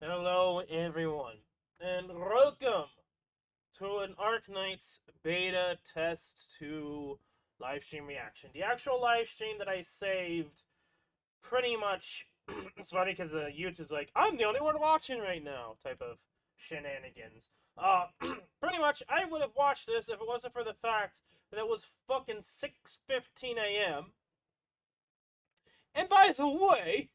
Hello, everyone, and welcome to an Arknights beta test 2 livestream reaction. The actual livestream that I saved pretty much. It's funny because YouTube's like, I'm the only one watching right now type of shenanigans. Pretty much, I would have watched this if it wasn't for the fact that it was fucking 6:15 a.m. And by the way,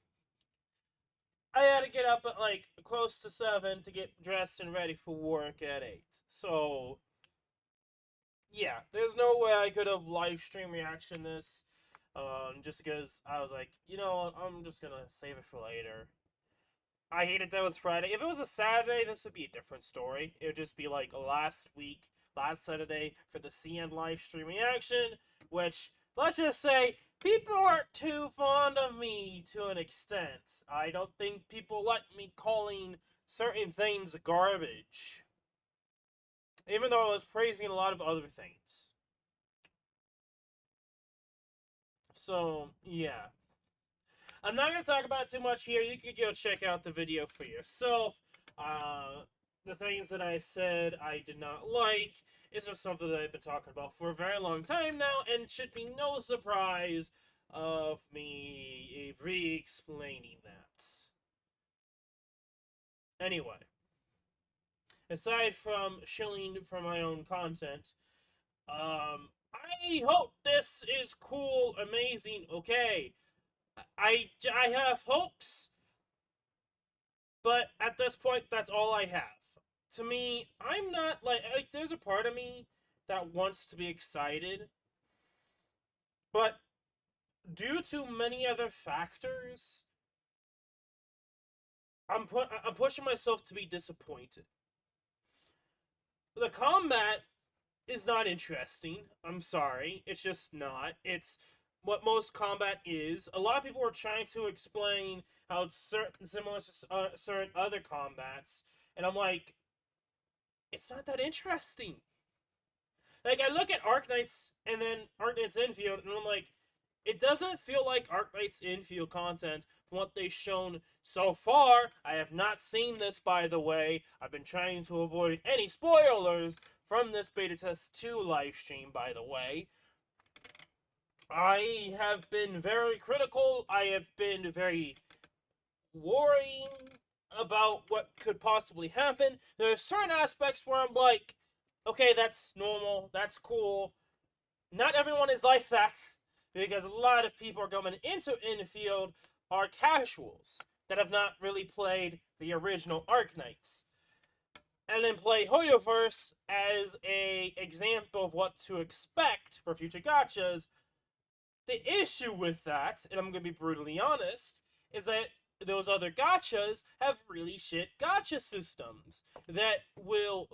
I had to get up at like close to 7 to get dressed and ready for work at 8. So, yeah, there's no way I could have live stream reaction this. Just because I was like, I'm just gonna save it for later. I hated that it was Friday. If it was a Saturday, this would be a different story. It would just be like last week, last Saturday for the CN live stream reaction, which, let's just say, people aren't too fond of me to an extent. I don't think people like me calling certain things garbage. Even though I was praising a lot of other things. So, yeah. I'm not going to talk about it too much here. You could go check out the video for yourself. The things that I said I did not like is just something that I've been talking about for a very long time now, and it should be no surprise of me re-explaining that. Anyway, aside from shilling for my own content, I hope this is cool, amazing, okay. I have hopes, but at this point, that's all I have. To me, I'm not like there's a part of me that wants to be excited, but due to many other factors, I'm pushing myself to be disappointed. The combat is not interesting. I'm sorry. It's just not. It's what most combat is. A lot of people are trying to explain how it's similar to certain other combats, and I'm like, it's not that interesting. Like, I look at Arknights and then Arknights Enfield, and I'm like, it doesn't feel like Arknights Enfield content from what they've shown so far. I have not seen this, by the way. I've been trying to avoid any spoilers from this beta test 2 livestream, by the way. I have been very critical. I have been very worrying about what could possibly happen. There are certain aspects where I'm like, okay, that's normal, that's cool. Not everyone is like that, because a lot of people are coming into Infield are casuals that have not really played the original Arknights, and then play Hoyoverse as a example of what to expect for future gachas. The issue with that, and I'm going to be brutally honest, is that those other gachas have really shit gacha systems that will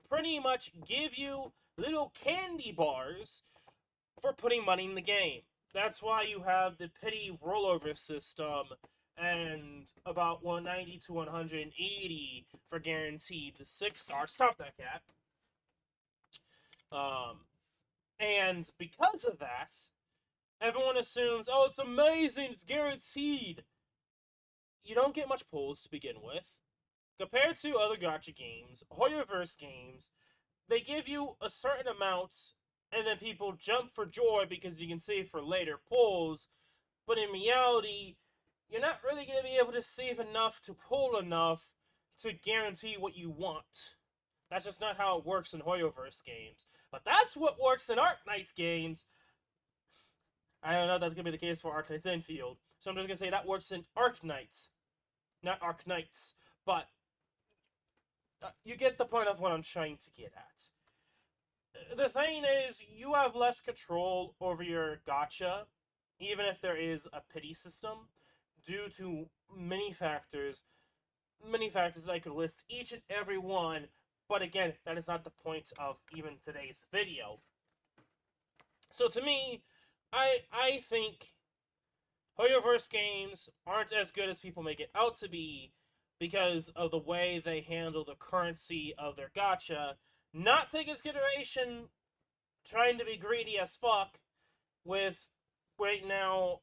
pretty much give you little candy bars for putting money in the game. That's why you have the pity rollover system and about 190 to 180 for guaranteed 6-star. Stop that cat. Um, and because of that, everyone assumes, oh, it's amazing, it's guaranteed. You don't get much pulls to begin with. Compared to other gacha games, Hoyoverse games, they give you a certain amount, and then people jump for joy because you can save for later pulls. But in reality, you're not really going to be able to save enough to pull enough to guarantee what you want. That's just not how it works in Hoyoverse games. But that's what works in Arknights games. I don't know if that's going to be the case for Arknights Enfield. So I'm just going to say that works in Arknights, not Arknights. But you get the point of what I'm trying to get at. The thing is, you have less control over your gacha, even if there is a pity system, due to many factors. Many factors that I could list each and every one, but again, that is not the point of even today's video. So to me, I think Hoyoverse games aren't as good as people make it out to be because of the way they handle the currency of their gacha, not taking into consideration trying to be greedy as fuck with right now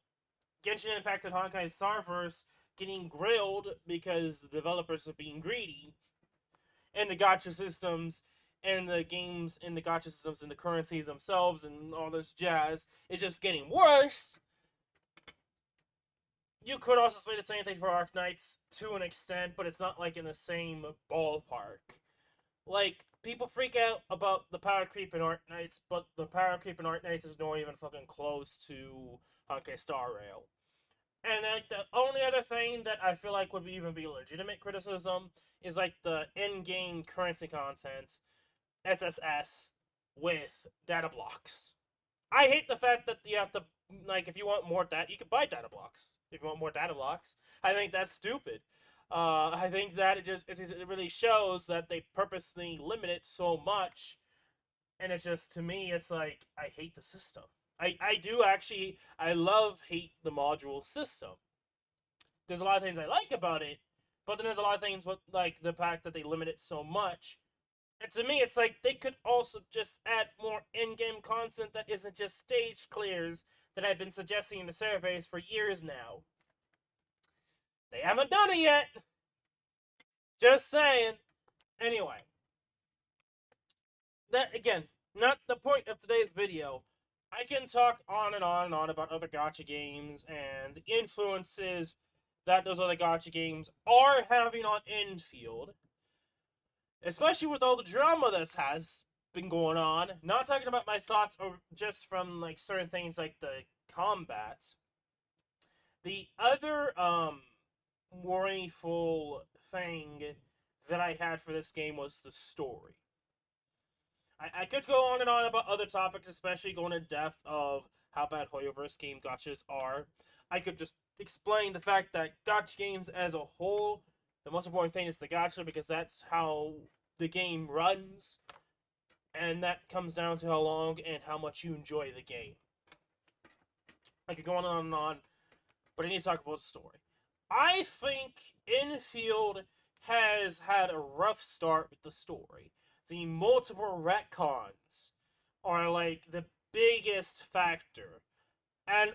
Genshin Impact and Honkai Starverse getting grilled because the developers are being greedy, and the gacha systems and the games and the gacha systems and the currencies themselves and all this jazz is just getting worse. You could also say the same thing for Arknights to an extent, but it's not like in the same ballpark. Like, people freak out about the power creep in Arknights, but the power creep in Arknights is not even fucking close to Honkai Star Rail. And like the only other thing that I feel like would even be legitimate criticism is like the in-game currency content, SSS, with data blocks. I hate the fact that you have to, like, if you want more data, you can buy data blocks. If you want more data blocks, I think that's stupid. I think that it really shows that they purposely limit it so much, and it's just, to me, it's like, I hate the system. I do actually, I hate the module system. There's a lot of things I like about it, but then there's a lot of things with, like, the fact that they limit it so much. And to me, it's like, they could also just add more in-game content that isn't just stage clears that I've been suggesting in the surveys for years now. They haven't done it yet! Just saying. Anyway. That, again, not the point of today's video. I can talk on and on and on about other gacha games and the influences that those other gacha games are having on Enfield. Especially with all the drama that has been going on. Not talking about my thoughts or just from like certain things like the combat. The other worryful thing that I had for this game was the story. I could go on and on about other topics, especially going in depth of how bad Hoyoverse game gachas are. I could just explain the fact that gacha games as a whole, the most important thing is the gacha, because that's how the game runs, and that comes down to how long and how much you enjoy the game. I could go on and on, but I need to talk about the story. I think Enfield has had a rough start with the story. The multiple retcons are like the biggest factor. And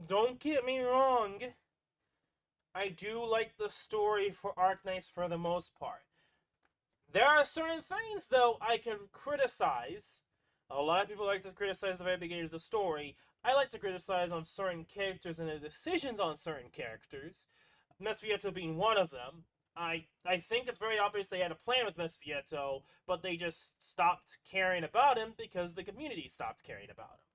don't get me wrong, I do like the story for Arknights for the most part. There are certain things, though, I can criticize. A lot of people like to criticize the very beginning of the story. I like to criticize on certain characters and their decisions on certain characters. Mesfieto being one of them. I think it's very obvious they had a plan with Mesfieto, but they just stopped caring about him because the community stopped caring about him.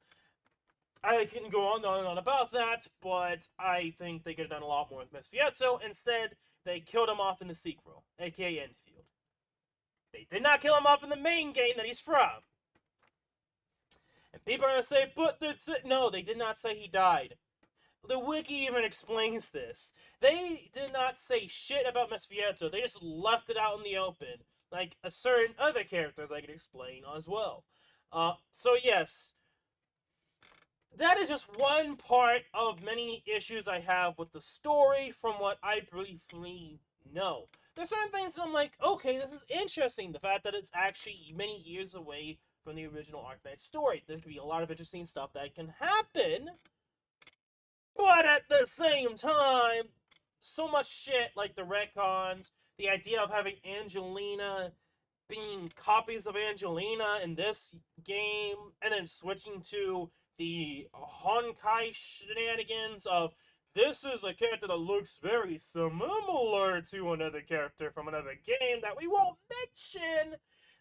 I can go on and on about that, but I think they could have done a lot more with Mesfieto. Instead, they killed him off in the sequel, aka Enfield. They did not kill him off in the main game that he's from. And people are going to say, but that's it. No, they did not say he died. The wiki even explains this. They did not say shit about Mesfieto. They just left it out in the open. Like a certain other characters I could explain as well. So yes. That is just one part of many issues I have with the story from what I briefly know. There's certain things that I'm like, okay, this is interesting. The fact that it's actually many years away from the original Arknights story. There could be a lot of interesting stuff that can happen. But at the same time, so much shit like the retcons, the idea of having Angelina being copies of Angelina in this game, and then switching to the Honkai shenanigans of this is a character that looks very similar to another character from another game that we won't mention,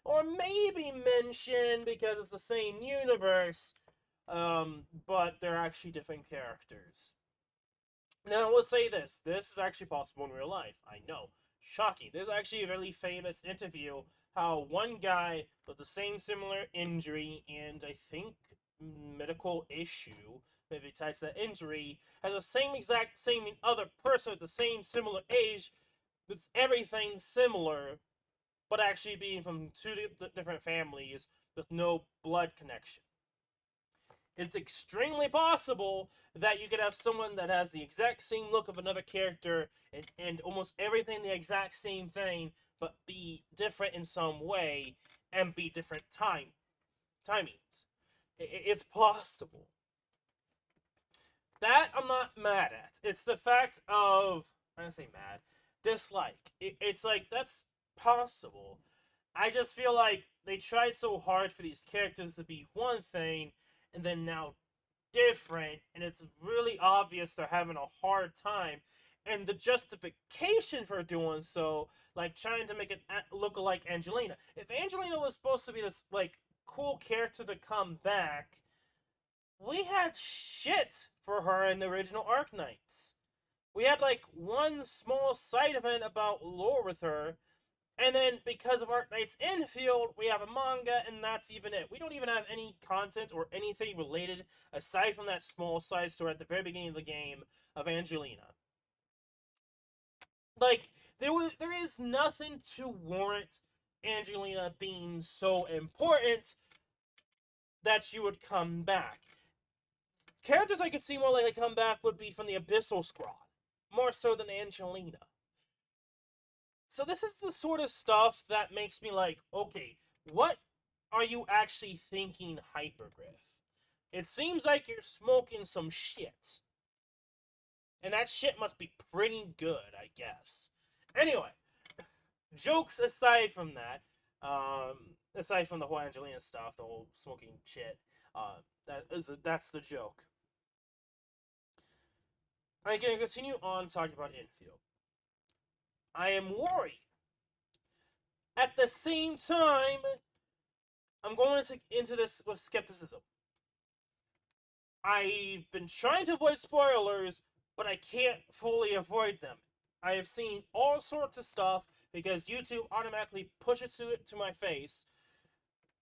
or maybe mention because it's the same universe. But they're actually different characters. Now, I will say this. This is actually possible in real life. I know. Shocking. There's actually a really famous interview how one guy with the same similar injury and I think medical issue, maybe tied to that injury, has the same exact same other person with the same similar age, that's everything similar, but actually being from two different families with no blood connection. It's extremely possible that you could have someone that has the exact same look of another character and almost everything the exact same thing, but be different in some way and be different timings. It's possible. That I'm not mad at. It's the fact of I don't say mad, dislike. It's like, that's possible. I just feel like they tried so hard for these characters to be one thing, and then now different, and it's really obvious they're having a hard time. And the justification for doing so, like trying to make it look like Angelina. If Angelina was supposed to be this like cool character to come back, we had shit for her in the original Arknights. We had like one small side event about lore with her, and then because of Arknights Enfield, we have a manga, and that's even it. We don't even have any content or anything related aside from that small side story at the very beginning of the game of Angelina. Like, there is nothing to warrant Angelina being so important that she would come back. Characters I could see more likely come back would be from the Abyssal Squad, more so than Angelina. So this is the sort of stuff that makes me like, okay, what are you actually thinking, Hypergriff? It seems like you're smoking some shit. And that shit must be pretty good, I guess. Anyway, jokes aside from that, aside from the whole Angelina stuff, the whole smoking shit, that's the joke. I'm going to continue on talking about Enfield. I am worried. At the same time, I'm going into this with skepticism. I've been trying to avoid spoilers, but I can't fully avoid them. I have seen all sorts of stuff because YouTube automatically pushes it to my face.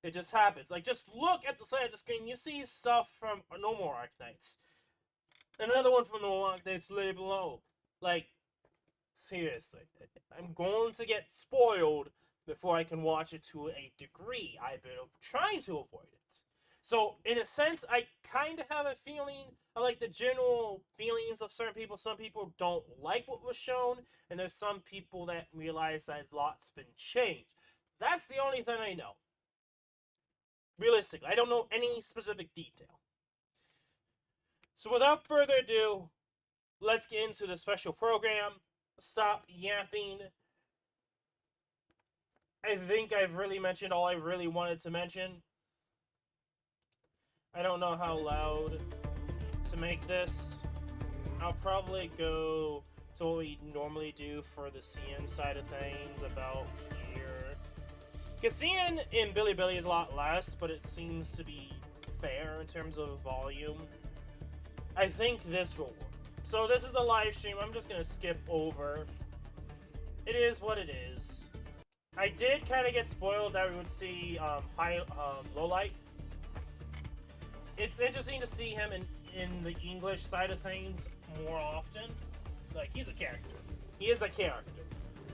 It just happens. Like, just look at the side of the screen. You see stuff from No More Arknights. Another one from No More Arknights later below. Like, seriously. I'm going to get spoiled before I can watch it to a degree. I've been trying to avoid it. So, in a sense, I kind of have a feeling of, like, the general feelings of certain people. Some people don't like what was shown, and there's some people that realize that a lot's been changed. That's the only thing I know. Realistically, I don't know any specific detail. So, without further ado, let's get into the special program. Stop yapping. I think I've really mentioned all I really wanted to mention. I don't know how loud to make this. I'll probably go to what we normally do for the CN side of things, about here. Because CN in Bilibili is a lot less, but it seems to be fair in terms of volume. I think this will work. So this is the live stream. I'm just going to skip over. It is what it is. I did kind of get spoiled that we would see Lowlight. It's interesting to see him in the English side of things more often. Like, he's a character. He is a character.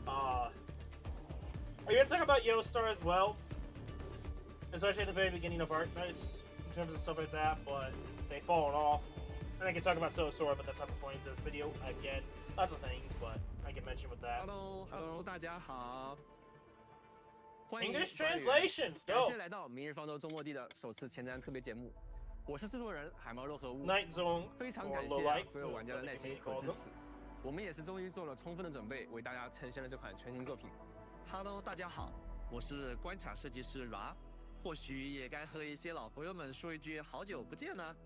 We're going to talk about Yostar as well. Especially at the very beginning of Arknights, in terms of stuff like that, but they've fallen off. And I can talk about Sora, but that's not the point of this video. Again, lots of things, but I can mention with that. Hello, 大家好。 English translations, go. 感谢来到明日方舟周末地的首次前瞻特别节目，我是制作人海猫肉和物， Night Zone, 非常感谢所有玩家的耐心和支持。我们也是终于做了充分的准备，为大家呈现了这款全新作品。Hello， 大家好，我是关卡设计师 Ra， 或许也该和一些老朋友们说一句好久不见呢。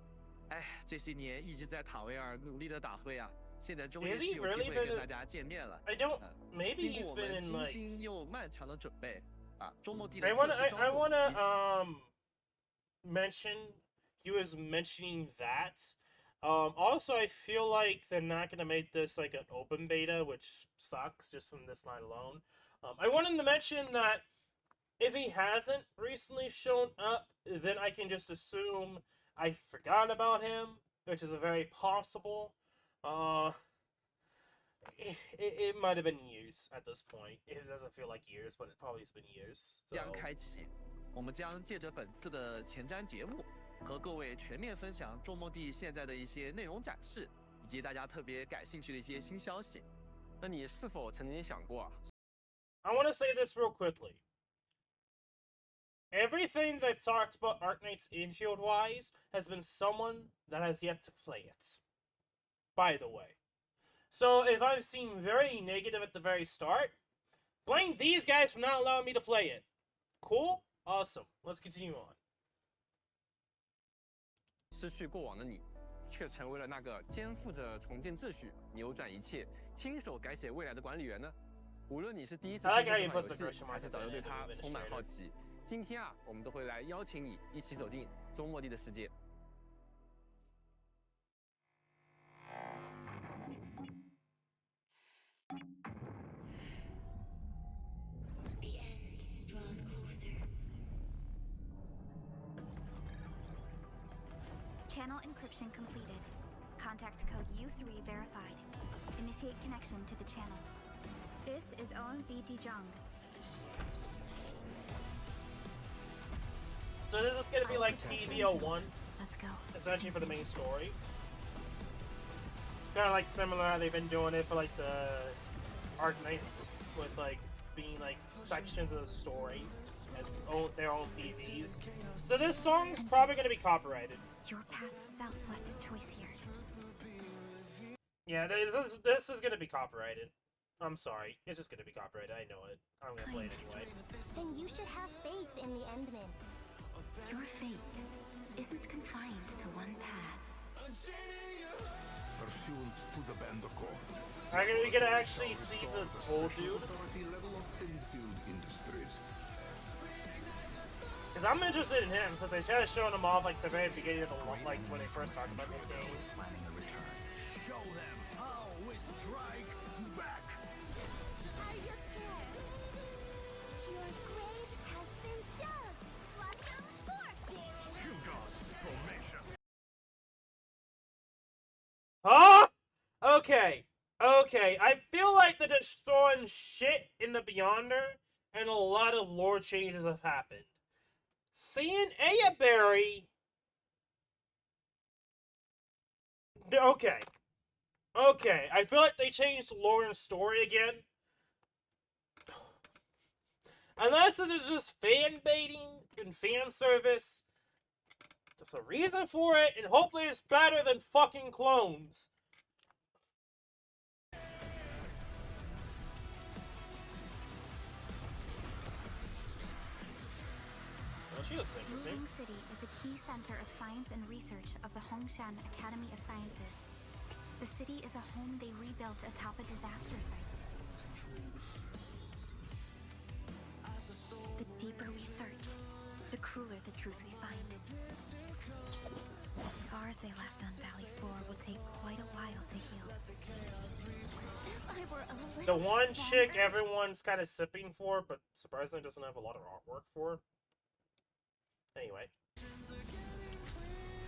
哎，这些年一直在塔维尔努力的打灰啊，现在终于是有机会跟大家见面了。I don't. Maybe 经 he's 过我 been 们 in 精 like. 心又漫长的准备啊，周末地的 I 测 wanna. 试 I 中 wanna mention. He was mentioning that. Also, I feel like they're not gonna make this like an open beta, which sucks just from this line alone. I wanted to mention that if he hasn't recently shown up, then I can just assume I forgot about him, which is a very possible. It might have been years at this point. It doesn't feel like years, but it probably has been years. 即将开启，我们将借着本次的前瞻节目，和各位全面分享周末地现在的一些内容展示，以及大家特别感兴趣的一些新消息。那你是否曾经想过啊？ I want to say this real quickly. Everything that I've talked about Arknights Enfield wise has been someone that has yet to play it. By the way. So if I've seen very negative at the very start, blame these guys for not allowing me to play it. Cool? Awesome. Let's continue on. 失去过往的你，却成为了那个肩负着重建秩序、扭转一切、亲手改写未来的管理员呢？无论你是第一次接触这款游戏，还是早就对它充满好奇，今天啊，我们都会来邀请你一起走进周末地的世界。Channel encryption completed. Contact code U3 verified. Initiate connection to the channel. This is OMV Dijong. So this is gonna be like TVO1, Let's go. essentially for the main story. Kind of like similar how they've been doing it for like the Arknights, with like being like sections of the story as their own PVs. So this song's probably gonna be copyrighted. Your past self left a choice here. Yeah, this is gonna be copyrighted. I'm sorry, it's just gonna be copyrighted. I know it. I'm gonna play it anyway. Then you should have faith in the Endman. Your fate isn't confined to one path. Pursuant to the band accord. Are we gonna actually see the old dude? Authority level of Enfield Industries. Because I'm interested in him, since they tried showing him off like the very beginning of the like when they first talked about this game. Planning a return. Show them how we strike back. Are you scared? Your grave has been dug. Blossom forth. Hugon's formation. Huh? Okay. Okay. I feel like they're destroying shit in the Beyonder, and a lot of lore changes have happened. Seeing Ayaberry. Okay. Okay. I feel like they changed lore and story again. Unless this is just fan baiting and fan service. There's a reason for it, and hopefully it's better than fucking clones. Well, she looks interesting. Yulin City is a key center of science and research of the Hongshan Academy of Sciences. The city is a home they rebuilt atop a disaster site. The deeper we search, the crueler the truth we find. The scars they left on Valley 4 will take quite a while to heal. If I were a The little one chick stronger- everyone's kind of sipping for, but surprisingly doesn't have a lot of artwork for. Anyway.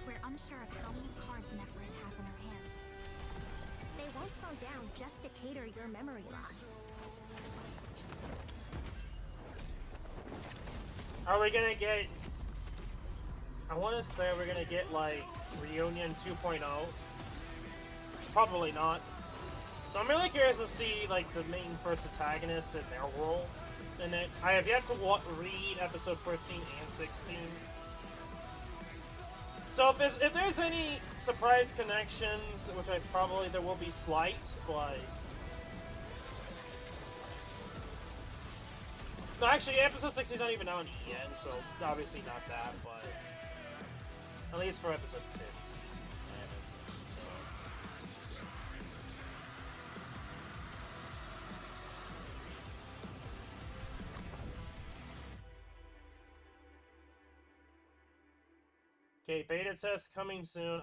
We're unsure of how many cards Neferit has in her hand. They won't slow down just to cater your memory loss. Are we gonna get... I want to say we're gonna get, like, Reunion 2.0. Probably not. So I'm really curious to see, like, the main first antagonists and their role in it. I have yet to read episode 15 and 16. So if there's any surprise connections, which there will be slight, but... No, actually, episode 16 is not even out yet, so obviously not that, but... At least for episode 15. Okay, beta test coming soon.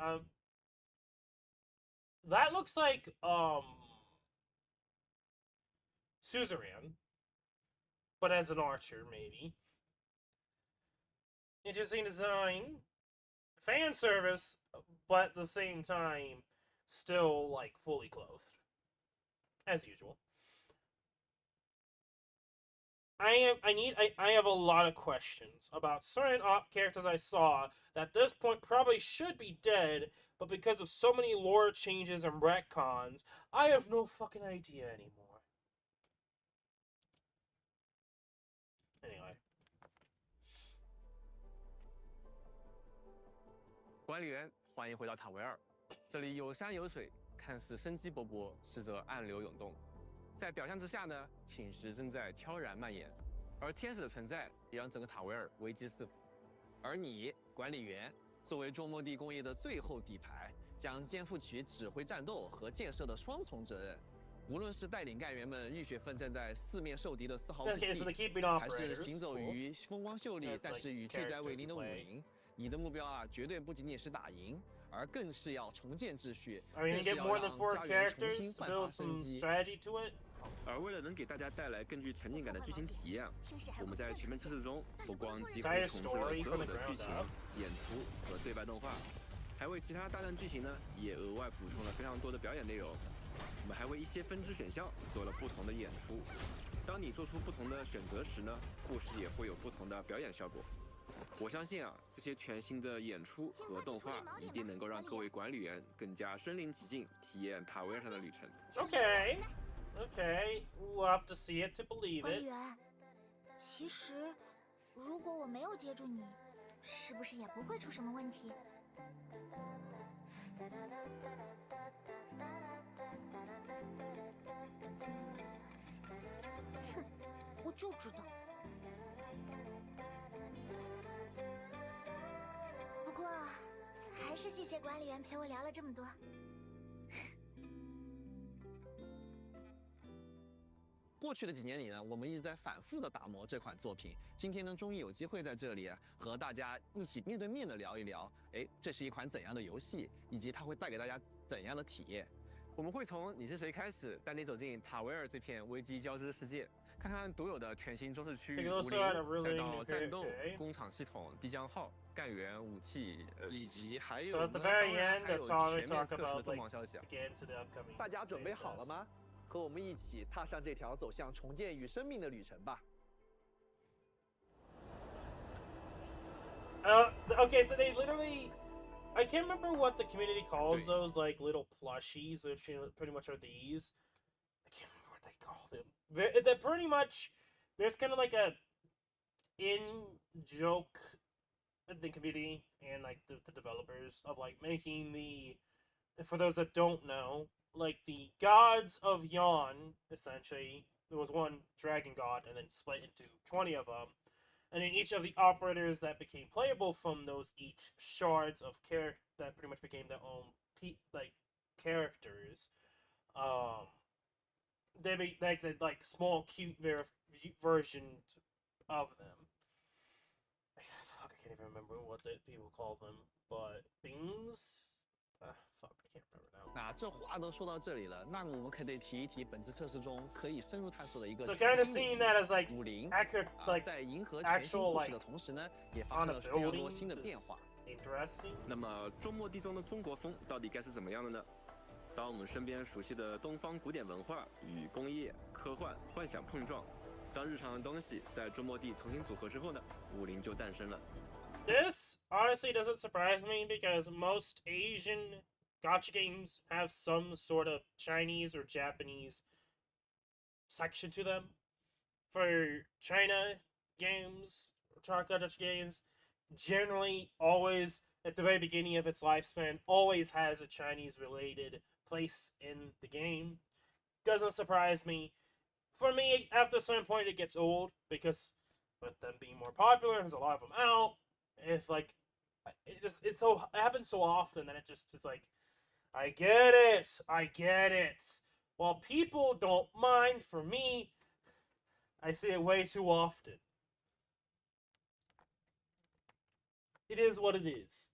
That looks like, Suzerain. But as an archer, maybe. Interesting design. Fan service, but at the same time, still, like, fully clothed. As usual. I have a lot of questions about certain op characters I saw that at this point probably should be dead, but because of so many lore changes and retcons, I have no fucking idea anymore. Anyway. 管理员，欢迎回到塔维尔，这里有山有水，看似生机勃勃，实则暗流涌动。在表象之下呢，侵蚀正在悄然蔓延，而天使的存在也让整个塔维尔危机四伏。而你，管理员，作为中末地工业的最后底牌，将肩负起指挥战斗和建设的双重责任。无论是带领干员们浴血奋战在四面受敌的丝毫不避，还是行走于风光秀丽但是与巨灾为邻的武林，你的目标啊，绝对不仅仅是打赢，而更是要重建秩序，更是要让家园重新焕发生机。而为了能给大家带来更具沉浸感的剧情体验，我们在全面测试中不光几乎重置了所有的剧情、演出和对白动画，还为其他大段剧情呢也额外补充了非常多的表演内容。我们还为一些分支选项做了不同的演出。当你做出不同的选择时呢，故事也会有不同的表演效果。我相信啊，这些全新的演出和动画一定能够让各位管理员更加身临其境，体验塔维尔上的旅程。Okay, we'll have to see it to believe 管理 it. 员，其实如果我没有接住你，是不是也不会出什么问题？哼，我就知道。不过，还是谢谢管理员陪我聊了这么多。过去的几年里呢，我们一直在反复的打磨这款作品。今天呢，终于有机会在这里和大家一起面对面的聊一聊，这是一款怎样的游戏，以及它会带给大家怎样的体验。我们会从你是谁开始，带你走进塔维尔这片危机交织的世界，看看独有的全新中世区武林，再到战斗、工厂系统、地将号、干员、武器，以及还有 So 呢 at the 当 very 然 end, 还有 that's all we 全面 talk 测试的 about, 动 like, 望消息 to get into the upcoming. 大家准备好了 phases. 吗？和我们一起踏上这条走向重建与生命的旅程吧。Okay, so they literally, I can't remember what the community calls those, like, little plushies, which pretty much are these. I can't remember what they call them. They're pretty much, there's kind of like a in-joke in the community and, like, the developers of, like, making the, for those that don't know, like, the gods of Yon, essentially. There was one dragon god and then split into 20 of them. And then each of the operators that became playable from those each shards of character that pretty much became their own characters, they be like small cute versions of them. Fuck, I can't even remember what the people call them, but things. Fuck, I can't remember now. 那这话都说到这里了，那么我们可得提一提本次测试中可以深入探索的一个 So 全 kind of 新 seeing 的 that as like 武林。 accurate, like 在迎合全新 actual 故 like 事的同时呢，也发 on 生 a 了非常多 building 新的 is 变化。 interesting. 那么中末地中的中国风到底该是怎么样的呢？当我们身边熟悉的东方古典文化与工业、科幻、幻想碰撞，当日常的东西在中末地重新组合之后呢，武林就诞生了。This honestly doesn't surprise me because most Asian gacha games have some sort of Chinese or Japanese section to them. For China games, or gacha games, generally always at the very beginning of its lifespan always has a Chinese related place in the game. Doesn't surprise me. For me, after a certain point it gets old because with them being more popular, there's a lot of them out. If like it happens so often that it's like I get it. While people don't mind, for me, I see it way too often. It is what it is.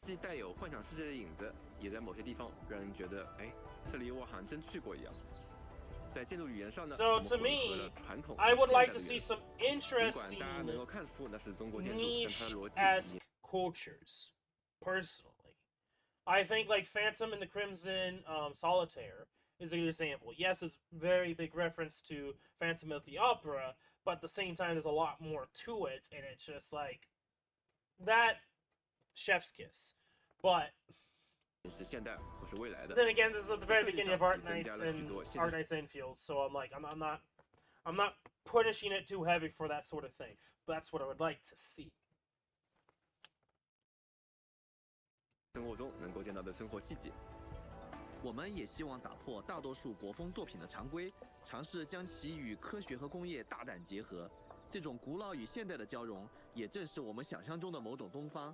既带有幻想世界的影子，也在某些地方让人觉得，这里我好像真去过一样。在建筑语言上呢， So 我们 to 混合 me, 了传统 I 和 would 现 like 代 to 的 see 元素。 some 尽管 interesting 大家能够看出那是中国建筑，但它的 niche 逻辑 esque cultures. Personally, I think like Phantom and the Crimson Solitaire is a good example. Yes, it's very big reference to Phantom of the Opera, but at the same time, there's a lot more to it, and it's just like that chef's kiss. But 是现代或是未来的。 then again, this is at the very beginning of 这设计上也增加 Arknights 了许 and 多现实 Arknights Enfield, so I'm like, I'm not punishing it too heavy for that sort of thing. But that's what I would like to see. 生活中能够见到的生活细节。我们也希望打破大多数国风作品的常规，尝试将其与科学和工业大胆结合。这种古老与现代的交融，也正是我们想象中的某种东方。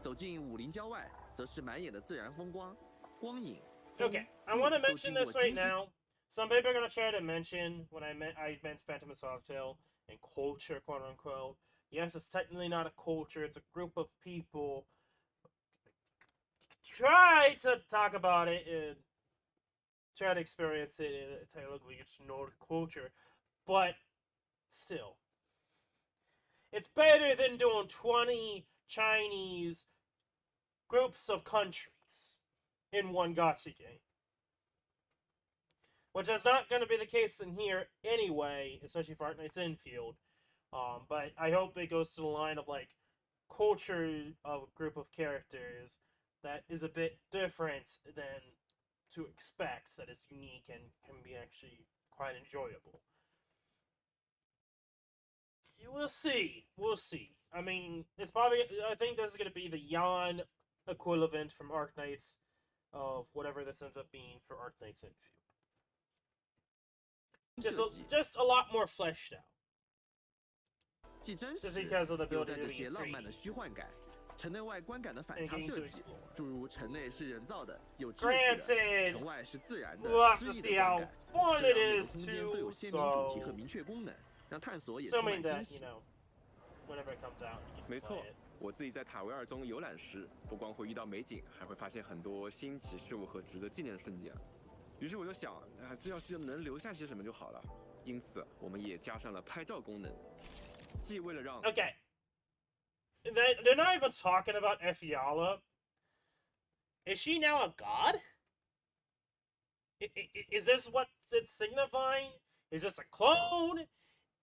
走进武林郊外，则是满眼的自然风光、光影。 Okay, I want to mention this right now. Some people are gonna try to mention when I meant Phantom of Softail and culture, quote unquote. Yes, it's technically not a culture; it's a group of people. Try to talk about it and try to experience it. And technically, it's Nordic culture, but still, it's better than doing 20 Chinese groups of countries in one gacha game. Which is not going to be the case in here anyway, especially for Arknights Enfield. But I hope it goes to the line of like culture of a group of characters that is a bit different than to expect, that is unique and can be actually quite enjoyable. We'll see. We'll see. I mean, it's probably, I think this is going to be the Yan equivalent from Arknights of whatever this ends up being for Arknights Enfield. Just a lot more fleshed out. 既真实 Just because of the 又 ability 带 to 着些 be 浪漫的 free 虚幻感，城内外观感的反 and 差 getting 设 to 计， explore. 诸如城内是人造的、有秩序的， Granted, 城外是自然的、 we'll have 诗 to 意 see 的 how 观感， fun 这 it 让每个 is 空间都有 to, 鲜明主题和 so 明确功能，让探索也充 assuming 满惊 that, 喜 you。know, whenever it comes out, you 没 can 错 play it. 我自己在塔维尔中游览时，不光会遇到美景，还会发现很多新奇事物和值得纪念的瞬间。于是我就想，这要是能留下些什么就好了。因此，我们也加上了拍照功能，既为了让 Okay. They're not even talking about Efiala. Is she now a god? Is this what it's signifying? Is this a clone?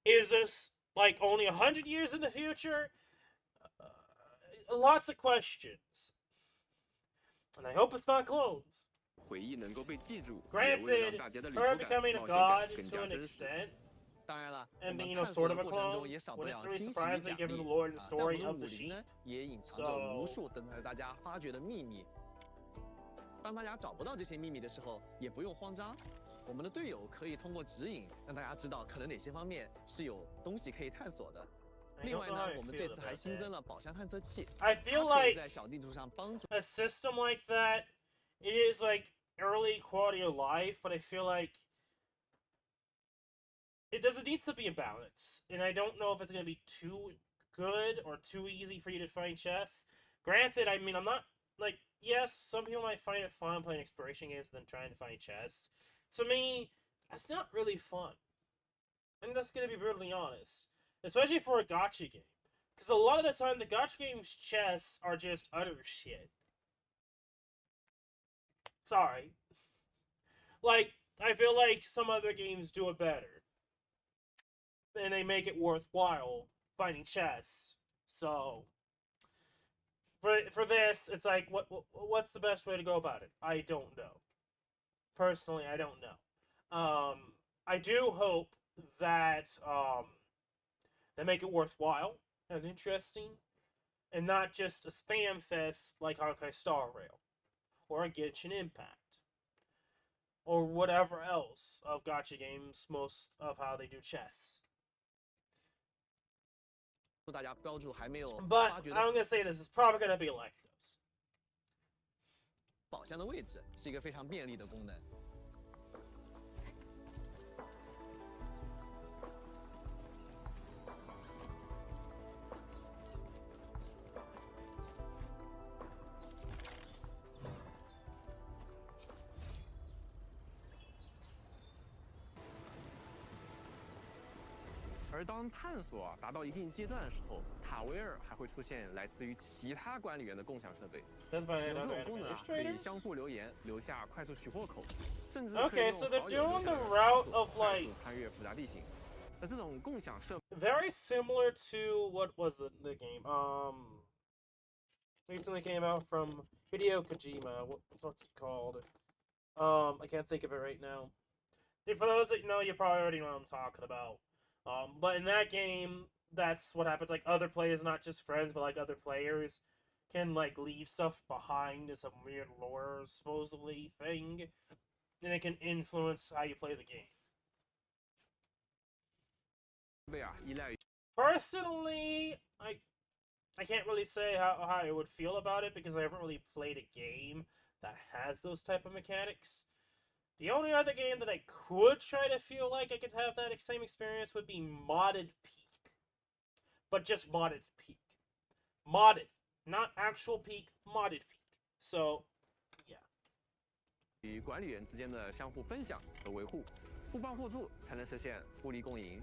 Is this like only 100 years in the future? Lots of questions. And I hope it's not clones. 回忆能够被记住，也为了 Granted, 让大家的旅 her 途感、 becoming a 冒险 god 感更 to 加 an 真实。 extent, 当然了，我 and 们 being a 探 sort 索 of 的 a 过程 clone 中也少不 wouldn't 了 really 惊喜 surprise 与 me 奖 given the 励。 lore and 在我 story 们的 of 武 the 林 sheep. 呢，也隐藏着无数等待大家发掘的秘密。当大家找不到这些秘密的时候，也不用慌张，我们的队友可以通过指引，让大家知道可能哪些方面是有东西可以探索的。 I 另 don't 外 know 呢 how，I 我们 feel 这次还 about 新 that. 增了宝箱探测器， I 它 feel 可以 like 在小地图上帮助。 a system like that, it is like early quality of life, but I feel like it needs to be a balance, and I don't know if it's gonna be too good or too easy for you to find chests. Granted, I mean, I'm not like, yes, some people might find it fun playing exploration games than trying to find chests. To me, that's not really fun. I'm just gonna be brutally honest, especially for a gacha game, because a lot of the time the gacha game's chests are just utter shit. Sorry. Like, I feel like some other games do it better. And they make it worthwhile finding chests. So, for this, it's like, what's the best way to go about it? I don't know. Personally, I don't know. I do hope that they make it worthwhile and interesting, and not just a spam fest like Honkai Star Rail or a Genshin Impact or whatever else of gacha games, most of how they do chests. 大家标注还没有 But 发掘 I'm 的 gonna say this is probably gonna be like this. 宝箱的位置，是一个非常便利的功能。 而当探索达到一定阶段的时候，塔维尔还会出现来自于其他管理员的共享设备。 That's by 使用这 another 种功能可以 administrators. 相互留言，留下快速取货口，甚至 Okay, 可以 so 用 they're 好友 doing 留下 the 的 route 探索 of 快 like 速穿越复杂地形。而这种共享设备 very similar to what was the game recently came out from Hideo Kojima. What's it called? I can't think of it right now. For those that know, you probably already know what I'm talking about. But in that game, that's what happens. Like, other players, not just friends, but like other players, can like leave stuff behind as some weird lore supposedly thing, and it can influence how you play the game. 备啊，依赖于 Personally, I can't really say how I would feel about it because I haven't really played a game that has those type of mechanics. The only other game that I could try to feel like I could have that same experience would be Modded Peak. But just Modded Peak. Modded. Not actual Peak, Modded Peak. So, yeah. 与管理员之间的相互分享和维护，互帮互助才能实现互利共赢。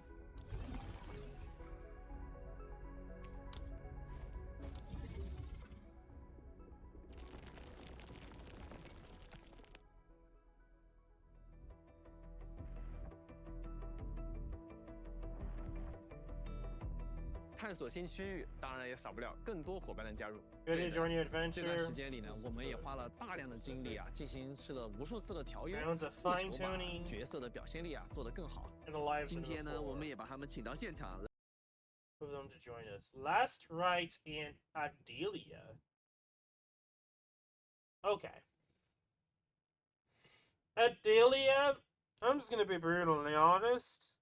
探索新区域，当然也少不了更多伙伴的加入。 Ready to join your 这段 adventure? 时间里呢，我们也花了大量的精力啊，进行了无数次的调优， Rounds of 力求把 fine-tuning 角色的表现力啊做得更好。 and the lives 今 of the 天呢，我 four. 们也把他们请到现场。 For them to join us. Last Right and Adelia. Okay. Adelia, I'm just gonna be brutally honest.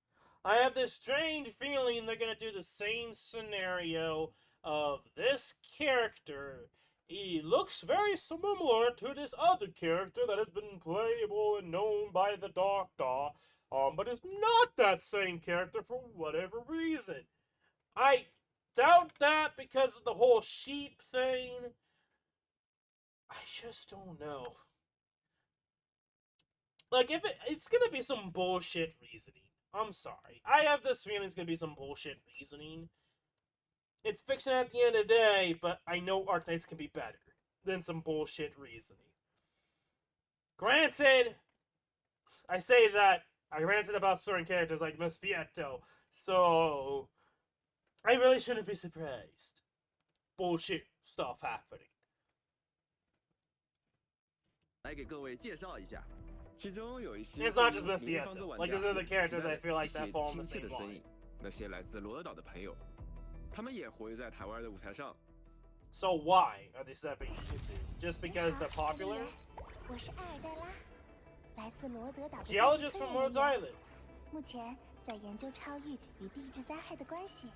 I have this strange feeling they're gonna do the same scenario of this character. He looks very similar to this other character that has been playable and known by the Doctor, but is not that same character for whatever reason. I doubt that because of the whole sheep thing. I just don't know. Like, if it's gonna be some bullshit reasoning. I'm sorry. I have this feeling it's gonna be some bullshit reasoning. It's fiction at the end of the day, but I know Arknights can be better than some bullshit reasoning. Granted, I say that, I ranted about certain characters like Miss Fietto, so I really shouldn't be surprised. Bullshit stuff happening. 来给各位介绍一下。 其中有一些 It's not just Miss 民方做 Fietto. 玩 Like, 家 these are the characters I feel like 期待 that fall in the 一些亲切 same 的身 line. 影，那些来自罗德岛的朋友，他们也活跃在台湾的舞台上。 So why are they stepping into? Just because they're popular? 我是艾尔黛拉，来自罗德岛的 Geologists from Rhodes 地质科研人 Island. 员，目前在研究超域与地质灾害的关系。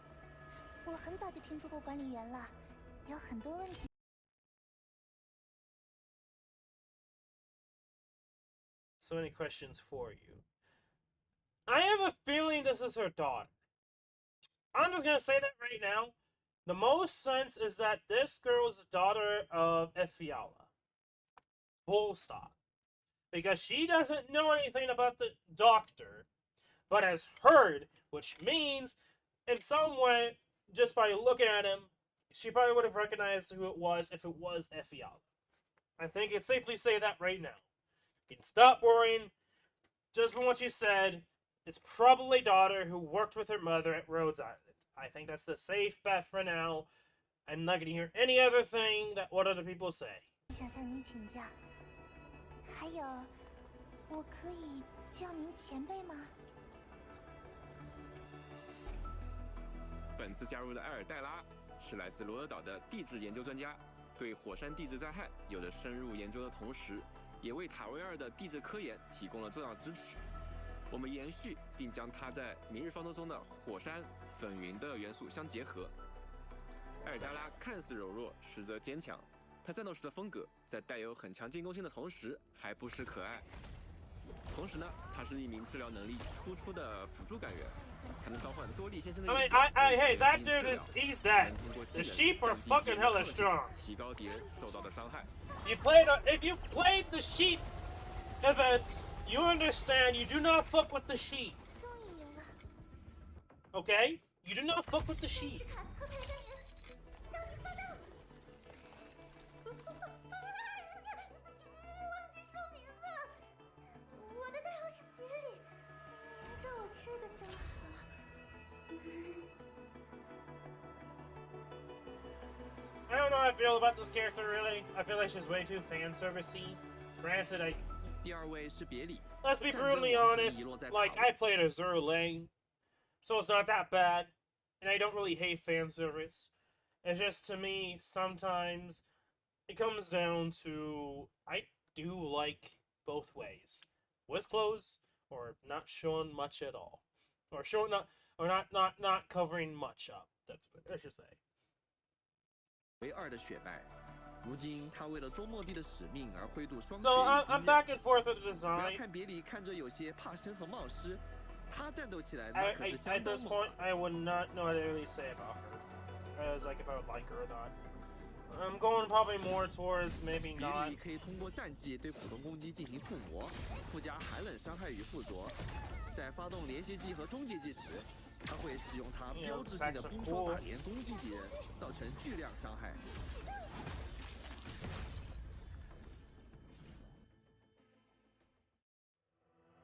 我很早就听说过管理员了，有很多问题。 So many questions for you. I have a feeling this is her daughter. I'm just gonna say that right now. The most sense is that this girl is the daughter of Efiala. Full stop. Because she doesn't know anything about the doctor, but has heard, which means, in some way, just by looking at him, she probably would have recognized who it was if it was Efiala. I think it's safely say that right now. You can stop worrying. Just from what you said, it's probably daughter who worked with her mother at Rhodes Island. I think that's the safe bet for now. I'm not going to hear any other thing that what other people say. 想向您请教，还有，我可以叫您前辈吗？本次加入的埃尔黛拉是来自罗德岛的地质研究专家，对火山地质灾害有着深入研究的同时，也为塔维尔的地质科研提供了重要支持。我们延续并将它在明日方舟中的火山、粉云的元素相结合。埃尔黛拉看似柔弱，实则坚强。她战斗时的风格在带有很强进攻性的同时，还不失可爱。同时呢，她是一名治疗能力突出的辅助干员，还能召唤多利先生的 I 眼 mean, 睛 hey, that 进行 dude 治 is, 疗 he's dead. 能通过技 The 能 sheep are 降低 fucking 敌人 hella 的特性 strong. 提高敌人受到的伤害。 If you played the sheep event, you understand you do not fuck with the sheep. 终于赢了！ Okay? You do not fuck with the sheep. 是卡特派专员，小米发到。忘记说名字了，我的代号是别里，您叫我这个就好。 I don't know how I feel about this character, really. I feel like she's way too fan servicey. Granted, 第二位是别里， let's be brutally honest, like, I played a Zero Lane, so it's not that bad, and I don't really hate fan service. It's just, to me, sometimes it comes down to, I do like both ways. With clothes, or not showing much at all. Or not covering much up. That's what I should say. 为2的雪败，如今他为了周末地的使命而灰度霜雪 So 与 I'm 冰 back 刃。 and forth with the 不要 design. 看别离看着有些怕生和冒失，他战斗起来那 I, 可 I, 是 at 相当 this 猛 point, 啊！ I would not know what to really say about her. As like if I would like her or not. I'm going probably more towards maybe 别 not. 离可以通过战技对普通攻击进行附魔，附加寒冷伤害与附着。在发动连续技和终结技时，他会使用他标志性的冰霜打连攻击敌人，造成巨量伤害。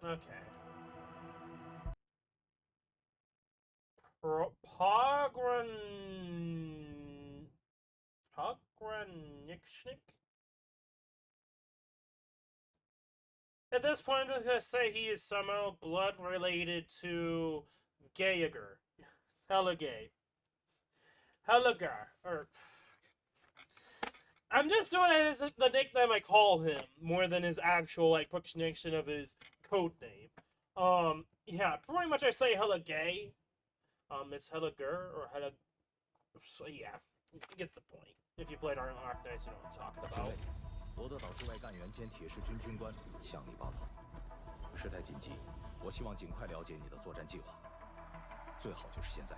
Okay. Pogranichnik? At this point, I'm just gonna say he is somehow blood related to Geiger. Hella gay. Helligar. Or. I'm just doing it as the nickname I call him, more than his actual, like, pronunciation of his code name. Yeah, pretty much I say hella gay. It's hella gur, or hella... So, yeah, you get the point. If you played Arknights, you know what I'm talking about. 罗德岛驻外干员兼铁士军军官向你报告，事态紧急，我希望尽快了解你的作战计划，最好就是现在。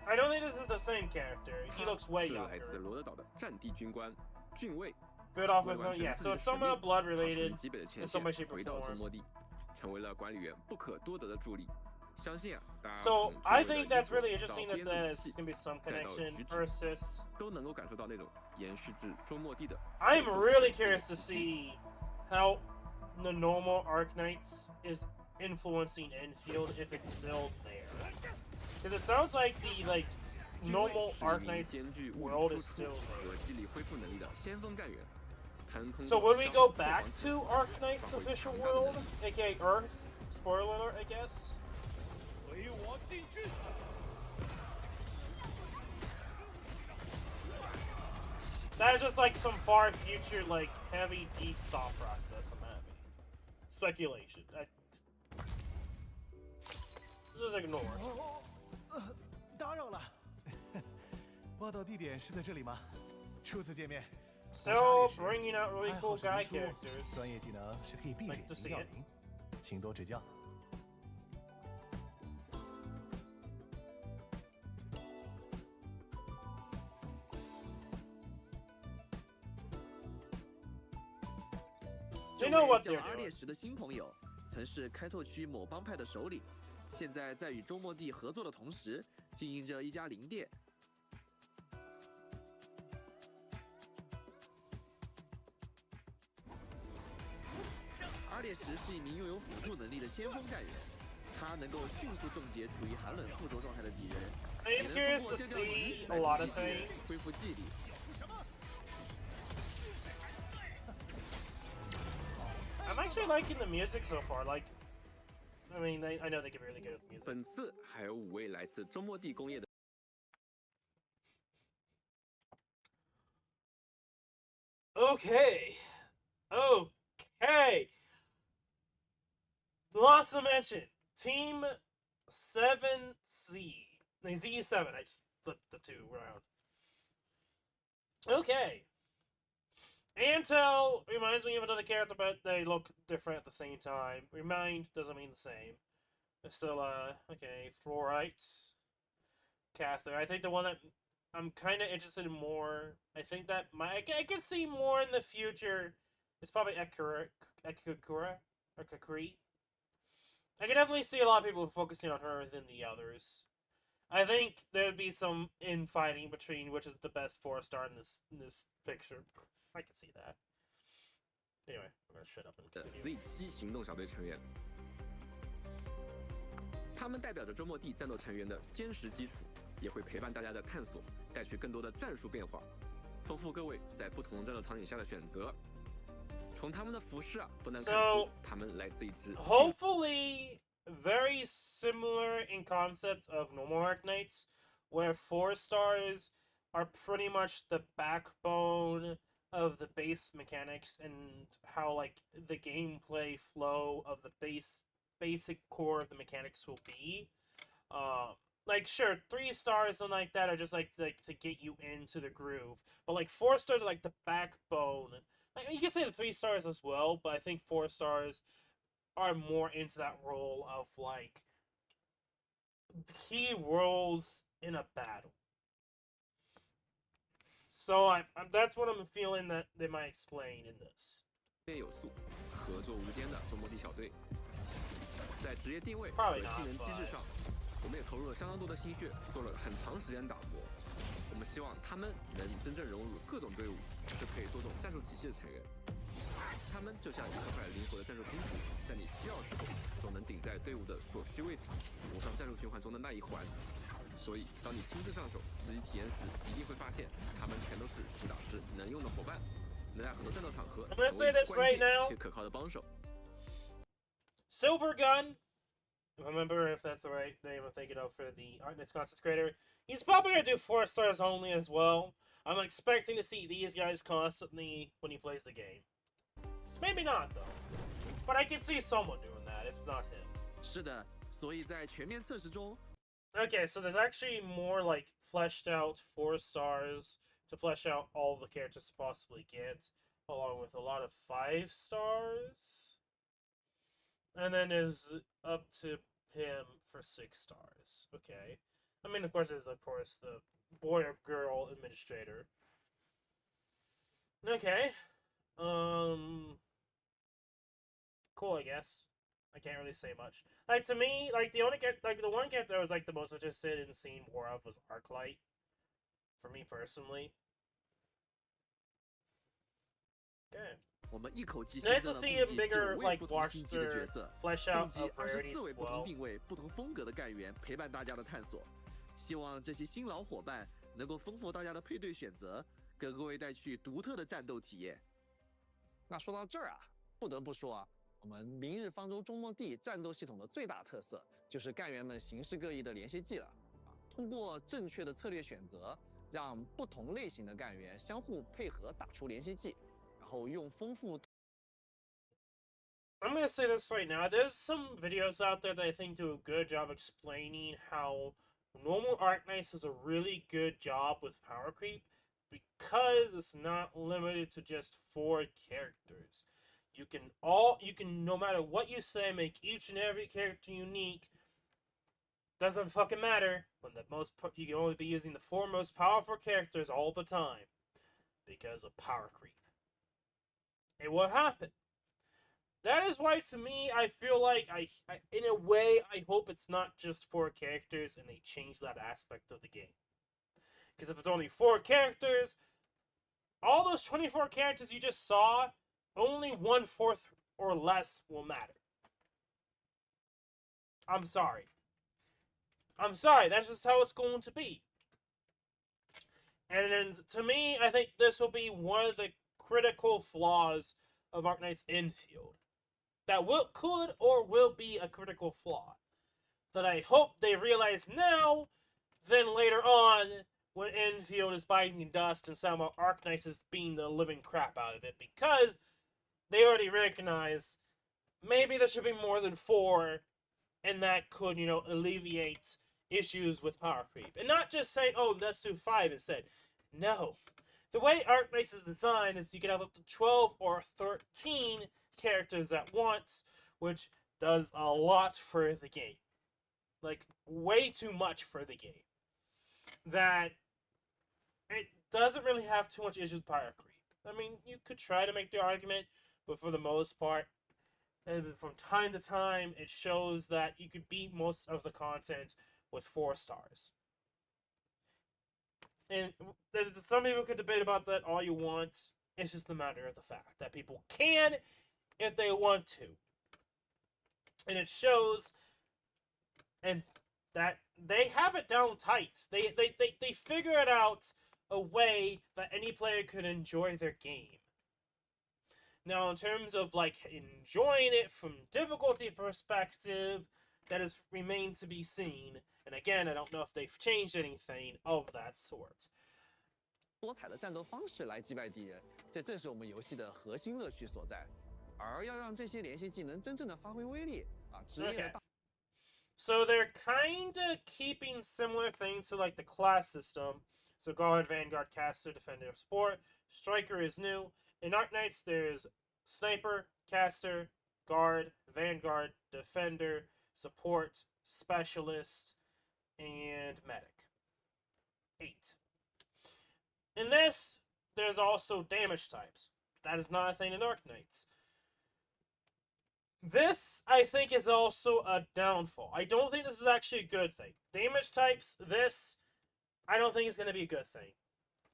I don't think this is the same character. He looks way 是来自 younger. 罗德岛的战地军官，郡尉。 Good 为 officer, 完成 yeah. 自 So 己 it's 的使 somehow 命 blood 他从 related 极北的 in 前 some way, 线 shape, 回 or 到周 form. 末地，成为了管理员不可多得的助力。相信啊，大家 So 从 I 郡尉 think 的 that's 衣 really 着到 interesting that 编组 there's 器 gonna be some 再到 connection 举止 versus. 都能够感受到那种延续至周末地的。 I'm really curious to see how the normal Arknights is influencing Enfield if it's still there. Because it sounds like the normal Arknights world is still 和 there. 肌力恢复能力的先锋干员，他能通 So 过 when we 消 go 耗 back 破防 to Arknights official world, aka Earth, spoiler alert, I guess. 随我进去。 That is just like some far future, like heavy, deep thought process I'm having. Speculation. Just ignore. 打扰了。报道地点是在这里吗？初次见面。 Still bringing out really 爱 cool 好是 guy 读书 characters. 专业技能是可以闭 Like 着 to see 眼 it. 灵，请多指教。They know what 叫 they're 阿 doing. 列什的新朋友，曾是开拓区某帮派的首领，现在在与周末地合作的同时，经营着一家林店。阿列什是一名拥有辅助能力的先锋干员，他能够迅速冻结处于寒冷附着状态的敌人， I 也 am 能 curious 通过 to 丢掉能 see 力 a 来 lot 攻 of 击敌人 things. 恢复记忆。 I'm actually liking the music so far. Like, I mean, I know they get really good at music. 本次还有5位来自周末地工业的。 Okay. Okay. Lost to mention, Team 7Z. No, Z7. I just flipped the two around. Okay. Antel reminds me of another character, but they look different at the same time. Remind doesn't mean the same. Still, okay, Fluorite. Cather. I think the one that I'm kind of interested in more. I think that I can see more in the future. It's probably Ekakura or Kakuri. I can definitely see a lot of people focusing on her than the others. I think there'd be some infighting between which is the best 4-star in this picture. I can see that. Anyway, I'm gonna shut up and continue. Z7行动小队成员，他们代表着周末地战斗成员的坚实基础，也会陪伴大家的探索，带去更多的战术变化，丰富各位在不同战斗场景下的选择。从他们的服饰啊，不难看出他们来自一支。Hopefully, very similar in concept of normal Arknights, where 4 stars are pretty much the backbone of the base mechanics and how like the gameplay flow of the basic core of the mechanics will be. Like sure, 3 stars and like that are just like to get you into the groove, but like 4 stars are like the backbone. Like, you can say the 3 stars as well, but I think 4 stars are more into that role of like key roles in a battle. So that's what I'm feeling that they might explain in this. 有素，合作无间的中末地小队，在职业定位和 Probably 技 not, 能机制上，我们也投入了相当多的心血，做了很长时间打磨。我们希望他们能真正融入各种队伍，是配多种战术体系的成员。他们就像一块块灵活的战术拼图，在你需要时候，总能顶在队伍的所需位置，补上战术循环中的那一环。所以，当你亲自上手实际体验时，一定会发现，他们全都是实打实能用的伙伴，能在很多战斗场合成为关键且可靠的帮手。Silver Gun, remember if that's the right name I'm thinking of for the Arknights Constance creator. He's probably gonna do 4 stars only as well. I'm expecting to see these guys constantly when he plays the game. Maybe not though, but I can see someone doing that if it's not him. 是的，所以在全面测试中。 Okay, so there's actually more like fleshed out 4 stars to flesh out all the characters to possibly get, along with a lot of 5 stars. And then there's up to him for 6 stars. Okay. I mean, of course, there's of course the boy or girl administrator. Okay. Cool, I guess. I can't really say much. Like, to me, like, the one character I was, like, the most interested in seeing more of was Arknight. For me, personally. Okay. Nice to see a bigger, like, larger flesh out of rarities as well. 定位、不同风格的干员陪伴大家的探索，希望这些新老伙伴能够丰富大家的配对选择，给各位带去独特的战斗体验。那说到这儿啊，不得不说啊。 我们明日方舟中末地战斗系统的最大特色就是干员们形式各异的连续技了。通过正确的策略选择，让不同类型的干员相互配合打出连续技，然后用丰富。I'm gonna say this right now. There's some videos out there that I think do a good job explaining how normal Arknights does a really good job with power creep because it's not limited to just 4 characters. You can, no matter what you say, make each and every character unique. Doesn't fucking matter. When you can only be using the 4 most powerful characters all the time. Because of power creep. It will happen. That is why, to me, I feel like, in a way, I hope it's not just 4 characters and they change that aspect of the game. Because if it's only 4 characters, all those 24 characters you just saw, only 1/4 or less will matter. I'm sorry. That's just how it's going to be. And to me, I think this will be one of the critical flaws of Arknights Enfield. That could or will be a critical flaw. That I hope they realize now, then later on, when Enfield is biting dust and somehow Arknights is beating the living crap out of it. Because they already recognize maybe there should be more than 4, and that could, alleviate issues with power creep. And not just saying, oh, let's do 5 instead. No. The way Arknights is designed is you can have up to 12 or 13 characters at once, which does a lot for the game. Like, way too much for the game. That it doesn't really have too much issues with power creep. I mean, you could try to make the argument, but for the most part, and from time to time, it shows that you could beat most of the content with 4 stars. And some people could debate about that all you want. It's just a matter of the fact that people can if they want to. And it shows, and that they have it down tight. They figure it out a way that any player could enjoy their game. Now, in terms of, like, enjoying it from difficulty perspective, that has remained to be seen. And again, I don't know if they've changed anything of that sort. 多彩的战斗方式来击败敌人，这正是我们游戏的核心乐趣所在。而要让这些连续技能真正的发挥威力啊，职业的大。So they're kind of keeping similar things to like the class system. So guard, vanguard, caster, defender, support. Striker is new. In Arknights, there's sniper, caster, guard, vanguard, defender, support, specialist, and medic. 8. In this, there's also damage types. That is not a thing in Arknights. This, I think, is also a downfall. I don't think this is actually a good thing. Damage types, this, I don't think is going to be a good thing,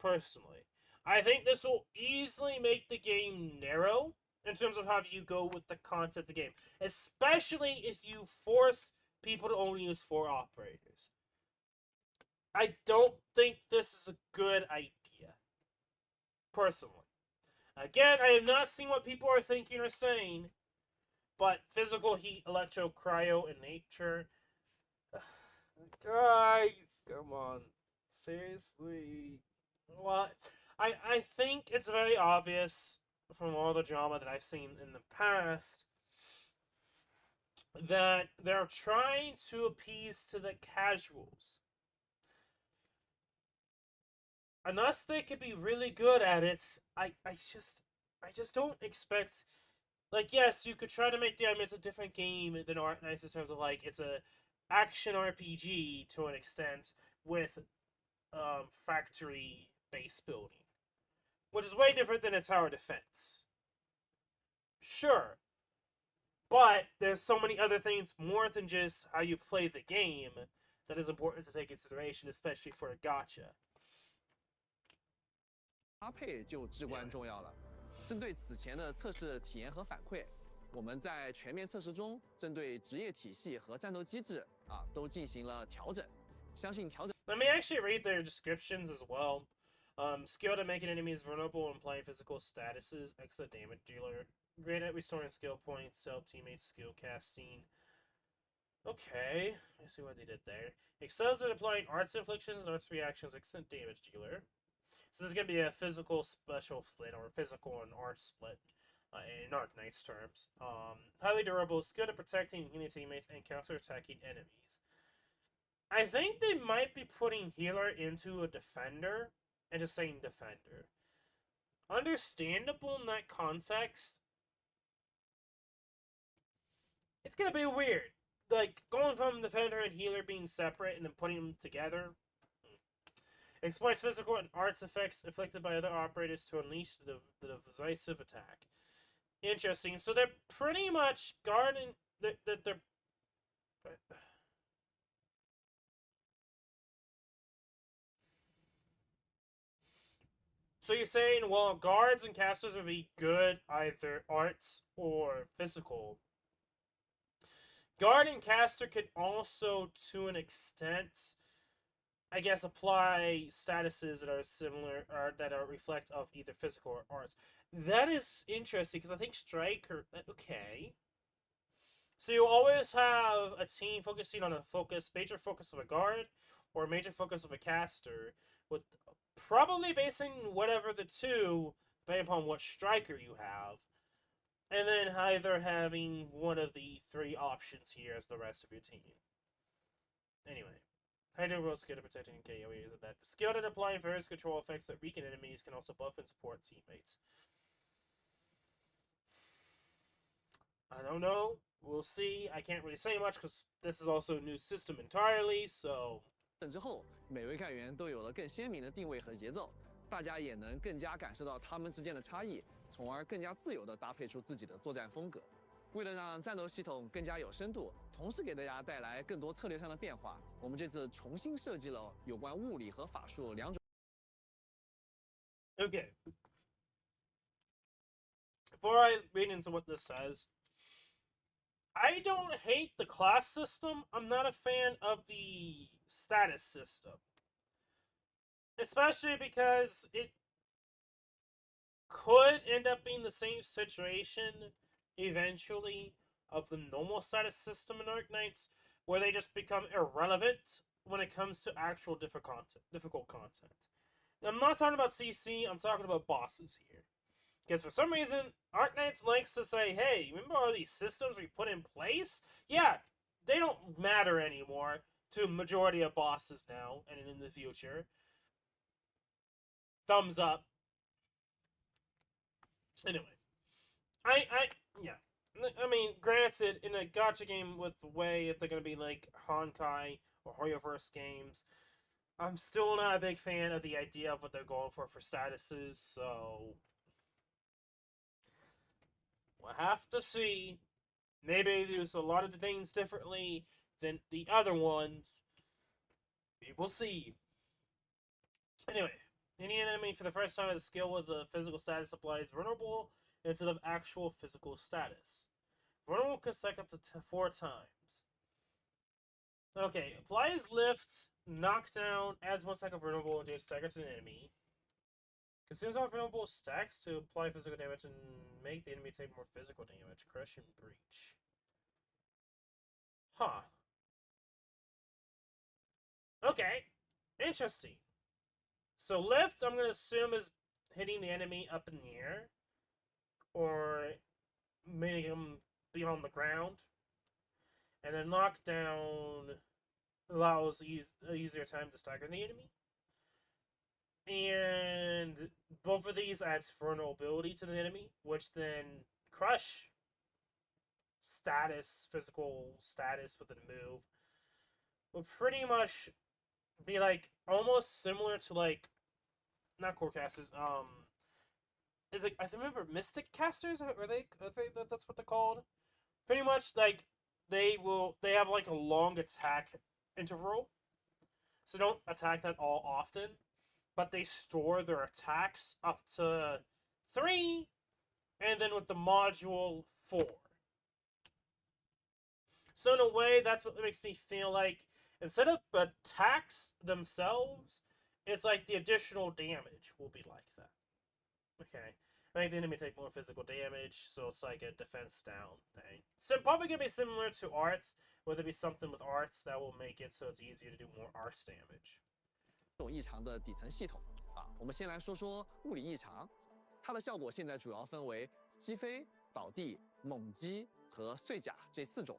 personally. I think this will easily make the game narrow in terms of how you go with the concept of the game. Especially if you force people to only use 4 operators. I don't think this is a good idea, personally. Again, I have not seen what people are thinking or saying, but physical, heat, electro, cryo, and nature. Guys, come on. Seriously. What? I think it's very obvious from all the drama that I've seen in the past that they're trying to appease to the casuals. Unless they could be really good at it, I just don't expect. Like, yes, you could try to make the argument it's a different game than Arknights in terms of, like, it's a action RPG to an extent with factory base building. Which is way different than a tower defense. Sure. But there's so many other things more than just how you play the game that is important to take into consideration, especially for a gacha. 搭配就至关重要了。针对此前的测试体验和反馈，我们在全面测试中，针对职业体系和战斗机制都进行了调整。相信调整。Let me actually read their descriptions as well. Skill at making enemies vulnerable and playing physical statuses. Excellent damage dealer. Great at restoring skill points to help teammates skill casting. Okay, let's see what they did there. Excels at applying arts inflictions and arts reactions. Excellent damage dealer. So this is going to be a physical special split, or physical and art split, in Arknights terms. Highly durable, good at protecting healing teammates and counter-attacking enemies. I think they might be putting healer into a defender, and just saying defender. Understandable in that context. It's going to be weird. Like, going from defender and healer being separate and then putting them together. Exploits physical and arts effects inflicted by other operators to unleash the decisive attack. Interesting. So they're pretty much guarding. They're so you're saying, well, guards and casters would be good either arts or physical. Guard and caster could also, to an extent, I guess, apply statuses that are similar, or that are reflect of either physical or arts. That is interesting, because I think Striker... Okay. So you always have a team focusing on a major focus of a guard, or a major focus of a caster, with probably basing whatever the two, depending upon what Striker you have, and then either having one of the 3 options here as the rest of your team. Anyway. Hydro will skill at protecting and KO areas of that. The skill at applying various control effects that weaken enemies can also buff and support teammates. I don't know. We'll see. I can't really say much because this is also a new system entirely, so... 之后，每位干员都有了更鲜明的定位和节奏，大家也能更加感受到他们之间的差异，从而更加自由地搭配出自己的作战风格。为了让战斗系统更加有深度，同时给大家带来更多策略上的变化，我们这次重新设计了有关物理和法术2种。Okay. Before I read into what this says, I don't hate the class system. I'm not a fan of the status system. Especially because it could end up being the same situation eventually of the normal status system in Arknights, where they just become irrelevant when it comes to actual difficult content. I'm not talking about CC, I'm talking about bosses here. Because for some reason, Arknights likes to say, hey, remember all these systems we put in place? Yeah, they don't matter anymore to majority of bosses now and in the future. Thumbs up. Anyway. Yeah. I mean, granted, in a gacha game with the way if they're going to be like Honkai or Hoyoverse games, I'm still not a big fan of the idea of what they're going for statuses, so we'll have to see. Maybe there's a lot of things differently than the other ones. We will see. Anyway, any enemy for the first time with a skill with a physical status applies vulnerable instead of actual physical status. Vulnerable can stack up to 4 times. Okay, applies lift, knockdown, adds 1 stack of vulnerable into a stagger to an enemy. Consumes all vulnerable stacks to apply physical damage and make the enemy take more physical damage. Crush and breach. Huh. Okay. Interesting. So lift, I'm going to assume, is hitting the enemy up in the air. Or making him be on the ground. And then knockdown allows easier time to stagger the enemy. And both of these adds vulnerability to the enemy, which then crush status, physical status with a move, will pretty much be like almost similar to like not core casters, is it, I remember Mystic Casters, are they that's what they're called? Pretty much like they have like a long attack interval. So they don't attack that all often. But they store their attacks up to 3, and then with the module 4. So in a way, that's what makes me feel like, instead of attacks themselves, it's like the additional damage will be like that. Okay. I think the enemy take more physical damage, so it's like a defense down thing. So probably going to be similar to arts, where there be something with arts that will make it so it's easier to do more arts damage. 这种异常的底层系统啊，我们先来说说物理异常，它的效果现在主要分为击飞、倒地、猛击和碎甲这4种。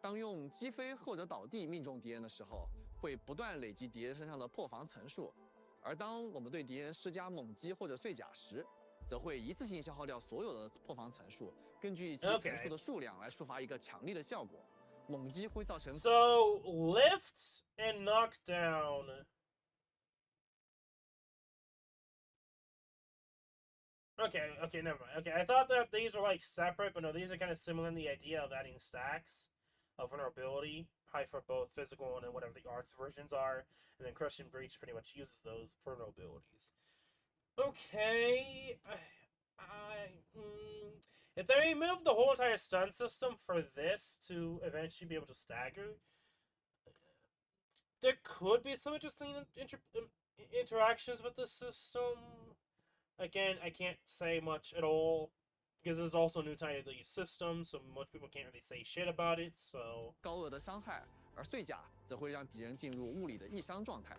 当用击飞或者倒地命中敌人的时候，会不断累积敌人身上的破防层数；而当我们对敌人施加猛击或者碎甲时，则会一次性消耗掉所有的破防层数，根据其层数的数量来触发一个强力的效果。猛击会造成 So lift and knockdown. Okay, never mind. Okay, I thought that these were like separate, but no, these are kind of similar in the idea of adding stacks of vulnerability, probably for both physical and then whatever the arts versions are, and then Crush and Breach pretty much uses those vulnerabilities. Okay, if they remove the whole entire stun system for this to eventually be able to stagger, there could be some interesting interactions with the system. Again, I can't say much at all, because there's also a new type of the system, so most people can't really say shit about it, so... 高额的伤害，而碎甲则会让敌人进入物理的异伤状态。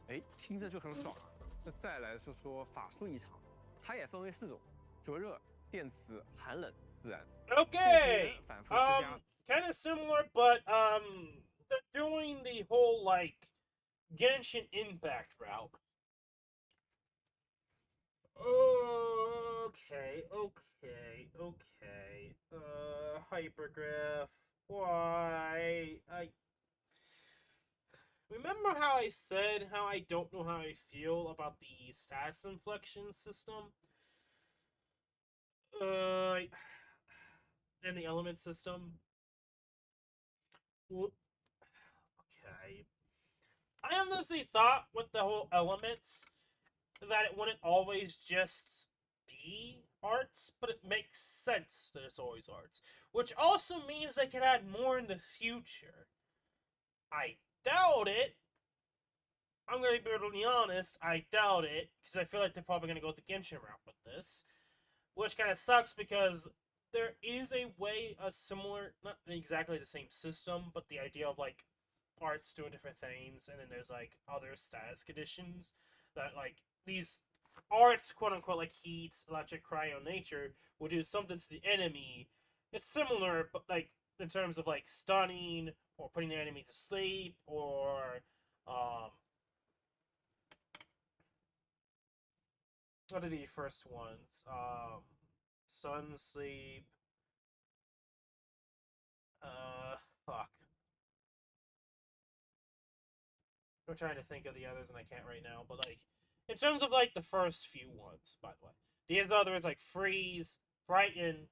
哎，听着就很爽啊！那再来说说法术异常，它也分为4种：灼热、电磁、寒冷、自然。Okay! Kind of similar, but, they're doing the whole, like, Genshin Impact route. Okay. Hypergriff. Why? Remember how I said how I don't know how I feel about the status inflection system? And the element system? Okay. I honestly thought with the whole elements that it wouldn't always just be arts, but it makes sense that it's always arts. Which also means they can add more in the future. I doubt it. I'm going to be brutally honest, I doubt it, because I feel like they're probably going to go the Genshin route with this. Which kind of sucks because there is a way, a similar, not exactly the same system, but the idea of like arts doing different things, and then there's like other status conditions that like these arts, quote unquote, like heat, electric, cryo, nature, will do something to the enemy. It's similar, but like in terms of like stunning or putting the enemy to sleep or what are the first ones? Sun sleep. Fuck. I'm trying to think of the others and I can't right now, but like in terms of like the first few ones, by the way, these others like freeze, frighten,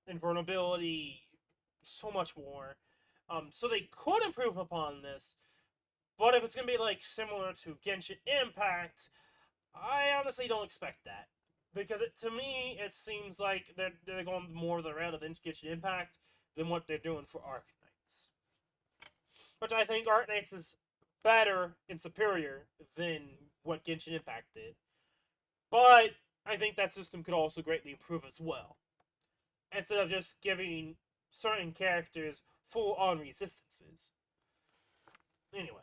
invulnerability, so much more. So they could improve upon this, but if it's gonna be like similar to Genshin Impact, I honestly don't expect that. Because to me, it seems like they're going more the route of Genshin Impact than what they're doing for Arknights. Which I think Arknights is better and superior than what Genshin Impact did. But I think that system could also greatly improve as well. Instead of just giving certain characters full-on resistances. Anyway.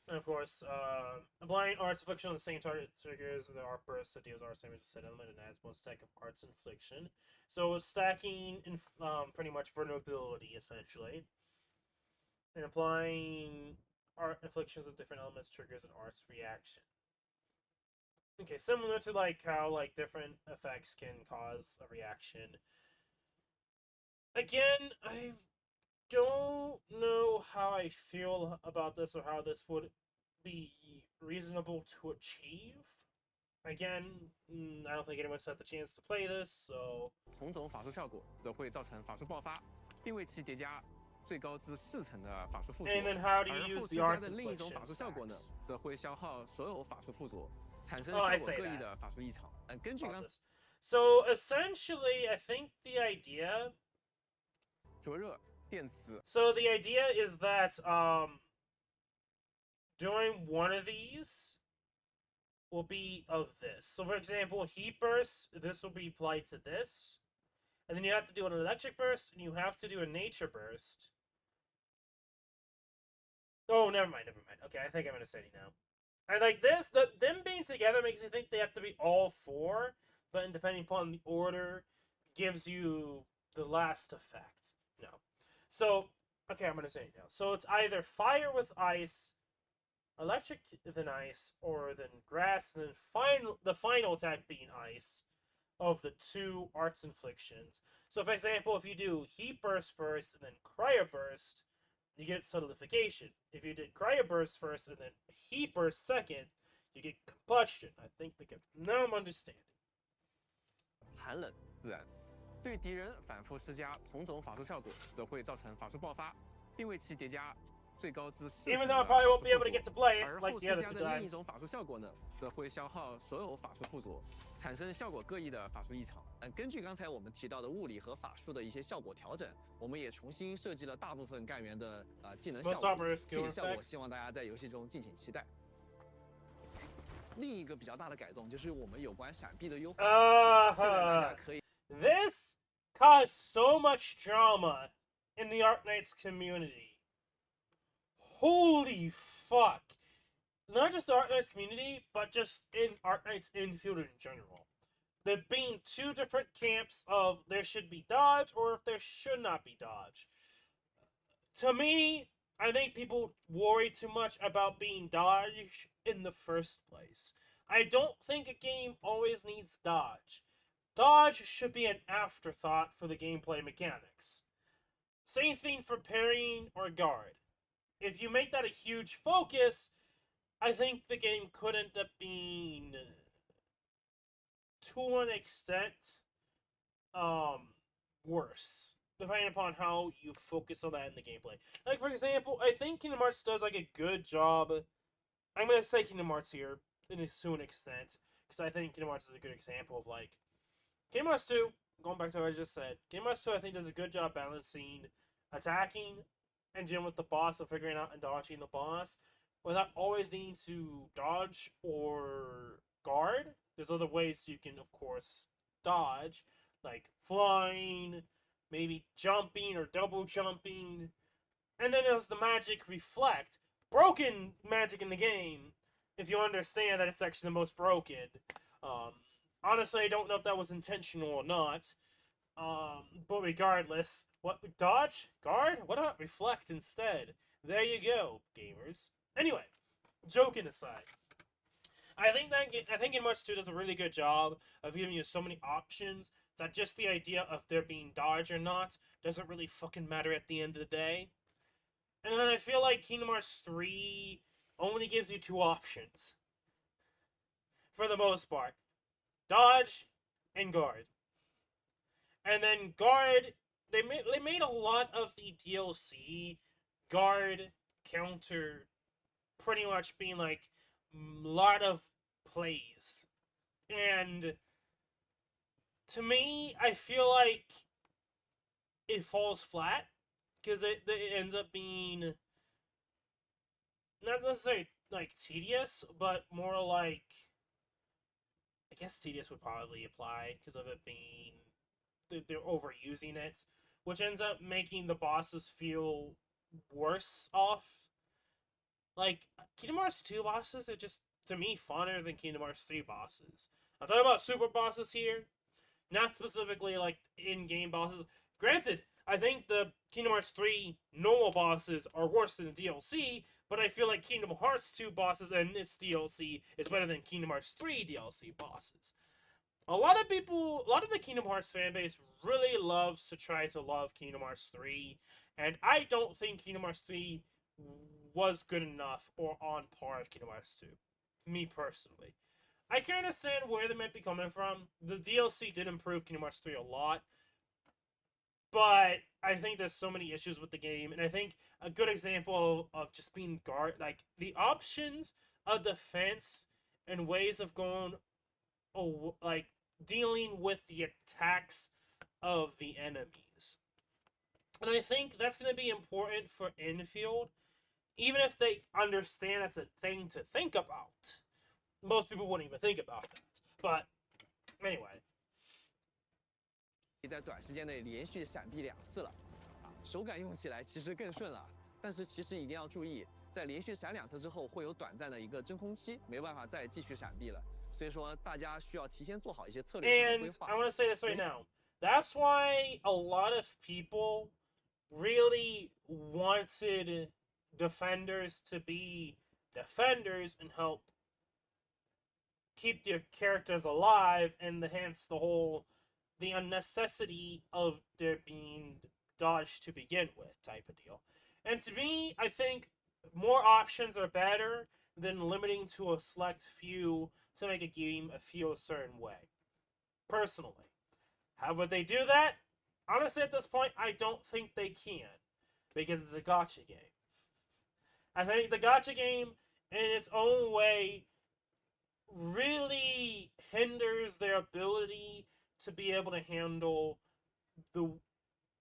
And of course, applying Arts Infliction on the same target triggers the Art Burst that deals Arts damage to set element and adds one stack of Arts Infliction. So it's stacking pretty much vulnerability, essentially. And applying Art Inflictions of different elements triggers an Arts reaction. Okay, similar to like how like different effects can cause a reaction. Again, I don't know how I feel about this or how this would be reasonable to achieve. Again, I don't think anyone's had the chance to play this, so. 同种法术效果则会造成法术爆发，并为其叠加最高至4层的法术附着。 And then how do you 而 use 后 the 施加 arts 的另一种法术效果呢，则会消耗所有法术附着，产生效果各异的法术异常。根据刚 So essentially, I think the idea. 灼热。 电磁. So the idea is that doing one of these will be of this. So for example, heat burst, this will be applied to this. And then you have to do an electric burst, and you have to do a nature burst. Oh, never mind. Okay, I think I'm understanding now. And like this, them being together makes me think they have to be all four, but depending upon the order, gives you the last effect. No. So, okay, I'm gonna say it now. So it's either fire with ice, electric then ice, or then grass, and then the final attack being ice of the two arts inflictions. So, for example, if you do heat burst first and then cryo burst, you get solidification. If you did cryo burst first and then heat burst second, you get combustion. I think now I'm understanding. 寒冷自然。 对敌人反复施加同种法术效果，则会造成法术爆发，并为其叠加最高之4层的法术附着。而后施加的另一种法术效果呢，则会消耗所有法术附着，产生效果各异的法术异常。根据刚才我们提到的物理和法术的一些效果调整，我们也重新设计了大部分干员的技能效果，具体效果希望大家在游戏中敬请期待。另一个比较大的改动就是我们有关闪避的优化，现在大家可以。 This caused so much drama in the Arknights community. Holy fuck. Not just the Arknights community, but just in Arknights Enfield in general. There being two different camps of there should be dodge or if there should not be dodge. To me, I think people worry too much about being dodge in the first place. I don't think a game always needs dodge. Dodge should be an afterthought for the gameplay mechanics. Same thing for parrying or guard. If you make that a huge focus, I think the game could end up being, to an extent, worse. Depending upon how you focus on that in the gameplay. Like, for example, I think Kingdom Hearts does, like, a good job. I'm going to say Kingdom Hearts here, to an extent. Because I think Kingdom Hearts is a good example of, like, Kingdom Hearts 2, going back to what I just said, Kingdom Hearts 2 I think does a good job balancing attacking and dealing with the boss and figuring out and dodging the boss without always needing to dodge or guard. There's other ways you can, of course, dodge, like flying, maybe jumping or double jumping. And then there's the magic reflect, broken magic in the game, if you understand that it's actually the most broken. Honestly, I don't know if that was intentional or not. But regardless, what dodge? Guard? What about reflect instead? There you go, gamers. Anyway, joking aside, I think Kingdom Hearts 2 does a really good job of giving you so many options that just the idea of there being dodge or not doesn't really fucking matter at the end of the day. And then I feel like Kingdom Hearts 3 only gives you 2 options. For the most part. Dodge and guard. And then guard, they made a lot of the DLC guard counter pretty much being like a lot of plays. And to me, I feel like it falls flat because it ends up being not necessarily like tedious, but more like, I guess tedious would probably apply because of it being they're overusing it, which ends up making the bosses feel worse off. Like, Kingdom Hearts 2 bosses are just, to me, funner than Kingdom Hearts 3 bosses. I'm talking about super bosses here, not specifically, like, in-game bosses. Granted, I think the Kingdom Hearts 3 normal bosses are worse than the DLC, but I feel like Kingdom Hearts 2 bosses and its DLC is better than Kingdom Hearts 3 DLC bosses. A lot of the Kingdom Hearts fanbase really loves to try to love Kingdom Hearts 3, and I don't think Kingdom Hearts 3 was good enough or on par with Kingdom Hearts 2. Me personally. I can understand where they might be coming from. The DLC did improve Kingdom Hearts 3 a lot, but I think there's so many issues with the game, and I think a good example of just being guard, like, the options of defense and ways of going, like, dealing with the attacks of the enemies. And I think that's going to be important for Enfield, even if they understand it's a thing to think about. Most people wouldn't even think about that. But, anyway. 在短时间内连续闪避2次了，手感用起来其实更顺了。但是其实一定要注意，在连续闪2次之后，会有短暂的一个真空期，没办法再继续闪避了。所以说，大家需要提前做好一些策略上的规划。And I want to say this right now. That's why a lot of people really wanted defenders to be defenders and help keep their characters alive, and hence the unnecessity of there being dodge to begin with type of deal. And to me, I think more options are better than limiting to a select few to make a game feel a certain way. Personally. How would they do that? Honestly, at this point, I don't think they can. Because it's a gacha game. I think the gacha game, in its own way, really hinders their ability to be able to handle the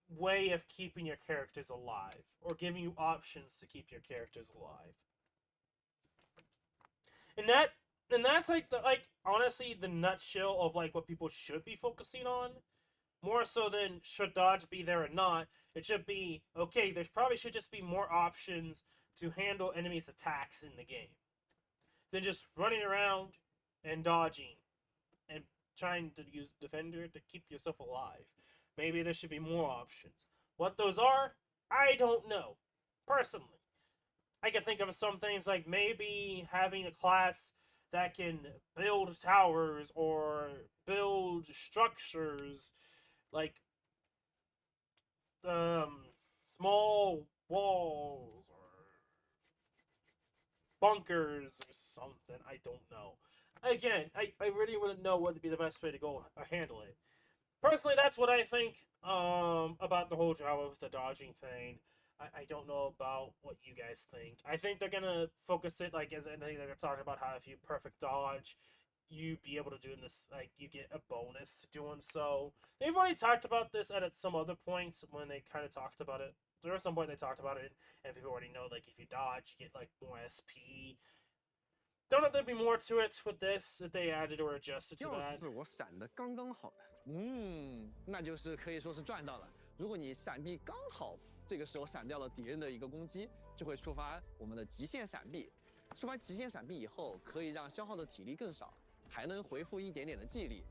way of keeping your characters alive, or giving you options to keep your characters alive. And that's like honestly the nutshell of like what people should be focusing on. More so than should dodge be there or not. It should be, okay, there probably should just be more options to handle enemies' attacks in the game than just running around and dodging and trying to use defender to keep yourself alive. Maybe there should be more options. What those are, I don't know. Personally. I can think of some things like maybe having a class that can build towers or build structures, like small walls or bunkers or something. I don't know. Again, I really wouldn't know what would be the best way to go handle it. Personally, that's what I think about the whole drama with the dodging thing. I don't know about what you guys think. I think they're gonna focus it like as I think they're gonna talk about how if you perfect dodge, you be able to do this, like you get a bonus doing so. They've already talked about this at some other points when they kind of talked about it. There was some point they talked about it, and people already know like if you dodge, you get like more SP. Don't know if there'd be more to it with this if they added or adjusted to that. 要是我闪得刚刚好，那就是可以说是赚到了。如果你闪避刚好这个时候闪掉了敌人的一个攻击，就会触发我们的极限闪避。触发极限闪避以后，可以让消耗的体力更少，还能回复一点点的记忆力。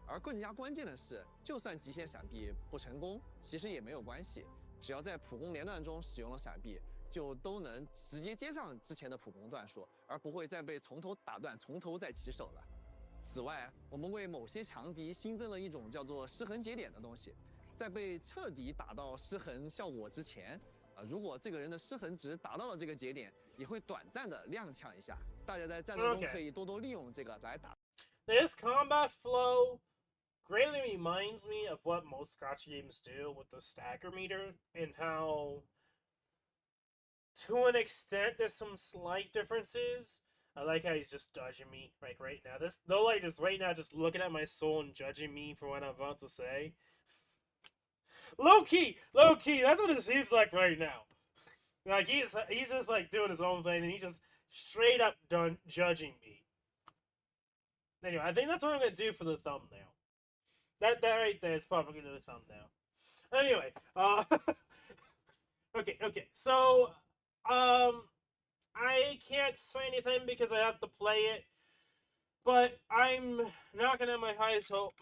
而更加关键的是，就算极限闪避不成功，其实也没有关系，只要在普攻连段中使用了闪避，就都能直接接上之前的普攻段数，而不会再被从头打断，从头再起手了。此外，我们为某些强敌新增了一种叫做失衡节点的东西，在被彻底打到失衡效果之前，如果这个人的失衡值达到了这个节点，也会短暂的踉跄一下。大家在战斗中可以多多利用这个来打。This combat flow greatly reminds me of what most gacha games do with the stagger meter, and how, to an extent, there's some slight differences. I like how he's just judging me, like, right now. This Lowlight is right now just looking at my soul and judging me for what I'm about to say. Low key, that's what it seems like right now. Like, he's just, like, doing his own thing, and he's just straight up done judging me. Anyway, I think that's what I'm gonna do for the thumbnail. That right there is probably gonna be the thumbnail. Anyway, okay, so, I can't say anything because I have to play it, but I'm not gonna have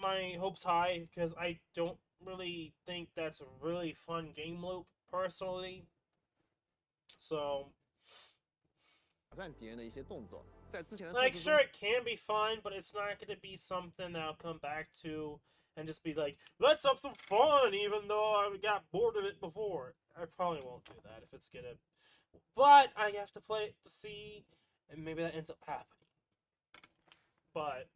my hopes high, because I don't really think that's a really fun game loop, personally. So, like, sure, it can be fun, but it's not gonna be something that I'll come back to and just be like, let's have some fun, even though I got bored of it before. I probably won't do that if it's gonna... But I have to play it to see, and maybe that ends up happening. But...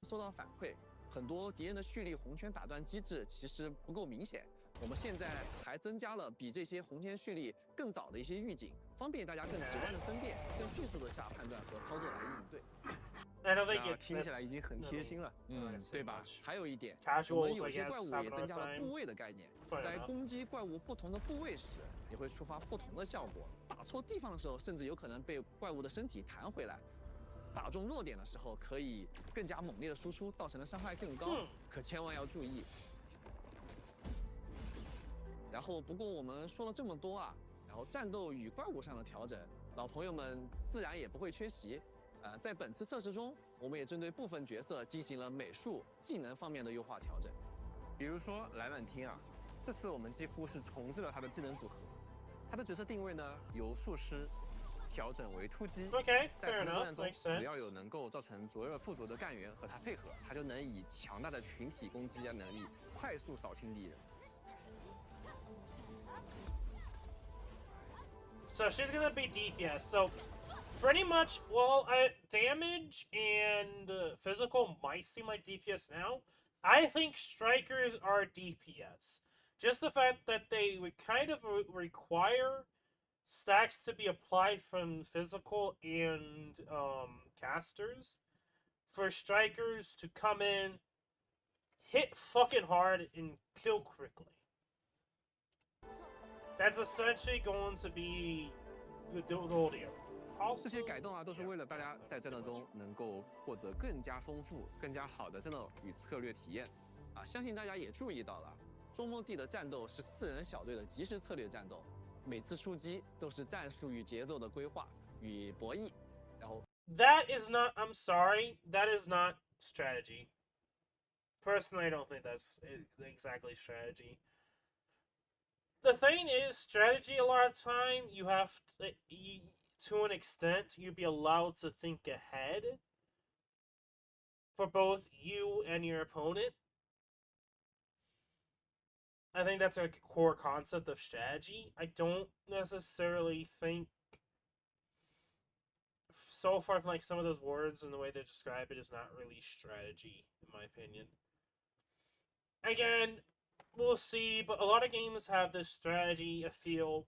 收到反馈，很多敌人的蓄力红圈打断机制其实不够明显。我们现在还增加了比这些红圈蓄力更早的一些预警，方便大家更直观的分辨，更迅速的下判断和操作来应对。那听起来已经很贴心了，对吧？还有一点，我们有些怪物也增加了部位的概念，在攻击怪物不同的部位时，也会触发不同的效果。打错地方的时候，甚至有可能被怪物的身体弹回来。打中弱点的时候，可以更加猛烈的输出，造成的伤害更高，可千万要注意。然后，不过我们说了这么多啊，然后战斗与怪物上的调整，老朋友们自然也不会缺席。在本次测试中，我们也针对部分角色进行了美术、技能方面的优化调整。比如说莱万汀啊，这次我们几乎是重置了他的技能组合，他的角色定位呢由术师调整为突击。在团队作战中，只要有能够造成灼热附着的干员和他配合，他就能以强大的群体攻击能力快速扫清敌人。So she's gonna be DPS. So pretty much, well, damage and physical might seem like DPS now. I think strikers are DPS. Just the fact that they would kind of require stacks to be applied from physical and casters for strikers to come in, hit fucking hard, and kill quickly. That's essentially going to be the deal. 这些改动啊，都是为了大家在战斗中能够获得更加丰富、更加好的战斗与策略体验。相信大家也注意到了，中末地的战斗是4人小队的即时策略战斗，每次出击都是战术与节奏的规划与博弈。然后 That is not. I'm sorry. That is not strategy. Personally, I don't think that's exactly strategy. The thing is, strategy a lot of time you have to an extent you'd be allowed to think ahead for both you and your opponent. I think that's a core concept of strategy. I don't necessarily think, so far from like some of those words and the way they describe it, is not really strategy, in my opinion. Again, we'll see, but a lot of games have this strategy feel,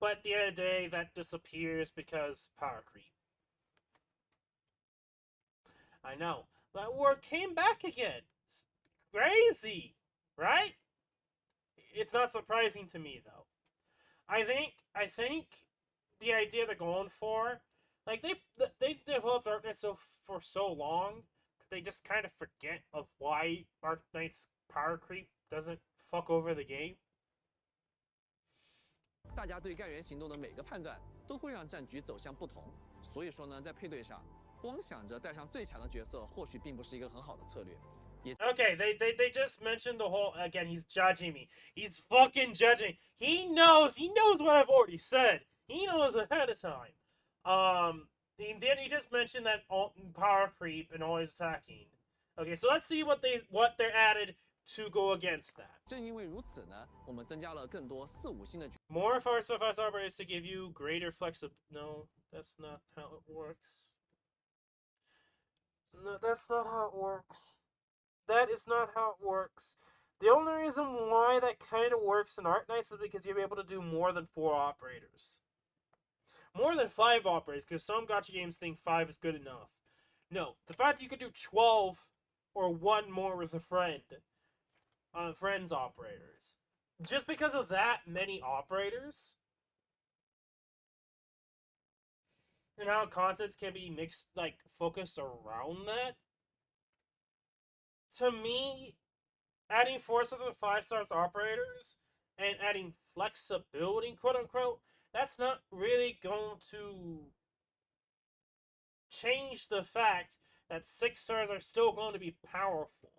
but at the end of the day, that disappears because power creep. I know. That word came back again. It's crazy, right? It's not surprising to me, though. I think the idea they're going for, like, they developed Arknights for so long that they just kind of forget of why Arknights power creep doesn't fuck over the game. 大家对干员行动的每个判断都会让战局走向不同。所以说呢，在配对上，光想着带上最强的角色，或许并不是一个很好的策略。Okay, they just mentioned the whole again. He's judging me. He's fucking judging. He knows what I've already said. He knows ahead of time. And then he just mentioned that power creep and always attacking. Okay, so let's see what they're added to go against that. 正因为如此呢，我们增加了更多4-5星的 More fast operators to give you greater flexibility. No, that's not how it works. No, that's not how it works. That is not how it works. The only reason why that kind of works in Arknights is because you'll be able to do more than 4 operators. More than 5 operators, because some gacha games think 5 is good enough. No, the fact that you could do 12 or 1 more with a friend. Friends operators. Just because of that many operators. And how contents can be mixed, like, focused around that. To me, adding 4-stars and 5-stars operators and adding flexibility, quote unquote, that's not really going to change the fact that 6-stars are still going to be powerful.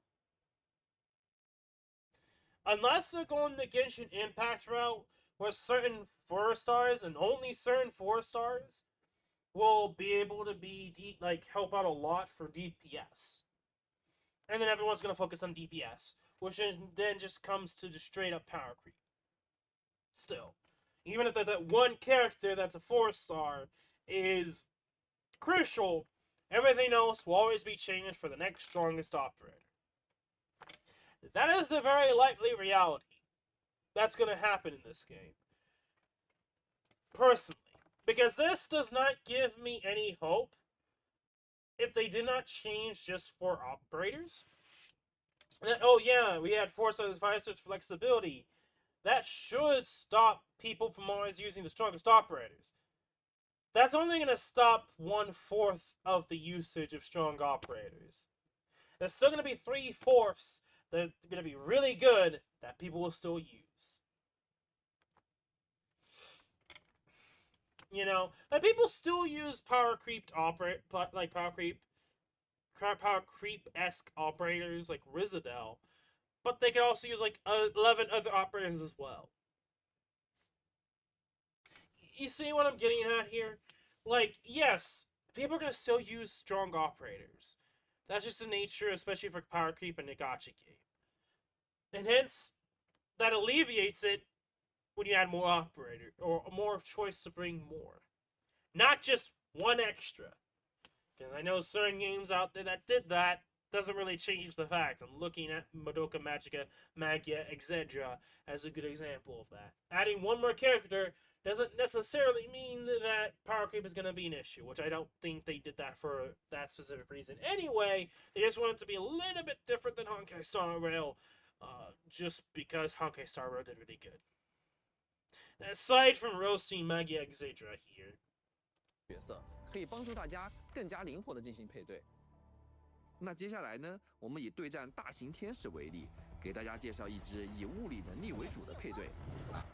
Unless they're going the Genshin Impact route, where certain 4-stars and only certain 4-stars will be able to be help out a lot for DPS. And then everyone's going to focus on DPS, which then just comes to just straight up power creep. Still. Even if that one character that's a 4-star is crucial, everything else will always be changed for the next strongest operator. That is the very likely reality that's going to happen in this game. Personally. Because this does not give me any hope if they did not change just 4 operators. That, oh yeah, we had 4-stars, 5-stars flexibility. That should stop people from always using the strongest operators. That's only going to stop 1/4 of the usage of strong operators. There's still going to be 3/4 that are going to be really good that people will still use. You know, that people still use power creep creep-esque operators like Rizadel, but they could also use like 11 other operators as well. You see what I'm getting at here? Like, yes, people are going to still use strong operators. That's just the nature, especially for power creep in a gacha game. And hence, that alleviates it when you add more operator, or more choice to bring more. Not just one extra. Because I know certain games out there that did that, doesn't really change the fact. I'm looking at Madoka Magica, Magia, etc. as a good example of that. Adding one more character doesn't necessarily mean that power creep is going to be an issue, which I don't think they did that for that specific reason. Anyway, they just wanted it to be a little bit different than Honkai Star Rail, just because Honkai Star Rail did really good. Aside from roasting Magia, etc. here. 角色可以帮助大家更加灵活地进行配对。那接下来呢，我们以对战大型天使为例，给大家介绍一支以物理能力为主的配对。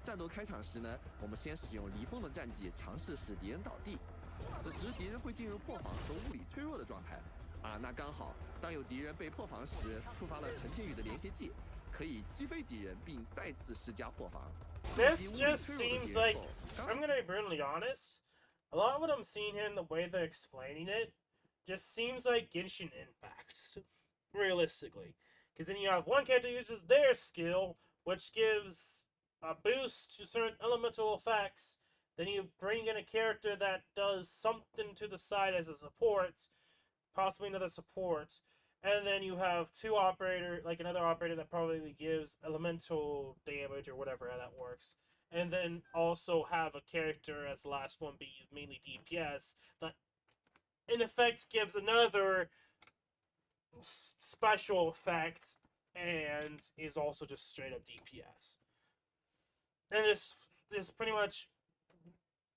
战斗开场时呢，我们先使用离风的战技尝试使敌人倒地，此时敌人会进入破防和物理脆弱的状态。那刚好当有敌人被破防时，触发了陈千羽的连携技，可以击飞敌人并再次施加破防。 This just seems like, I'm gonna be brutally honest, a lot of what I'm seeing here and the way they're explaining it just seems like Genshin Impact, realistically. Because then you have one character who uses their skill, which gives a boost to certain elemental effects, then you bring in a character that does something to the side as a support, possibly another support, and then you have another operator that probably gives elemental damage or whatever how that works. And then also have a character as the last one be mainly DPS that in effect gives another special effect and is also just straight up DPS. And this pretty much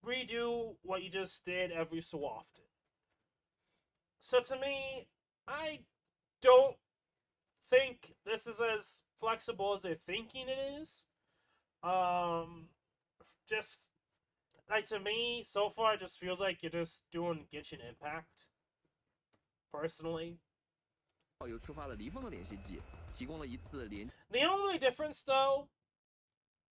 redo what you just did every so often. So to me, I don't think this is as flexible as they're thinking it is. just like to me so far, it just feels like you're just doing Genshin Impact. Personally.又触发了离峰的连续技，提供了一次连。The only difference, though,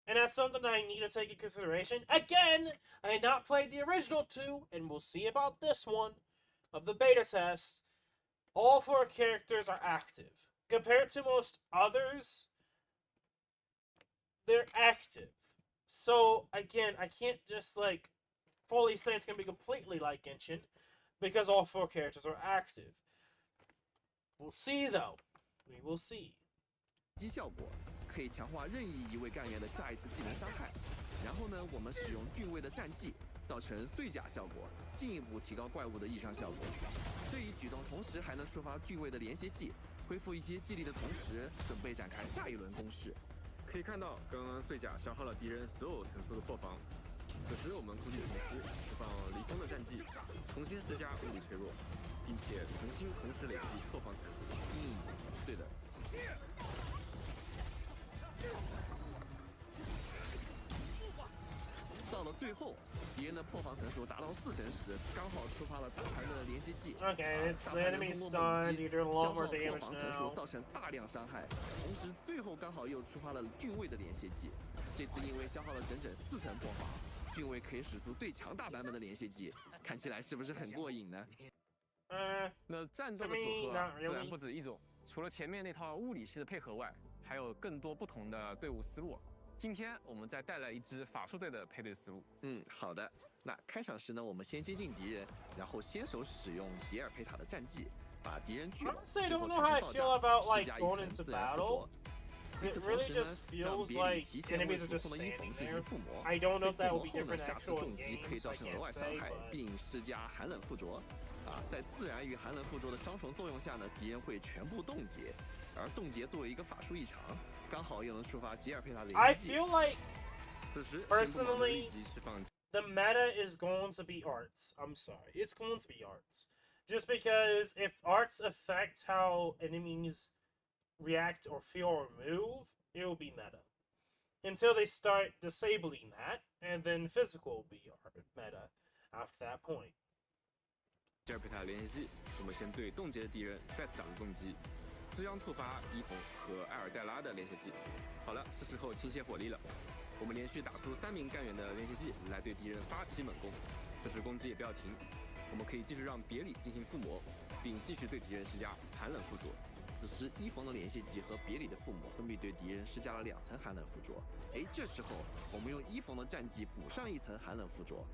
and that's something I need to take into consideration. Again, I had not played the original 2, and we'll see about this one of the beta test. All 4 characters are active. Compared to most others, they're active. So, again, I can't just, like, fully say it's going to be completely like Genshin, because all 4 characters are active. We'll see, though. We will see. 击效果可以强化任意一位干员的下一次技能伤害。然后呢，我们使用俊位的战技，造成碎甲效果，进一步提高怪物的易伤效果。这一举动同时还能触发俊位的连携技，恢复一些技力的同时，准备展开下一轮攻势。可以看到，刚刚碎甲消耗了敌人所有层数的破防。此时我们故技重施，释放离峰的战技，重新施加物理脆弱，并且重新同时累积破防层数。对的。到了最后，敌人的破防层数达到4成时，刚好触发了大盘的连接技。Okay, it's the enemy stunned. You're doing a lot more damage 破防层数 now. 造成大量伤害，同时最后刚好又触发了俊位的连接技。这次因为消耗了整整4层破防，俊位可以使出最强大版本的连接技，看起来是不是很过瘾呢？那战斗的组合自然不止一种，除了前面那套物理系的配合外，还有更多不同的队伍思路。今天我们再带来一支法术队的配对思路。好的。那开场时呢，我们先接近敌人，然后先手使用杰尔佩塔的战技，把敌人聚拢，最后产生爆炸，施加一层自然附着。It really just feels like enemies are just standing there. I don't know if that will be different actual in games, so I can't say, but... 并施加寒冷附着。在自然与寒冷附着的双重作用下呢，敌人会全部冻结，而冻结作为一个法术异常，刚好又能触发吉尔佩塔的连击。I feel like, personally, the meta is going to be arts. I'm sorry, it's going to be arts. Just because if arts affect how enemies react or feel or move, it will be meta. Until they start disabling that, and then physical will be meta after that point. 吉尔佩塔连续技，我们先对冻结的敌人再次打入重击，这将触发伊冯和艾尔黛拉的连续技。好了，是时候倾泻火力了。我们连续打出3名干员的连续技来对敌人发起猛攻，这时攻击也不要停，我们可以继续让别里进行附魔，并继续对敌人施加寒冷附着。此时伊冯的连续技和别里的附魔分别对敌人施加了2层寒冷附着。这时候我们用伊冯的战技补上1层寒冷附着。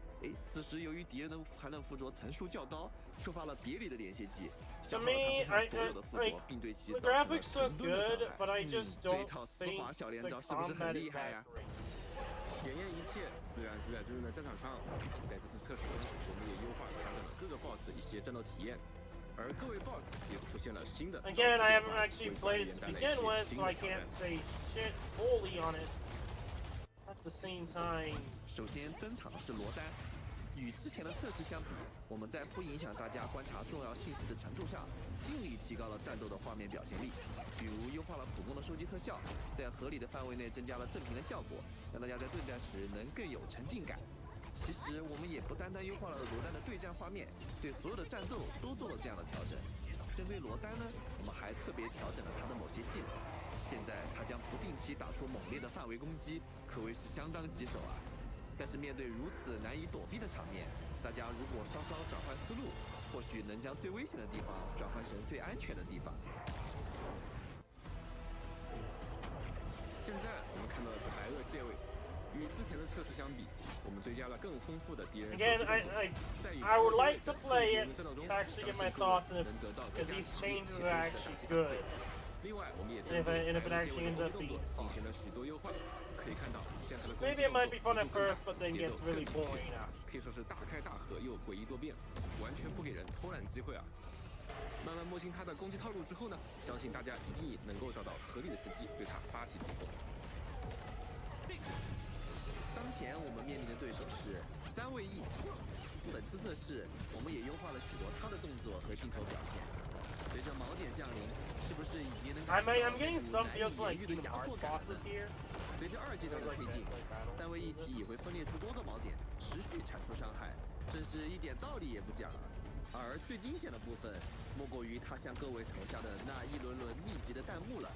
此时由于敌人的寒冷附着层数较高，触发了别里的连续技，消耗了他身上所有的附着，并对其造成了成吨的伤害。这一套丝滑小连招是不是很厉害呀？检验一切自然是在真正的战场上。在这次测试中，我们也优化调整了各个 BOSS 的一些战斗体验。而各位 BOSS 也出现了新的。Again, I haven't actually played it to begin with, so I can't say shit fully on it. At the same time, 首先登场的是罗丹。与之前的测试相比，我们在不影响大家观察重要信息的程度上，尽力提高了战斗的画面表现力。比如优化了普攻的收集特效，在合理的范围内增加了正屏的效果，让大家在对战时能更有沉浸感。其实我们也不单单优化了罗丹的对战画面，对所有的战斗都做了这样的调整。针对罗丹呢，我们还特别调整了他的某些技能。现在他将不定期打出猛烈的范围攻击，可谓是相当棘手啊。但是面对如此难以躲避的场面，大家如果稍稍转换思路，或许能将最危险的地方转换成最安全的地方。现在我们看到的是白垩借位。与之前的测试相比，我们追加了更丰富的敌人。Again, I would like to play it to actually get my thoughts on if these changes are actually good. 另外，我们也 and if it actually ends up being 进行了许多优化，可以看到现在的 maybe it might be fun at first, but then gets really boring after. 可以说是大开大合又诡异多变，完全不给人偷懒机会啊！慢慢摸清他的攻击套路之后呢，相信大家一定能够找到合理的时机对他发起进攻。当前我们面临的对手是3位一体。本次测试，我们也优化了许多他的动作和镜头表现。随着锚点降临，是不是已经能感受到难以言喻的压迫感？随着2阶段的推进，3位一体也会分裂出出伤害，真是一点道理也不讲啊。而最惊险的部分，莫过于他向各位投下的那一轮轮密集的弹幕了，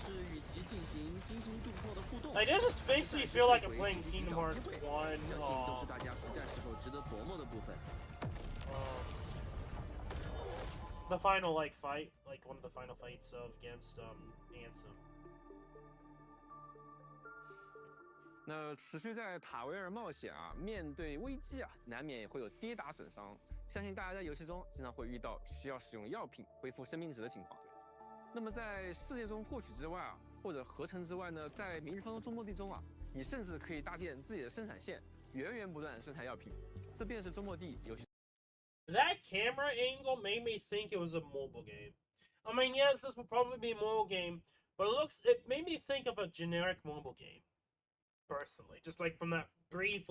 是与其进行惊心动魄的互动。 Like, this just makes me feel like I'm playing Kingdom Hearts 1. 相信都是大家实战时候值得琢磨的部分。The final fight, like one of the final fights against Ansem. 那持续在塔维尔冒险啊，面对危机啊，难免也会有跌打损伤。相信大家在游戏中经常会遇到需要使用药品恢复生命值的情况。那么在世界中获取之外啊，或者合成之外呢，在明日方舟周末地中啊，你甚至可以搭建自己的生产线，源源不断地生产药品。这便是周末地游戏。That camera angle made me think it was a mobile game. I mean, yes, this will probably be a mobile game, but it made me think of a generic mobile game. Personally, just like from that brief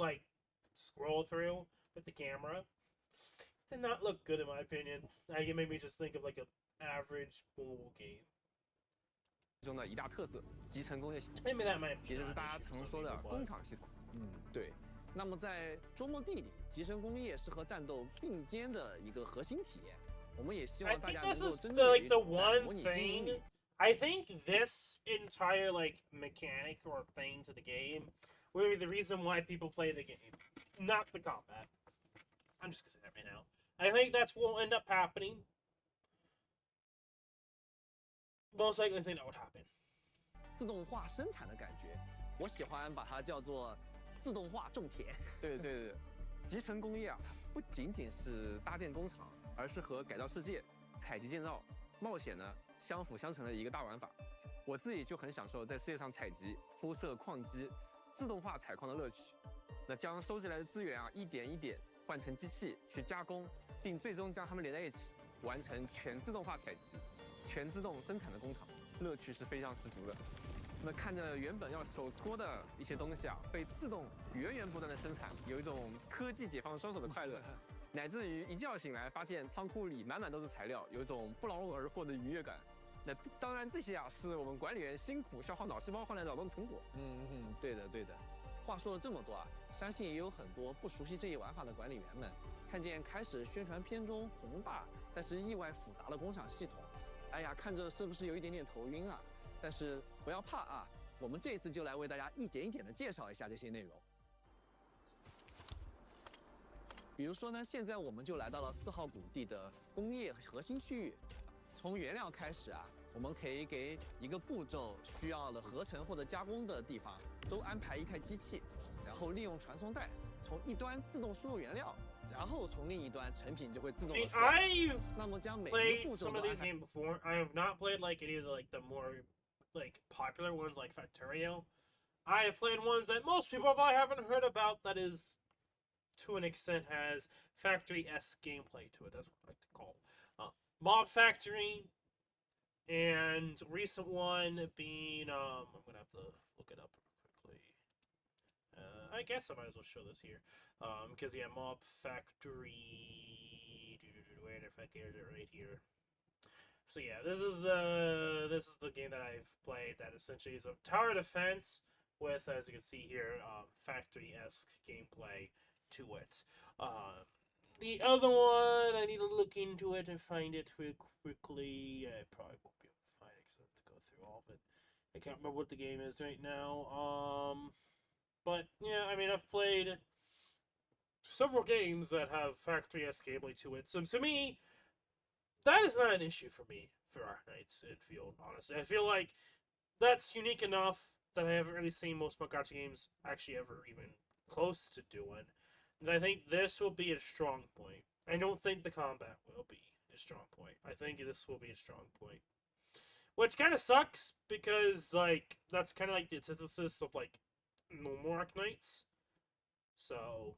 scroll through with the camera, it did not look good in my opinion. It made me just think of like an average mobile game. 中的一大特色，集成工业系统， Maybe that might be 也就是大家常说的工厂系统。对。那么在周末地里，集成工业是和战斗并肩的一个核心体验。我们也希望大家能够真正的模拟经历。 I think this entire mechanic or thing to the game will be the reason why people play the game, not the combat. I'm just gonna say that right now. I think that's what will end up happening. Most likely, I think that would happen. 自动化生产的感觉，我喜欢把它叫做自动化种田。对，集成工业啊，它不仅仅是搭建工厂，而是和改造世界、采集建造、冒险呢。 相辅相成的一个大玩法，我自己就很享受在世界上采集、铺设矿机、自动化采矿的乐趣。那将收集来的资源啊，一点一点换成机器去加工，并最终将它们连在一起，完成全自动化采集、全自动生产的工厂，乐趣是非常十足的。那看着原本要手搓的一些东西啊，被自动源源不断的生产，有一种科技解放双手的快乐。 乃至于一觉醒来，发现仓库里满满都是材料，有一种不劳而获的愉悦感。那当然，这些啊是我们管理员辛苦消耗脑细胞换来的劳动成果。对的。话说了这么多啊，相信也有很多不熟悉这一玩法的管理员们，看见开始宣传片中宏大但是意外复杂的工厂系统，哎呀，看着是不是有一点点头晕啊？但是不要怕啊，我们这一次就来为大家一点一点的介绍一下这些内容。 比如说呢，现在我们就来到了4号谷地的工业核心区域。从原料开始啊，我们可以给一个步骤需要的合成或者加工的地方都安排一台机器，然后利用传送带从一端自动输入原料，然后从另一端成品就会自动的出来。那么将每一个步骤都安排。I have not played any of the more popular ones like Factorio. I have played ones that most people probably haven't heard about. That is. To an extent, has factory-esque gameplay to it. That's what I like to call Mob Factory, and recent one being I'm gonna have to look it up quickly. I guess I might as well show this here, because yeah, Mob Factory. Where the fuck is it? Right here. So yeah, this is the game that I've played. That essentially is a tower defense with, as you can see here, factory-esque gameplay. To it. The other one, I need to look into it and find it real quickly. I probably won't be able to find it because I have to go through all of it. I can't remember what the game is right now. But yeah, I mean, I've played several games that have factory-esque gameplay to it. So to me, that is not an issue for me for Arknights Enfield. Honestly, I feel like that's unique enough that I haven't really seen most gacha games actually ever even close to doing. And I think this will be a strong point. I don't think the combat will be a strong point. I think this will be a strong point. Which kind of sucks, because, that's kind of the antithesis of, normal Arknights. So...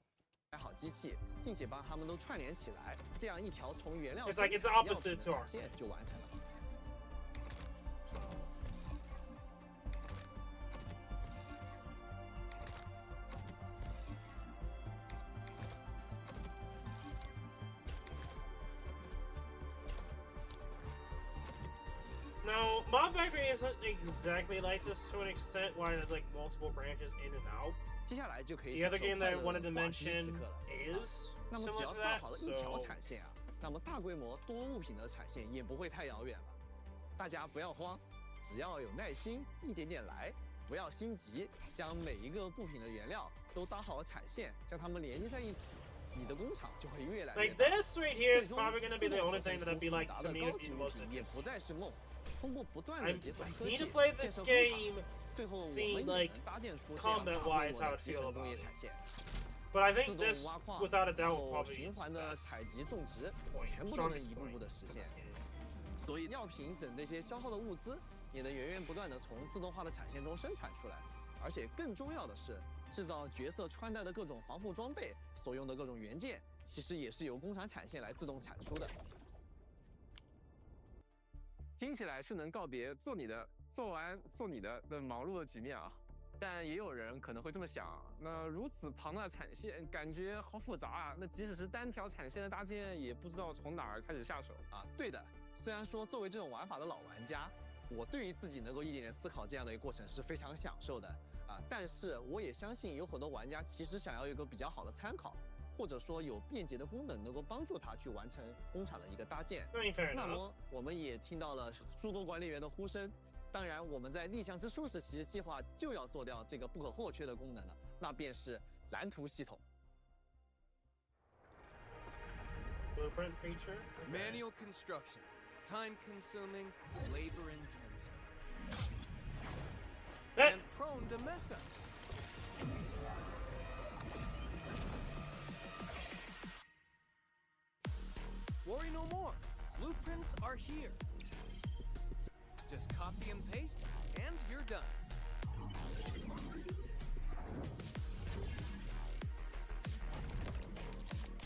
好机器，并且帮它们都串联起来，这样一条从原料 It's the opposite to Arknights. 线就完成了。 Now, Mob Factory isn't exactly like this to an extent, where there's multiple branches in and out. 接下来就可以 The 享 other 受 game 快 that I 乐 wanted to 的滑稽时 mention 刻了。 is 那么只 similar 要 to 造 that, 好了一条 so 产线啊，那么大规模多物品的产线也不会太遥远了。大家不要慌，只要有耐心，一点点来，不要心急，将每一个部品的原料都搭好产线，将它们连接在一起，你的工厂就会越来越 like 大。 this right here is 最终 probably gonna be 自 the 动 only 合成 thing 出 that I'd be 复 like 杂 to 的 me 高 would 级 be 物 most 品也 interesting. 不再是梦。通过不断的 I 解锁科 need 技， to play 建 this 设工厂， game, 最后我们 see 也 like 能搭建出这样大规 combat-wise 模 how 的 it 集 feel 成工 about 业 it. 产线。 But I 自 think 动 this, 挖矿， without a 然 doubt, 后 probably 循 its 环的 best 采集种植， point, 全部都能 strongest 一步 point 步的实 in 现 this。game. 所以药品等这些消耗的物资也能源源不断的从自动化的产线中生产出来。而且更重要的是，制造角色穿戴的各种防护装备所用的各种元件，其实也是由工厂产线来自动产出的。听起来是能告别做你的、做完做你的忙碌的局面啊。但也有人可能会这么想，那如此庞大的产线，感觉好复杂啊。那即使是单条产线的搭建，也不知道从哪儿开始下手啊。对的，虽然说作为这种玩法的老玩家，我对于自己能够一点点思考这样的一个过程是非常享受的啊。但是我也相信有很多玩家其实想要有一个比较好的参考，或者说有便捷的功能能够帮助他去完成工厂的一个搭建。那么我们也听到了诸多管理员的呼声。当然，我们在立项之初时，其实计划就要做掉这个不可或缺的功能了，那便是蓝图系统。Blueprint feature. Manual construction, time-consuming, labor-intensive, and prone to mess-ups. Worry no more. Blueprints are here. Just copy and paste, and you're done.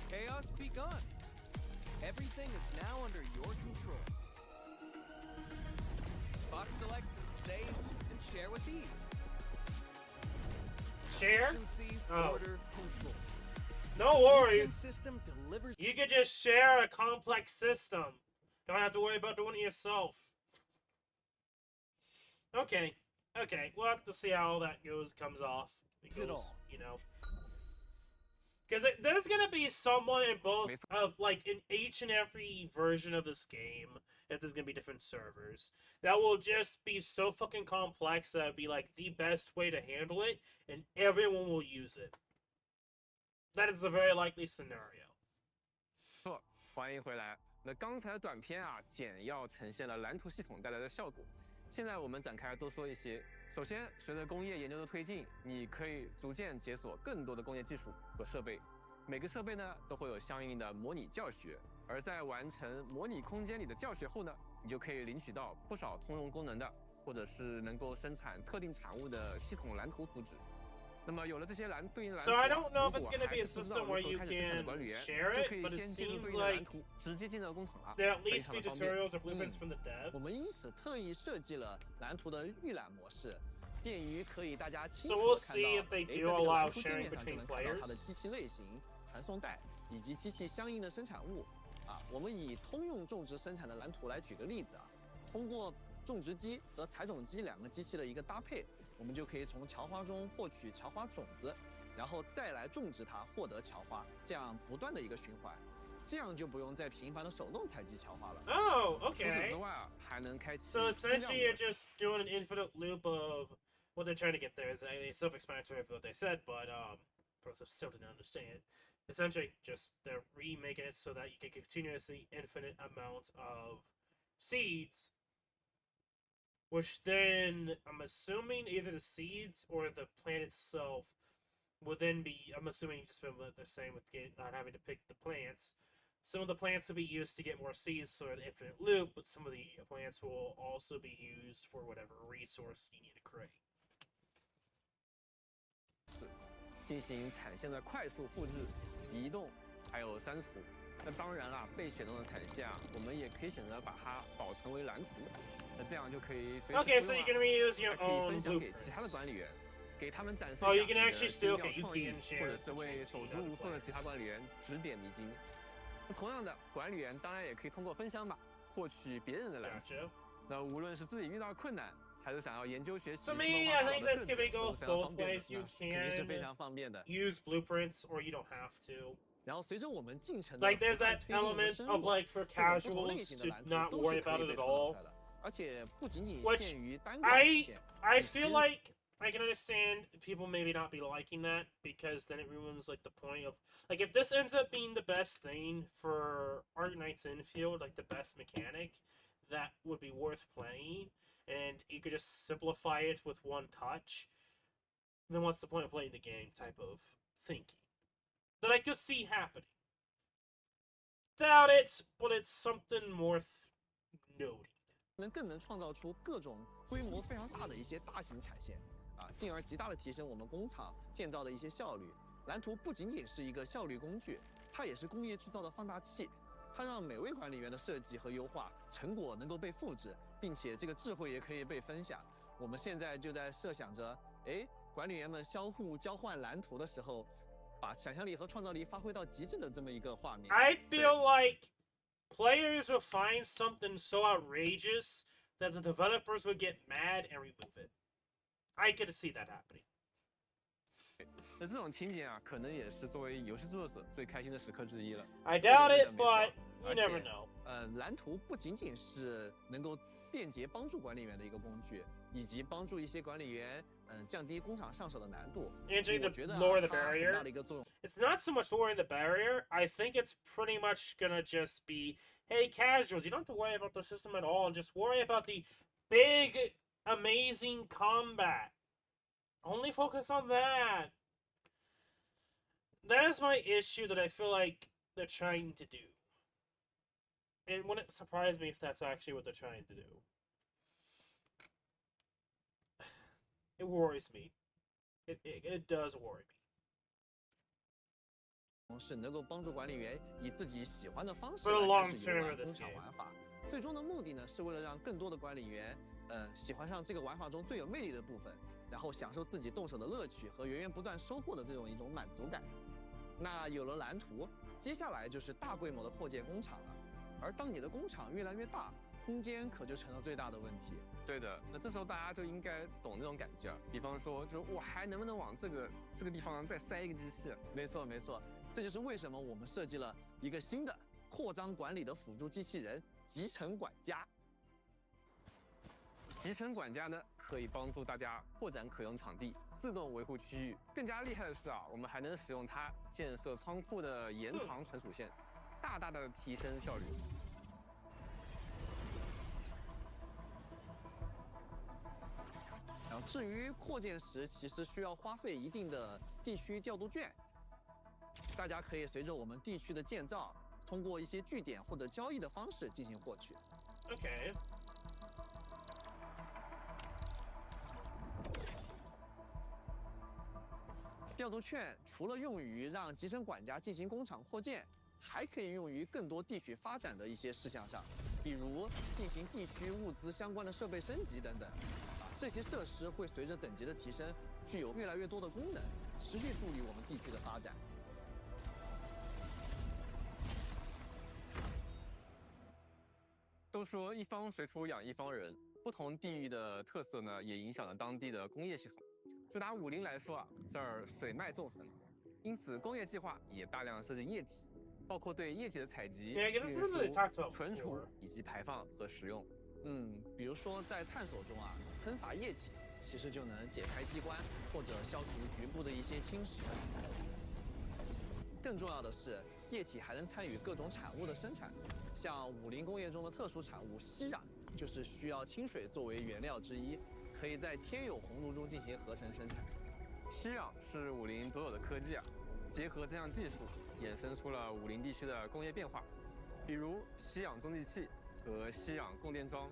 Chaos be gone. Everything is now under your control. Box select, save, and share with ease. Share? Efficiency, Oh. order, control. No Blueprint worries. system delivers. You could just share a complex system. Don't have to worry about doing it yourself. Okay. Okay. We'll have to see how all that comes off. It all. You know. Because there's gonna be someone in both of, like, in each and every version of this game, if there's gonna be different servers, that will just be so fucking complex that it'd be, like, the best way to handle it, and everyone will use it. That is a very likely scenario. 错，欢迎回来。那刚才的短片啊，简要呈现了蓝图系统带来的效果。现在我们展开多说一些。首先，随着工业研究的推进，你可以逐渐解锁更多的工业技术和设备。每个设备呢都会有相应的模拟教学，而在完成模拟空间里的教学后呢，你就可以领取到不少通用功能的，或者是能够生产特定产物的系统蓝图图纸。那么有了这些对应的蓝图， So I don't know if 如 it's 果 gonna 还 be a 是不知道 system 如 where 何 you 开始生产的 can 管理员， share 就 it, 可以 but it 先进入 seems 对应的蓝 like 图，直接进入工厂了， there at 非 least 常 be 的方便。 tutorials or blueprints from the devs. 我们因此特意设计了蓝图的预览模式，便于可以大家清 So 楚 we'll 的看 see 到， if they 在 do 这个 allow 蓝图界 sharing 面上就 between 能看到它的 players. 机器类型、传送带以及机器相应的生产物。啊，我们以通用种植生产的蓝图来举个例子啊，通过种植机和采种机两个机器的一个搭配，我们就可以从荞花中获取荞花种子，然后再来种植它，获得荞花，这样不断的一个循环，这样就不用再频繁的手动采集荞花了。 Oh, 除此 okay. 之外啊，还能开启 So 批量 essentially, you're 模式 just doing an infinite loop of what they're trying to get there. It's self-explanatory for what they said, but Process still didn't understand. Essentially, just they're remaking it so that you can continuously infinite amounts of seeds, which then I'm assuming either the seeds or the plant itself will then be. I'm assuming just been the same with not having to pick the plants. Some of the plants will be used to get more seeds, so an infinite loop, but some of the plants will also be used for whatever resource you need to create. 进行产线的快速复制、移动，还有删除。那当然啦，被选中的产线啊，我们也可以选择把它保存为蓝图，那这样就可以随时 Okay, so you can reuse your 还可以 own 分享给其他的 blueprints. 管理员，给他们展示 Oh, 一 you 下 can 你的 actually 新 still 调 okay, you 创意， can share 或者是为 between 手 the 足 other 无措的其他 players. 管理员指点迷津。那同样的，管理员当然也可以通过分享吧，获取别人的蓝图。 Gotcha. 那无论是自己遇到困难，还是想要研究学习 To 自动 me, 化 I 大脑 think 的 this 设 can 计 be 都 go 是非常 both 方便 ways. 的。 You 肯定是非 can 常方便的。 use blueprints, or you don't have to. 然后随着我们进程的 Like 不 there's 断 that 推进和 element 深 of 入， like for 这种不同类 casuals 型 to 的蓝图 not 都 worry 是可 about 以 it 被 at 创造 all. 出来的，而且不仅仅 Which 限于单管 I 线。 I 你 feel 其实 like I can understand people maybe not be liking that because then it ruins like the point of like if this ends up being the best thing for Arknights Enfield, like the best mechanic that would be worth playing, and you could just simplify it with one touch, then what's the point of playing the game type of thinking that I could see happening. Doubt it, but it's something worth noting. 更能创造出各种规模非常大的一些大型产线啊，进而极大的提升我们工厂建造的一些效率。蓝图不仅仅是一个效率工具，它也是工业制造的放大器。它让每位管理员的设计和优化成果能够被复制，并且这个智慧也可以被分享。我们现在就在设想着，管理员们相互交换蓝图的时候，把想象力和创造力发挥到极致的这么一个画面。 I feel like players will find something so outrageous that the developers would get mad and remove it. I could see that happening. 那这种情景啊，可能也是作为游戏制作者最开心的时刻之一了。 I doubt 对 it, 的没错 but you 而 never 且 know. 蓝图不仅仅是能够便捷帮助管理员的一个工具，以及帮助一些管理员降低工厂上手的难度。 Entering 我 the 觉得 lower the 它很 barrier. 大的一个作用。 It's not so much lowering the barrier. I think it's pretty much gonna just be, hey, casuals, you don't have to worry about the system at all, and just worry about the big, amazing combat. Only focus on that. That is my issue that I feel like they're trying to do. It wouldn't surprise me if that's actually what they're trying to do. It worries me. It does worry me. 是能够帮助管理员以自己喜欢的方式 For the 来 long 开始 term 游 of 玩 this 工厂 game. 玩法。最终的目的呢，是为了让更多的管理员喜欢上这个玩法中最有魅力的部分，然后享受自己动手的乐趣和源源不断收获的这种一种满足感。那有了蓝图，接下来就是大规模的扩建工厂了。而当你的工厂越来越大，空间可就成了最大的问题。对的，那这时候大家就应该懂那种感觉，比方说，就是我还能不能往这个地方再塞一个机器？没错没错，这就是为什么我们设计了一个新的扩张管理的辅助机器人——集成管家。集成管家呢，可以帮助大家扩展可用场地，自动维护区域。更加厉害的是啊，我们还能使用它建设仓库的延长存储线，大大的提升效率。然后至于扩建时，其实需要花费一定的地区调度券，大家可以随着我们地区的建造，通过一些据点或者交易的方式进行获取。Okay. 调度券除了用于让集成管家进行工厂扩建，还可以用于更多地区发展的一些事项上，比如进行地区物资相关的设备升级等等。这些设施会随着等级的提升，具有越来越多的功能，持续助力我们地区的发展。都说一方水土养一方人，不同地域的特色呢，也影响了当地的工业系统。就拿武陵来说啊，这儿水脉纵横，因此工业计划也大量设计液体，包括对液体的采集、运输、存储以及排放和使用。比如说在探索中啊，喷洒液体其实就能解开机关或者消除局部的一些侵蚀。更重要的是，液体还能参与各种产物的生产，像武陵工业中的特殊产物锡壤，就是需要清水作为原料之一。可以在天有红炉中进行合成生产。锡壤是武陵独有的科技啊，结合这项技术，衍生出了武陵地区的工业变化，比如锡壤中继器和锡壤供电桩。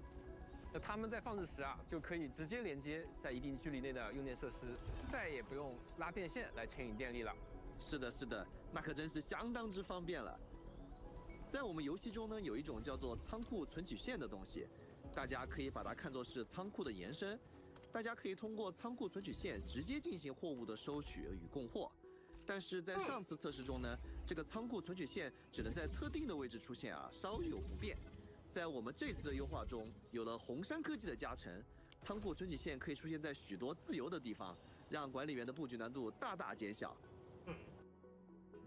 那它们在放置时啊，就可以直接连接在一定距离内的用电设施，再也不用拉电线来牵引电力了。是的，是的，那可真是相当之方便了。在我们游戏中呢，有一种叫做仓库存取线的东西，大家可以把它看作是仓库的延伸。大家可以通过仓库存取线直接进行货物的收取与供货，但是在上次测试中呢，这个仓库存取线只能在特定的位置出现啊，稍有不便。在我们这次的优化中，有了红杉科技的加成，仓库存取线可以出现在许多自由的地方，让管理员的布局难度大大减小。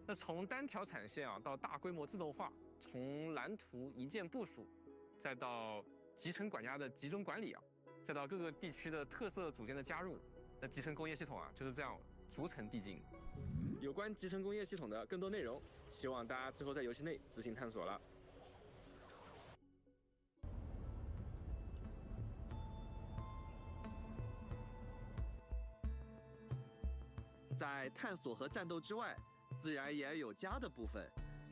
那从单条产线啊到大规模自动化，从蓝图一键部署，再到集成管家的集中管理啊，再到各个地区的特色组件的加入，那集成工业系统啊就是这样逐层递进。有关集成工业系统的更多内容，希望大家之后在游戏内自行探索了。在探索和战斗之外，自然也有家的部分，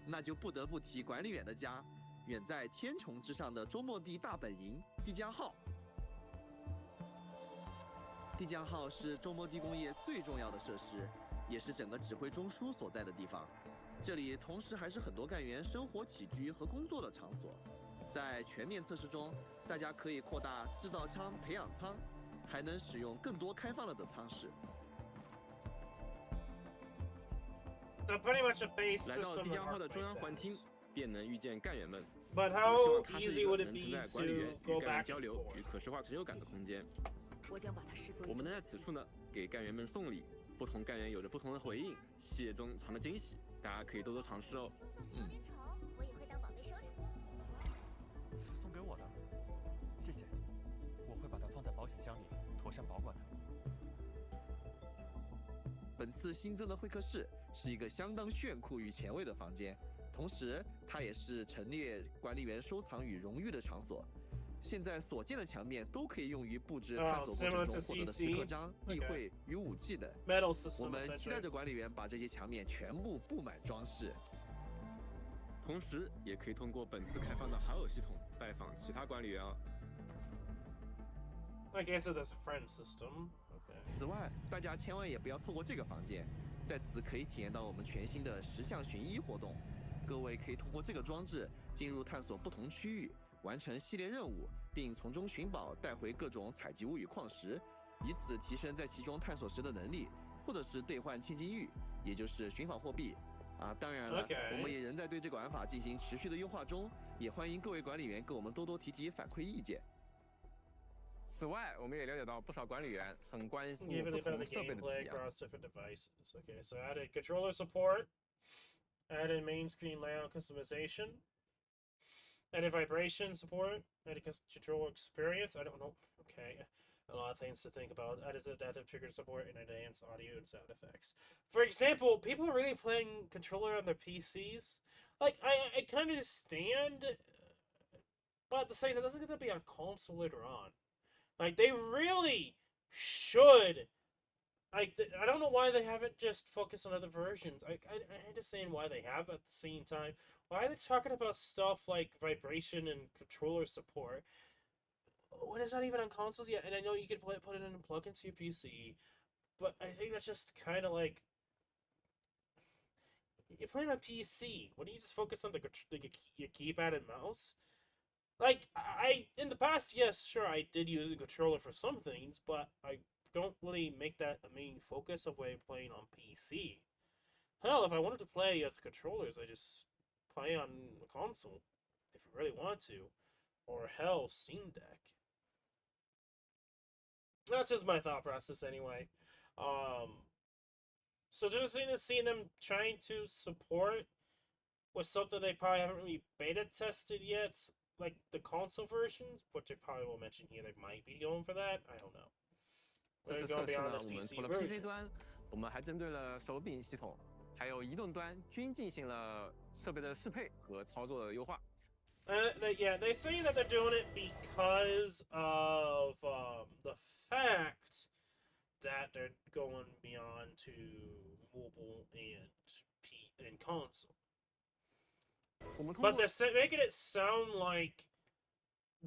那就不得不提管理员的家，远在天穹之上的周末地大本营地江号。地江号是周末地工业最重要的设施，也是整个指挥中枢所在的地方。这里同时还是很多干员生活起居和工作的场所。在全面测试中，大家可以扩大制造舱培养舱，还能使用更多开放了的舱室。So pretty much a base 来到 system 地 of 江号的中央 Arknights 环厅 has. 便能遇见干员们。 But 我 how 希望它是一 easy 个 would it 能承 be 载管理员 to 与 go 干员 back 交 and 流与 forth? 可视化成就感的空间。我将把它视作我们能在此处呢，给干员们送礼，不同干员有着不同的回应，细节中藏着惊喜，大家可以多多尝试哦。有点丑，我也会当宝贝收藏。是送给我的，谢谢，我会把它放在保险箱里，妥善保管的。本次新增的会客室是一个相当炫酷与前卫的房间，同时它也是陈列管理员收藏与荣誉的场所。现在所见的墙面都可以用于布置探索过程中获得的时刻章、例会与武器等。我们期待着管理员把这些墙面全部布满装饰。同时，也可以通过本次开放的好友系统拜访其他管理员哦。I guess there's a friend system. 此外，大家千万也不要错过这个房间，在此可以体验到我们全新的10项巡医活动。各位可以通过这个装置进入探索不同区域，完成系列任务，并从中寻宝，带回各种采集物与矿石，以此提升在其中探索时的能力，或者是兑换千金玉，也就是寻访货币。当然了，我们也仍在对这个玩法进行持续的优化中，也欢迎各位管理员给我们多多提反馈意见。此外，我们也了解到不少管理员很关注不同设备的体验。Okay, so added controller support, added main screen layout customization, added vibration support, added controller experience. I don't know. Okay, a lot of things to think about. Added adaptive trigger support and enhanced audio and sound effects. For example, people are really playing controller on their PCs. Like, I kind of understand, but at the same time, that's going to be on console later on. Like, they really should. I don't know why they haven't just focused on other versions. I understand why they have at the same time. Why are they talking about stuff like vibration and controller support when it's not even on consoles yet? And I know you can put it in and plug into your PC, but I think that's just kind of like, you're playing on PC. Why don't you just focus on your keypad and mouse? Like, in the past, yes, sure, I did use a controller for some things, but I don't really make that a main focus of when playing on PC. Hell, if I wanted to play with controllers, I just play on a console, if I really want to. Or hell, Steam Deck. That's just my thought process anyway. So just seeing them trying to support with something they probably haven't really beta tested yet, like the console versions, which I probably will mention here, they might be going for that. I don't know. 这次测试呢，我们除了 PC 端，我们还针对了手柄系统，还有移动端均进行了设备的适配和操作的优化。Yeah, they say that they're doing it because of the fact that they're going beyond to mobile and console. But they're making it sound like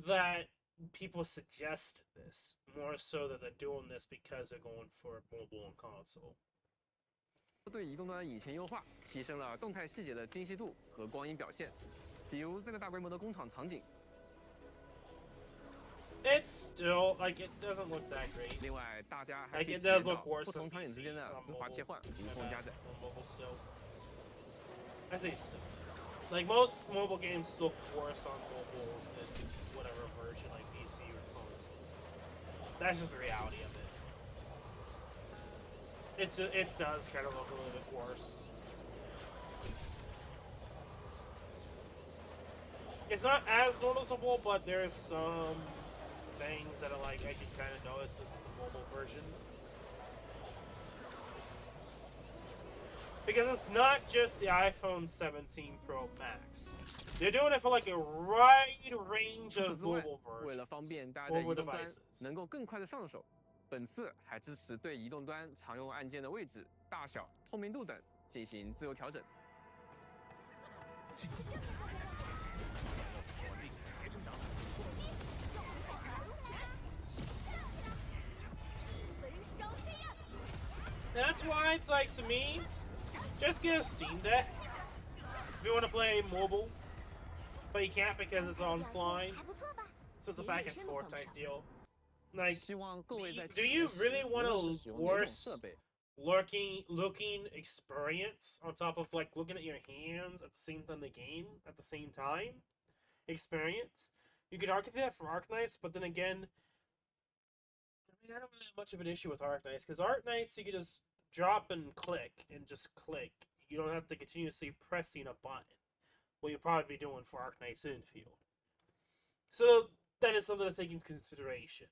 that people suggested this, more so that they're doing this because they're going for mobile and console. 对移动端引擎优化，提升了动态细节的精细度和光影表现。比如这个大规模的工厂场景。It's still like it doesn't look that great. 另外，大家还可以体验到不同场景之间的丝滑切换，无缝加载。I say still. Like most mobile games look worse on mobile than whatever version, like PC or console. That's just the reality of it. It does kind of look a little bit worse. It's not as noticeable, but there's some things that are like I can kind of notice this is the mobile version. Because it's not just the iPhone 17 Pro Max. They're doing it for like a wide range of mobile versions. 为了方便大家在移动端能够更快的上手，本次还支持对移动端常用按键的位置、大小、透明度等进行自由调整。 That's why it's like, to me, just get a Steam Deck if you want to play mobile, but you can't because it's offline, so it's a back and forth type deal. Like, do you really want a worse looking experience on top of like looking at your hands at the same time the game at the same time experience? You could argue that for Arknights, but then again, I don't really have much of an issue with Arknights, because Arknights you can just drop and click and just click. You don't have to continuously pressing a button. What you'll probably be doing for Arknights Enfield. So that is something to take into consideration.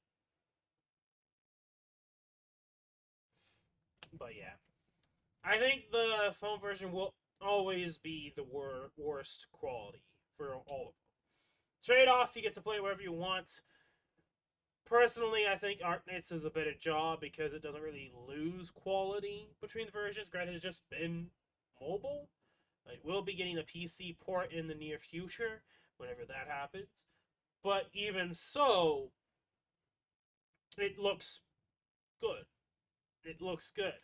But yeah, I think the phone version will always be the worst quality for all of them. Trade-off, you get to play wherever you want. Personally, I think Arknights does a better job because it doesn't really lose quality between the versions. Granted, it's just been mobile. It will be getting a PC port in the near future, whenever that happens. But even so, it looks good. It looks good.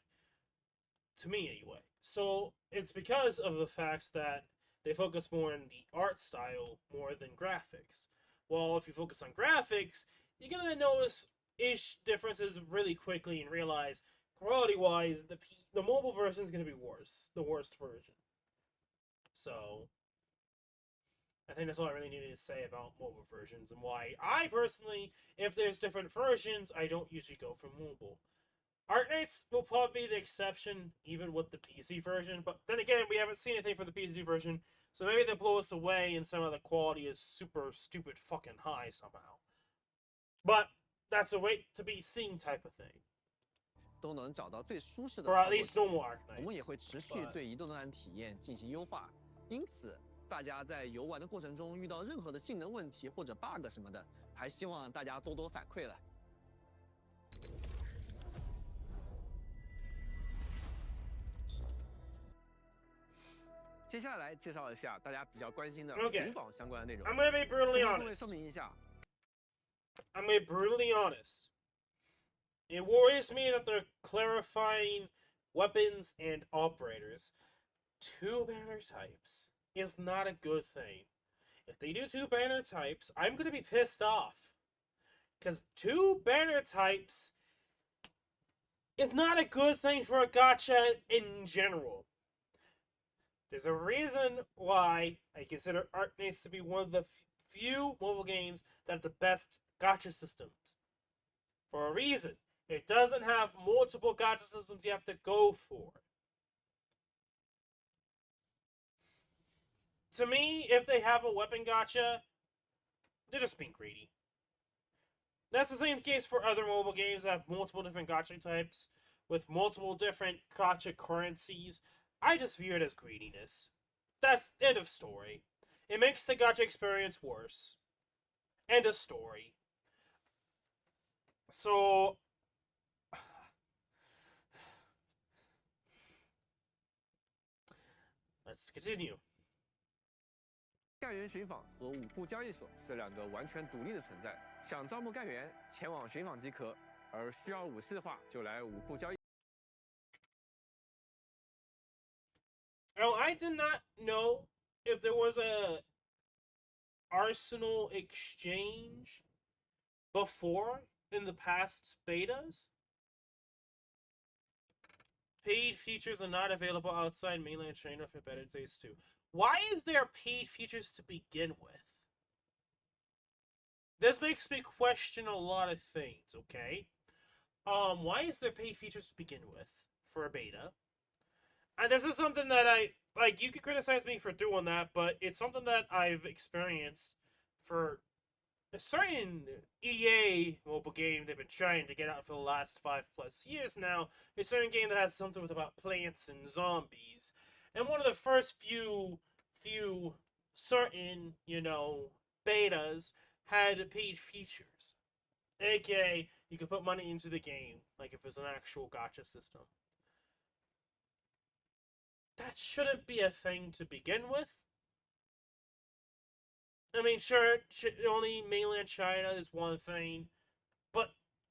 To me, anyway. So, it's because of the fact that they focus more on the art style more than graphics. Well, if you focus on graphics, you're going to notice differences really quickly and realize, quality-wise, the mobile version is going to be worse. The worst version. So, I think that's all I really needed to say about mobile versions and why I personally, if there's different versions, I don't usually go for mobile. Arknights will probably be the exception, even with the PC version, but then again, we haven't seen anything for the PC version, so maybe they'll blow us away and some of the quality is super stupid fucking high somehow. But that's a wait to be seen type of thing. 都能找到最舒适的 For 操 at 作 least 体 normal 验 Arknights. 我们也会持续对移动端体验进行优化。因此，大家在游玩的过程中遇到任何的性能问题或者 bug 什么的，还希望大家多多反馈了。接下来介绍一下大家比较关心的 Okay. 寻宝相关的内容。 I'm gonna be brutally 先跟各位 honest. 说明一下。 I'm gonna be brutally honest. It worries me that they're clarifying weapons and operators. 2 banner types is not a good thing. If they do 2 banner types, I'm gonna be pissed off. Because 2 banner types is not a good thing for a gacha in general. There's a reason why I consider Arknights to be one of the few mobile games that have the best gacha systems. For a reason. It doesn't have multiple gacha systems you have to go for. To me, if they have a weapon gacha, they're just being greedy. That's the same case for other mobile games that have multiple different gacha types, with multiple different gacha currencies. I just view it as greediness. That's end of story. It makes the gacha experience worse. End of story. So, let's continue. 干员寻访和武库交易所是2个完全独立的存在。想招募干员，前往寻访即可；而需要武士的话，就来武库交易。 Oh, I did not know if there was a Arsenal exchange before in the past betas. Paid features are not available outside mainland China for better days too. Why is there paid features to begin with? this makes me question a lot of things, okay? Why is there paid features to begin with for a beta? And this is something that you could criticize me for doing that, but it's something that I've experienced for a certain EA mobile game they've been trying to get out for the last 5+ years now. A certain game that has something with about plants and zombies. And one of the first few certain, betas had paid features. AKA, you could put money into the game, like if it was an actual gacha system. That shouldn't be a thing to begin with. I mean, sure, only mainland China is one thing, but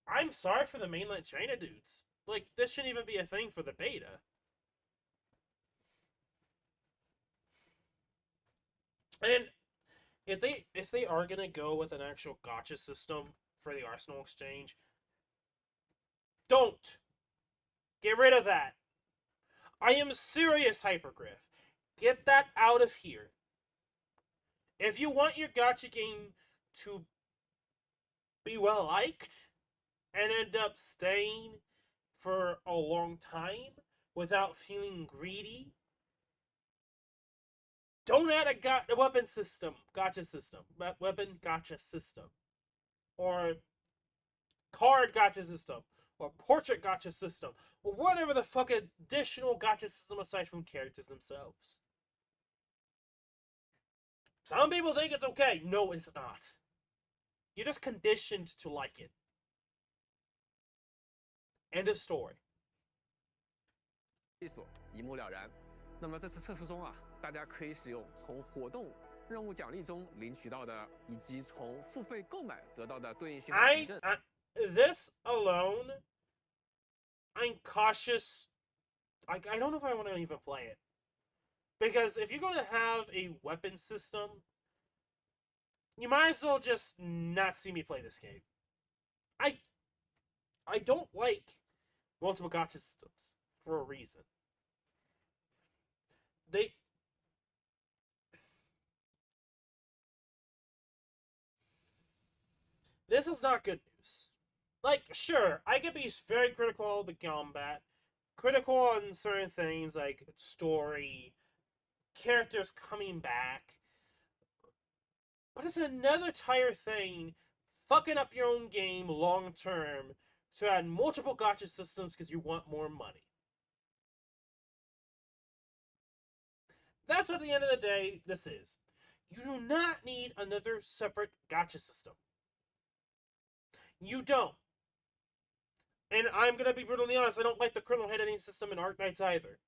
I'm sorry for the mainland China dudes. Like, this shouldn't even be a thing for the beta. And if they are gonna go with an actual gacha system for the Arsenal exchange, don't get rid of that. I am serious, Hypergriff. Get that out of here. If you want your gacha game to be well liked and end up staying for a long time without feeling greedy, don't add a weapon gacha system, or card gacha system, or portrait gacha system, or whatever the fuck additional gacha system aside from characters themselves. Some people think it's okay. No, it's not. You're just conditioned to like it. End of story. 一目了然。那么这次测试中啊，大家可以使用从活动、任务奖励中领取到的，以及从付费购买得到的对应信号凭证。This alone, I'm cautious. I don't know if I want to even play it. Because if you're going to have a weapon system, you might as well just not see me play this game. I don't like multiple gacha systems for a reason. This is not good news. Like, sure, I could be very critical of the combat, critical on certain things like story, characters coming back, but it's another entire thing fucking up your own game long term to add multiple gacha systems because you want more money. That's what, at the end of the day, this is. You do not need another separate gacha system. You don't. And I'm going to be brutally honest, I don't like the kernel head-editing system in Arknights either.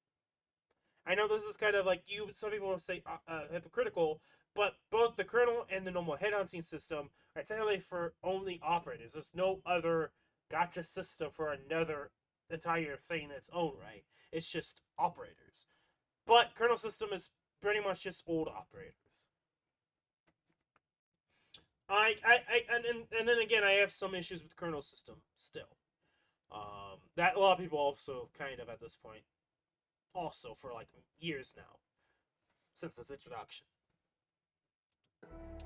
I know this is kind of like some people will say hypocritical, but both the kernel and the normal headhunting system are technically for only operators. There's no other gacha system for another entire thing in its own right. It's just operators. But kernel system is pretty much just old operators. And then again, I have some issues with kernel system still. That a lot of people also kind of at this point, also for like years now, since its introduction.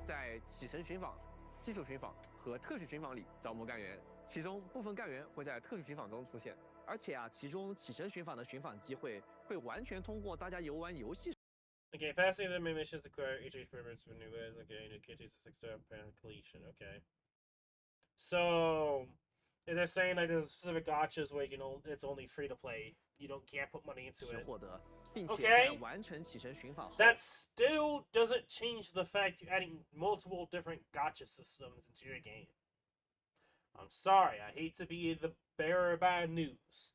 在启程寻访、基础寻访和特许寻访里招募干员，其中部分干员会在特许寻访中出现。而且啊，其中启程寻访的寻访机会会完全通过大家游玩游戏。Okay, passing the main missions require each experiment for new ways. Okay, and it takes a 6-step completion. Okay. So, they're saying like there's specific gachas where it's only free to play. You can't put money into it. Okay. That still doesn't change the fact you're adding multiple different gacha systems into your game. I'm sorry, I hate to be the bearer of bad news.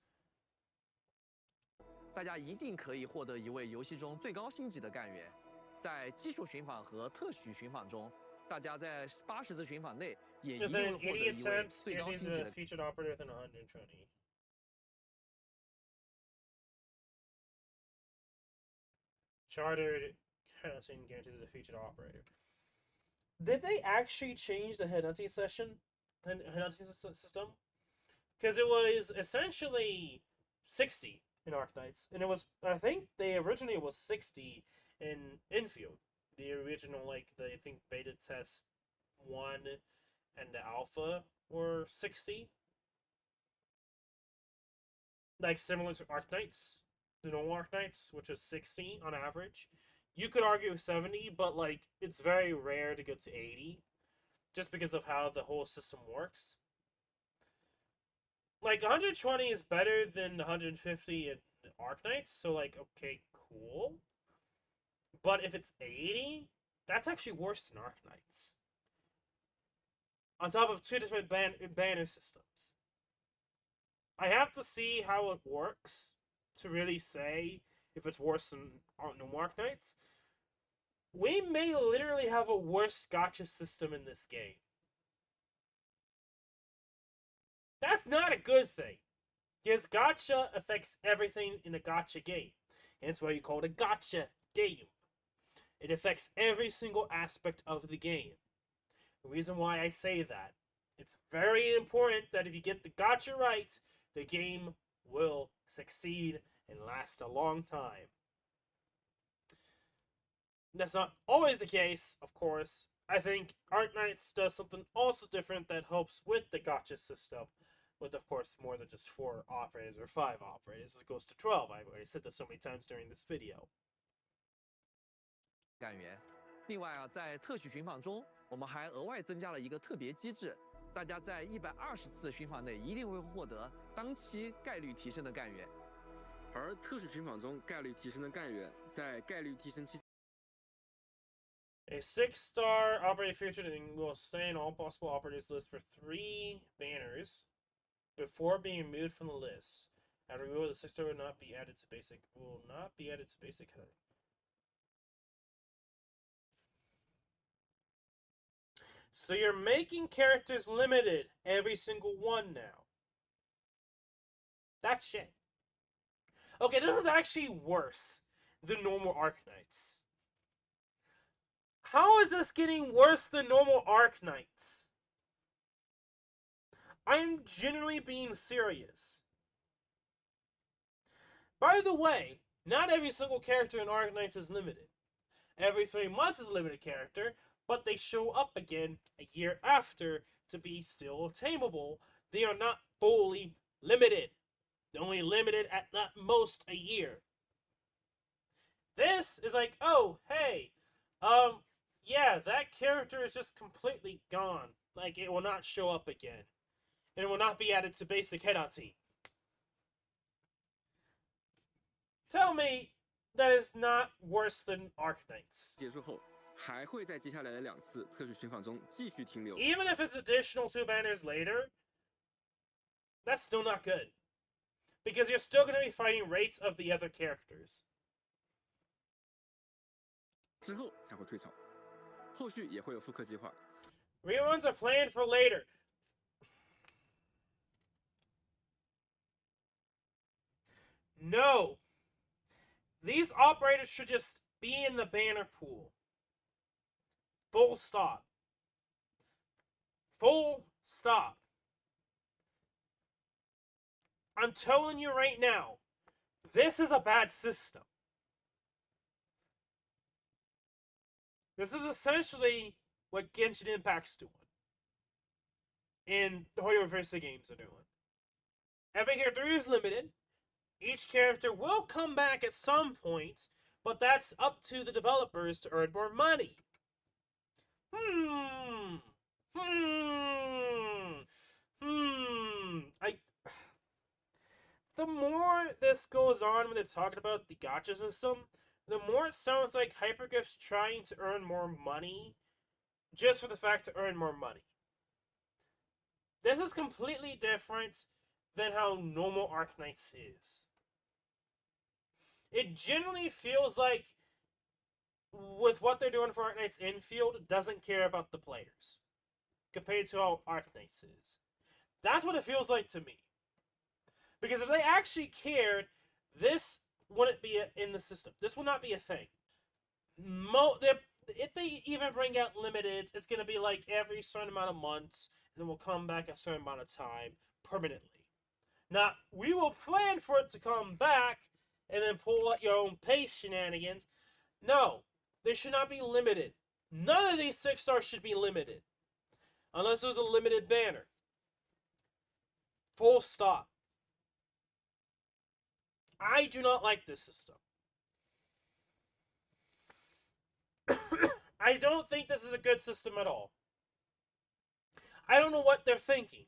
大家一定可以获得一位游戏中最高星级的干员。在基础寻访和特许寻访中，大家在80次寻访内也一定会获得一位最高星级的。Featured operator within 120. Chartered headhunting guarantees a featured operator. Did they actually change the headhunting system? Because it was essentially 60 in Arknights, and it was, I think originally was 60 in Enfield. The original, I think beta test 1 and the alpha were 60. Like similar to Arknights, the normal Arknights, which is 60 on average. You could argue 70, but like it's very rare to get to 80, just because of how the whole system works. Like 120 is better than 150 in Arknights, so like okay, cool. But if it's 80, that's actually worse than Arknights. On top of two different banner systems. I have to see how it works to really say if it's worse than normal Arknights. We may literally have a worse gacha system in this game. That's not a good thing. Because gacha affects everything in a gacha game. Hence why you call it a gacha game. It affects every single aspect of the game. The reason why I say that, it's very important that if you get the gacha right, the game will succeed and last a long time. That's not always the case, of course. I think Arknights does something also different that helps with the gacha system. With, of course, more than just 4 operators or 5 operators. It goes to 12. I've already said this so many times during this video. 干员。另外啊，在特许寻访中，我们还额外增加了一个特别机制，大家在120次寻访内一定会获得当期概率提升的干员。而特许寻访中概率提升的干员，在概率提升期。A 6-star operator featured and will stay in all possible operators list for 3 banners before being removed from the list. After removal, the 6-star will not be added to basic. Heading. So you're making characters limited, every single one now. That's shit. Okay, this is actually worse than normal Arknights. How is this getting worse than normal Arknights? I'm genuinely being serious. By the way, not every single character in Arknights is limited. Every 3 months is a limited character, but they show up again a year after to be still tameable. They are not fully limited. They're only limited at most a year. This is like, oh, hey, yeah, that character is just completely gone. Like, it will not show up again. And it will not be added to basic head-on team. Tell me that is not worse than Arknights. 结束后，还会在接下来的2次特许寻访中继续停留。 Even if it's additional 2 banners later, that's still not good. Because you're still going to be fighting rates of the other characters. 之后才会退潮，后续也会有复刻计划。 Reruns are planned for later. No. These operators should just be in the banner pool. Full stop. Full stop. I'm telling you right now, this is a bad system. This is essentially what Genshin Impact's doing. And the Hoyo Versa games are doing. Every character is limited. Each character will come back at some point, but that's up to the developers to earn more money. The more this goes on when they're talking about the gacha system, the more it sounds like Hypergif's trying to earn more money just for the fact to earn more money. This is completely different than how normal Arknights is. It generally feels like, with what they're doing for Arknights Enfield, doesn't care about the players compared to how Arknights is. That's what it feels like to me. Because if they actually cared, this wouldn't be in the system. This will not be a thing. If they even bring out limiteds, it's going to be like every certain amount of months, and then we'll come back a certain amount of time permanently. Now, we will plan for it to come back and then pull out your own pace shenanigans. No, they should not be limited. None of these 6-stars should be limited. unless it was a limited banner. Full stop. I do not like this system. I don't think this is a good system at all. I don't know what they're thinking.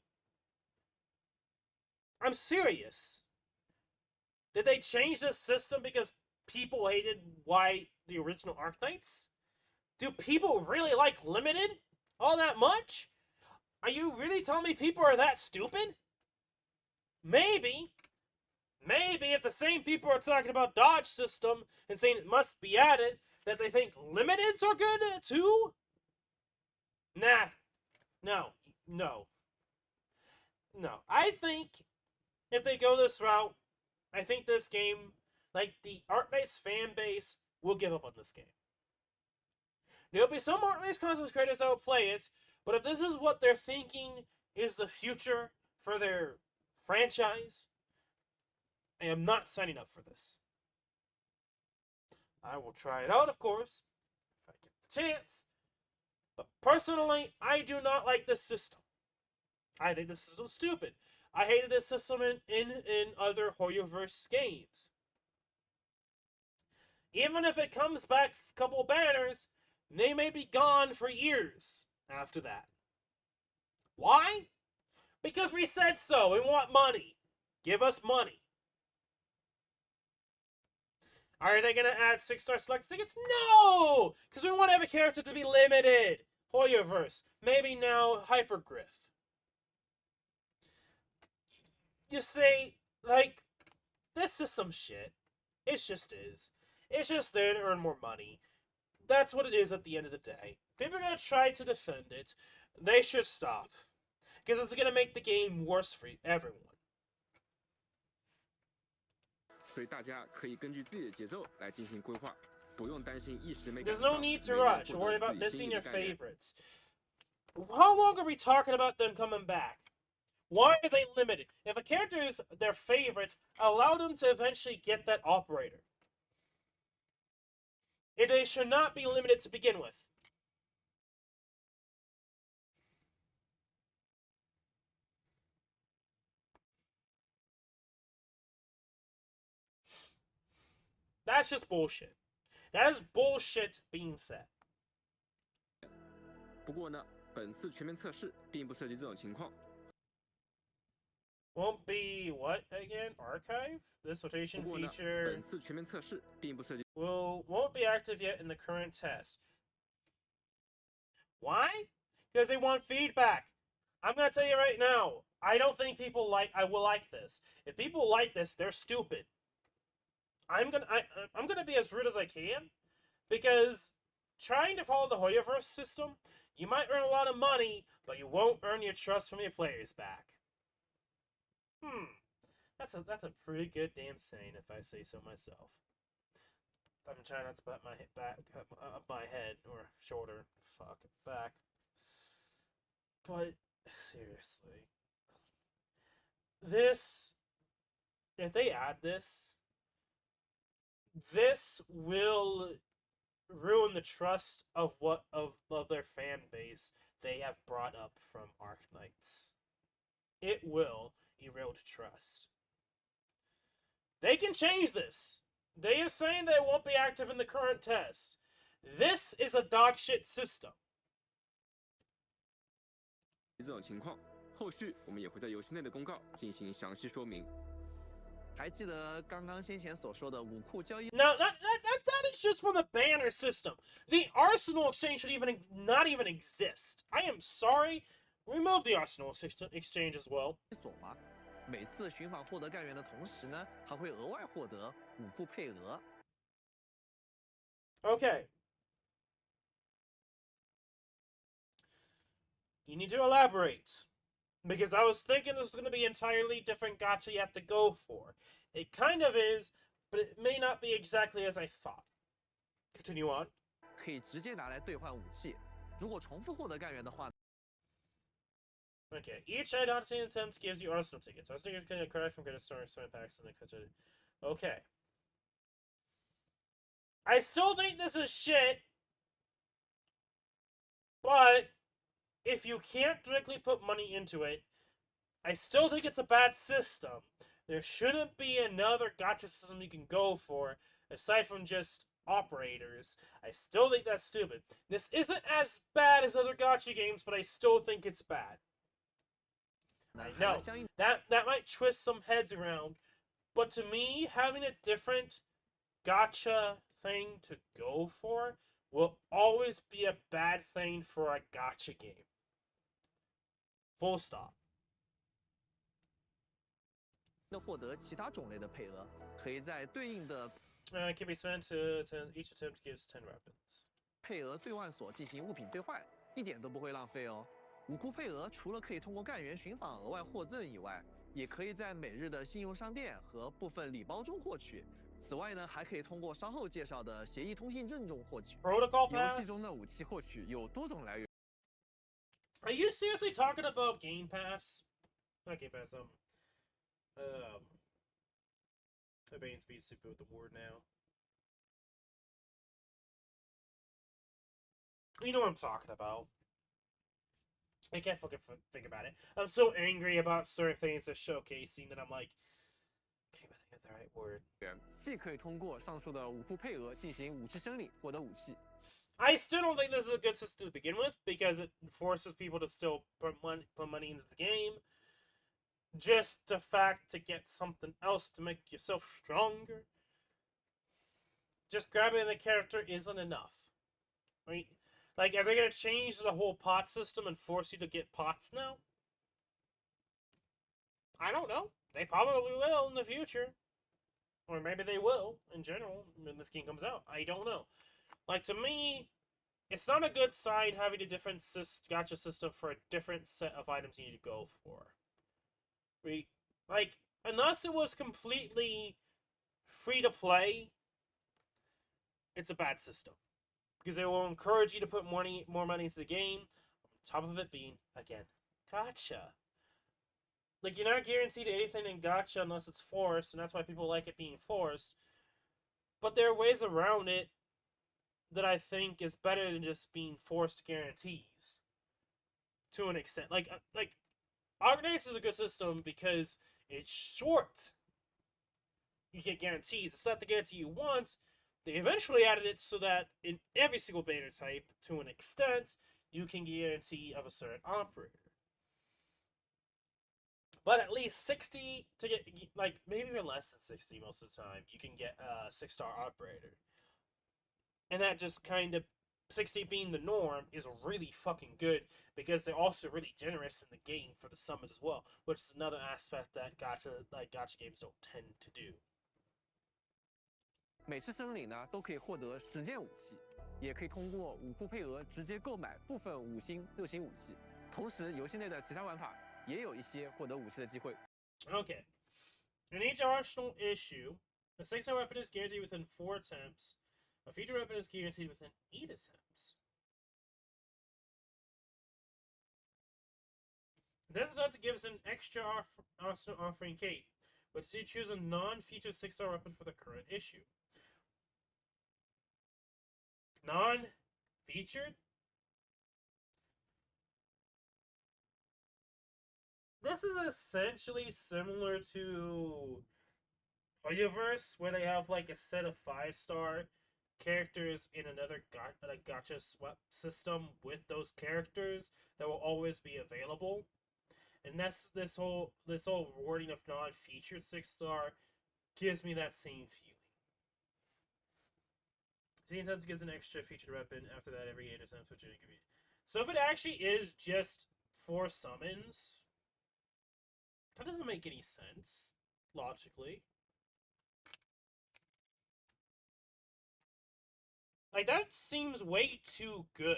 I'm serious. Did they change this system because people hated the original Arknights? Do people really like limited all that much? Are you really telling me people are that stupid? Maybe. Maybe if the same people are talking about dodge system and saying it must be added, that they think limiteds are good too? Nah. No. I think if they go this route, I think this game, like the Arknights fan base, will give up on this game. There'll be some Arknights content creators that will play it, but if this is what they're thinking is the future for their franchise, I am not signing up for this. I will try it out, of course, if I get the chance. But personally, I do not like this system. I think this system's stupid. I hated this system in other Hoyoverse games. Even if it comes back a couple banners, they may be gone for years after that. Why? Because we said so. We want money. Give us money. Are they going to add 6-star select tickets? No! Because we want every character to be limited. Hoyoverse. Maybe now Hypergriff. You say, like, this system's shit. It just is. It's just there to earn more money. That's what it is at the end of the day. People are going to try to defend it. They should stop. Because it's going to make the game worse for everyone. 所以大家可以根据自己的节奏来进行规划，不用担心一时没赶 There's 上。 no need to rush or worry about missing your favorites. How long are we talking about them coming back? Why are they limited? If a character is their favorite, allow them to eventually get that operator. They should not be limited to begin with. That's just bullshit. That is bullshit being said. 不过呢，本次全面测试并不涉及这种情况。 Won't be what again? Archive? This rotation 不过呢， feature 本次全面测试并不涉及。 won't be active yet in the current test. Why? Because they want feedback. I'm gonna tell you right now. I don't think people will like this. If people like this, they're stupid. I'm gonna be as rude as I can, because trying to follow the Hoyoverse system, you might earn a lot of money, but you won't earn your trust from your players back. That's a pretty good damn saying, if I say so myself. I'm trying not to put my up my head or shoulder, back. But seriously, if they add this will ruin the trust of their fan base they have brought up from Arknights. It will erode trust. They can change this. They are saying they won't be active in the current test. This is a dogshit system. 这种情况，后续我们也会在游戏内的公告进行详细说明。还记得刚刚先前所说的武库交易？ No, that is just from the banner system. The Arsenal exchange should not even exist. I am sorry. Remove the Arsenal exchange as well. 所吗？每次寻访获得干员的同时呢，还会额外获得武库配额。Okay. You need to elaborate. Because I was thinking this was going to be an entirely different gacha you have to go for. It kind of is, but it may not be exactly as I thought. Continue on. 可以直接拿来兑换武器。如果重复获得干员的话。 Okay, each identity attempt gives you Arsenal tickets. Arsenal tickets can acquire from greater store packs and the Okay. I still think this is shit, but if you can't directly put money into it, I still think it's a bad system. There shouldn't be another gacha system you can go for, aside from just operators. I still think that's stupid. This isn't as bad as other gacha games, but I still think it's bad. I know, that might twist some heads around, but to me, having a different gacha thing to go for will always be a bad thing for a gacha game. Full stop. 获得其他种类的配额，可以在对应的 can be spent to each attempt gives 10 weapons. 配额兑换所进行物品兑换，一点都不会浪费哦。武库配额除了可以通过干员寻访额外获赠以外，也可以在每日的信用商店和部分礼包中获取。此外呢，还可以通过稍后介绍的协议通信证中获取。Protocol 游戏中的武器获取有多种来源。Are you seriously talking about Game Pass? Not Game Pass. Bane's being stupid with the word now. You know what I'm talking about. I can't fucking think about it. I'm so angry about certain things they're showcasing that I'm like, can't even think of the right word. 既可以通过上述的武库配额进行武器申领，获得武器。I still don't think this is a good system to begin with because it forces people to still put money into the game. Just the fact to get something else to make yourself stronger. Just grabbing the character isn't enough. Right? Like, are they going to change the whole pot system and force you to get pots now? I don't know. They probably will in the future. Or maybe they will, in general, when this game comes out. I don't know. Like, to me, it's not a good sign having a different gacha system for a different set of items you need to go for. Like, unless it was completely free-to-play, it's a bad system. Because it will encourage you to put more money into the game, on top of it being, again, gacha. Like, you're not guaranteed anything in gacha unless it's forced, and that's why people like it being forced. But there are ways around it that I think is better than just being forced guarantees. To an extent. Like Arknights is a good system because it's short. You get guarantees. It's not the guarantee you want. They eventually added it so that in every single banner type, to an extent, you can guarantee of a certain operator. But at least 60 to get, like, maybe even less than 60 most of the time, you can get a 6-star operator. And that just kind of, 60 being the norm, is really fucking good because they're also really generous in the game for the summons as well, which is another aspect that gacha games don't tend to do. 每次申领呢，都可以获得10件武器，也可以通过武库配额直接购买部分5星、6星武器。同时，游戏内的其他玩法也有一些获得武器的机会。Okay. In each arsenal issue, a 6-star weapon is guaranteed within 4 attempts. A feature weapon is guaranteed within 8 attempts. This attempt gives an extra arsenal offering cape, but you choose a non-featured 6-star weapon for the current issue. Non-featured? This is essentially similar to Hoyoverse, where they have like a set of 5-star characters in another gacha swap system with those characters that will always be available. And that's this whole wording of non-featured 6-star gives me that same feeling. The attempt gives an extra featured weapon after that every 8 attempts, which so if it actually is just 4 summons, that doesn't make any sense logically. Like, that seems way too good.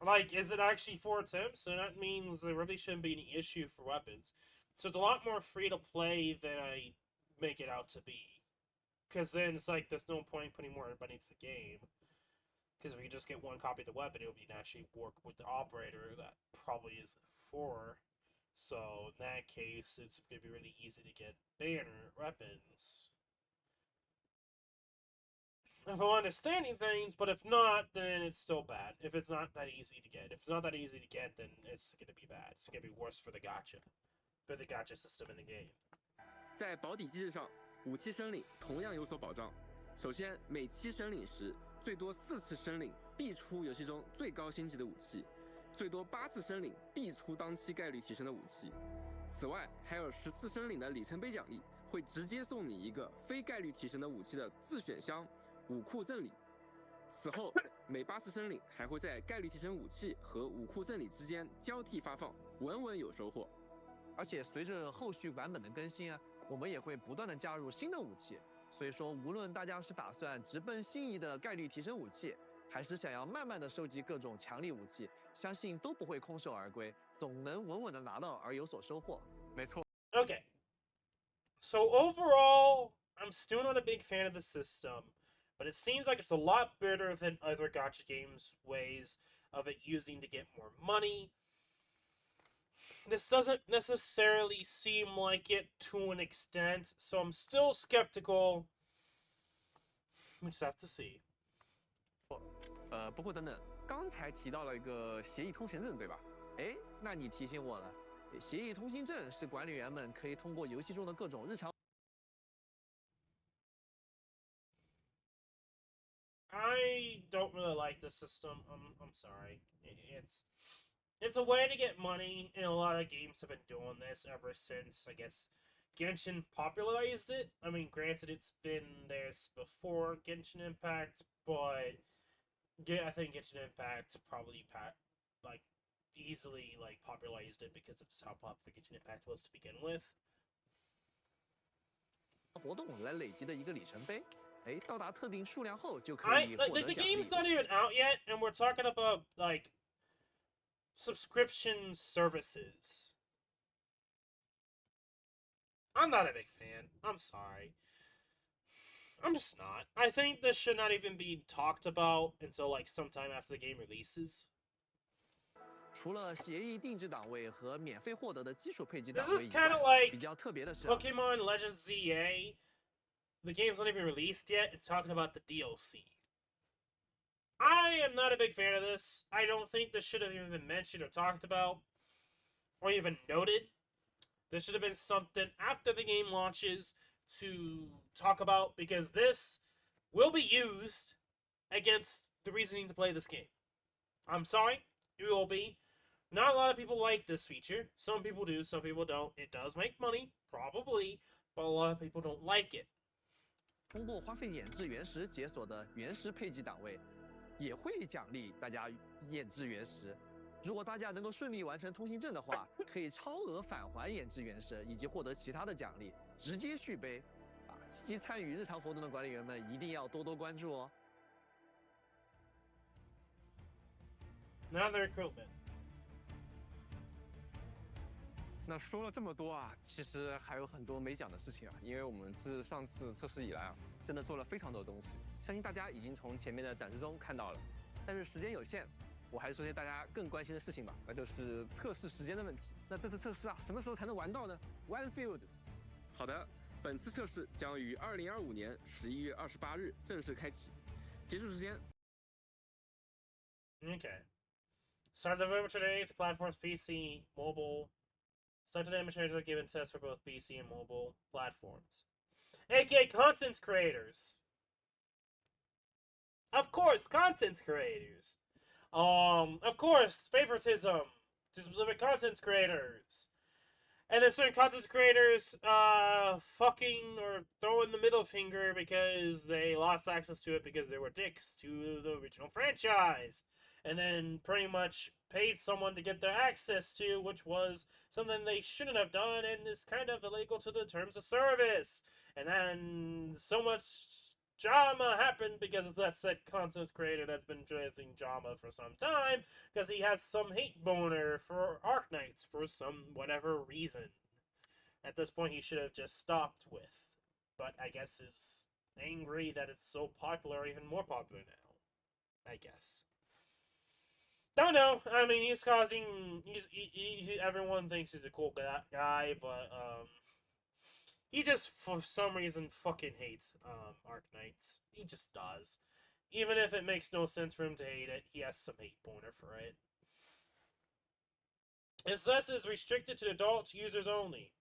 Like, is it actually 4 attempts? So that means there really shouldn't be any issue for weapons. So it's a lot more free to play than I make it out to be. Because then it's like, there's no point putting more money into the game. Because if you just get 1 copy of the weapon, it would be naturally work with the operator that probably isn't 4. So in that case, it's going to be really easy to get banner weapons. if I'm understanding things, but if not, then it's still bad. If it's not that easy to get. If it's not that easy to get, then it's gonna be bad. It's gonna be worse for the gacha system in the game. 在保底机制上，武器申领同样有所保障。首先，每期申领时最多4次申领必出游戏中最高星级的武器，最多8次申领必出当期概率提升的武器。此外，还有10次申领的里程碑奖励，会直接送你一个非概率提升的武器的自选箱。 武库赠礼，此后每8次申领还会在概率提升武器和武库赠礼之间交替发放，稳稳有收获。而且随着后续版本的更新啊，我们也会不断的加入新的武器。所以说，无论大家是打算直奔心仪的概率提升武器，还是想要慢慢的收集各种强力武器，相信都不会空手而归，总能稳稳的拿到而有所收获。没错。Okay. So overall, I'm still not a big fan of the system. But it seems like it's a lot better than other gacha games' ways of it using to get more money. This doesn't necessarily seem like it to an extent, so I'm still skeptical. We just have to see. 不过等等，刚才提到了一个协议通行证，对吧？哎，那你提醒我了，协议通行证是管理员们可以通过游戏中的各种日常。 I don't really like the system. I'm sorry. It's a way to get money, and a lot of games have been doing this ever since, I guess, Genshin popularized it. I mean, granted, it's been there before Genshin Impact, but yeah, I think Genshin Impact probably easily popularized it because of just how popular Genshin Impact was to begin with. 活动来累积的一个里程碑。 哎，到达特定数量后就可以获得 the 奖励。 game's not even out yet, and we're talking about subscription services. I'm not a big fan. I'm sorry. I'm just not. I think this should not even be talked about until sometime after the game releases. 除了协议定制档位和免费获得的基础配给档 This 位 is 以 kind of 外， like 比较特别的是 Pokemon Legends ZA. The game's not even released yet, and talking about the DLC. I am not a big fan of this. I don't think this should have even been mentioned or talked about, or even noted. This should have been something after the game launches to talk about, because this will be used against the reasoning to play this game. I'm sorry, it will be. Not a lot of people like this feature. Some people do, some people don't. It does make money, probably, but a lot of people don't like it. 通过花费演制原石解锁的原石配给档位，也会奖励大家演制原石。如果大家能够顺利完成通行证的话，可以超额返还演制原石，以及获得其他的奖励，直接续杯。积极参与日常活动的管理员们一定要多多关注哦。Now the recruitment. 那说了这么多啊，其实还有很多没讲的事情啊，因为我们自上次测试以来啊，真的做了非常多的东西，相信大家已经从前面的展示中看到了。但是时间有限，我还是说些大家更关心的事情吧，那就是测试时间的问题。那这次测试啊，什么时候才能玩到呢 ？Enfield。好的，本次测试将于2025年11月28日正式开启，结束时间。Okay. Start November 28th. Platforms PC, mobile. Selected demonstrators are given tests for both PC and mobile platforms. AKA content creators. Of course, content creators. Of course, favoritism to specific content creators. And then certain content creators, fucking or throwing the middle finger because they lost access to it because they were dicks to the original franchise. And then pretty much paid someone to get their access to, which was something they shouldn't have done and is kind of illegal to the terms of service. And then so much drama happened because of that said content creator that's been raising drama for some time because he has some hate boner for Arknights for some whatever reason. At this point, he should have just stopped with. But I guess is angry that it's so popular, even more popular now. I guess. Don't know. I mean, he's causing. Everyone thinks he's a cool guy, but He just, for some reason, fucking hates Arknights. He just does. Even if it makes no sense for him to hate it, he has some hate pointer for it. Access is restricted to adult users only.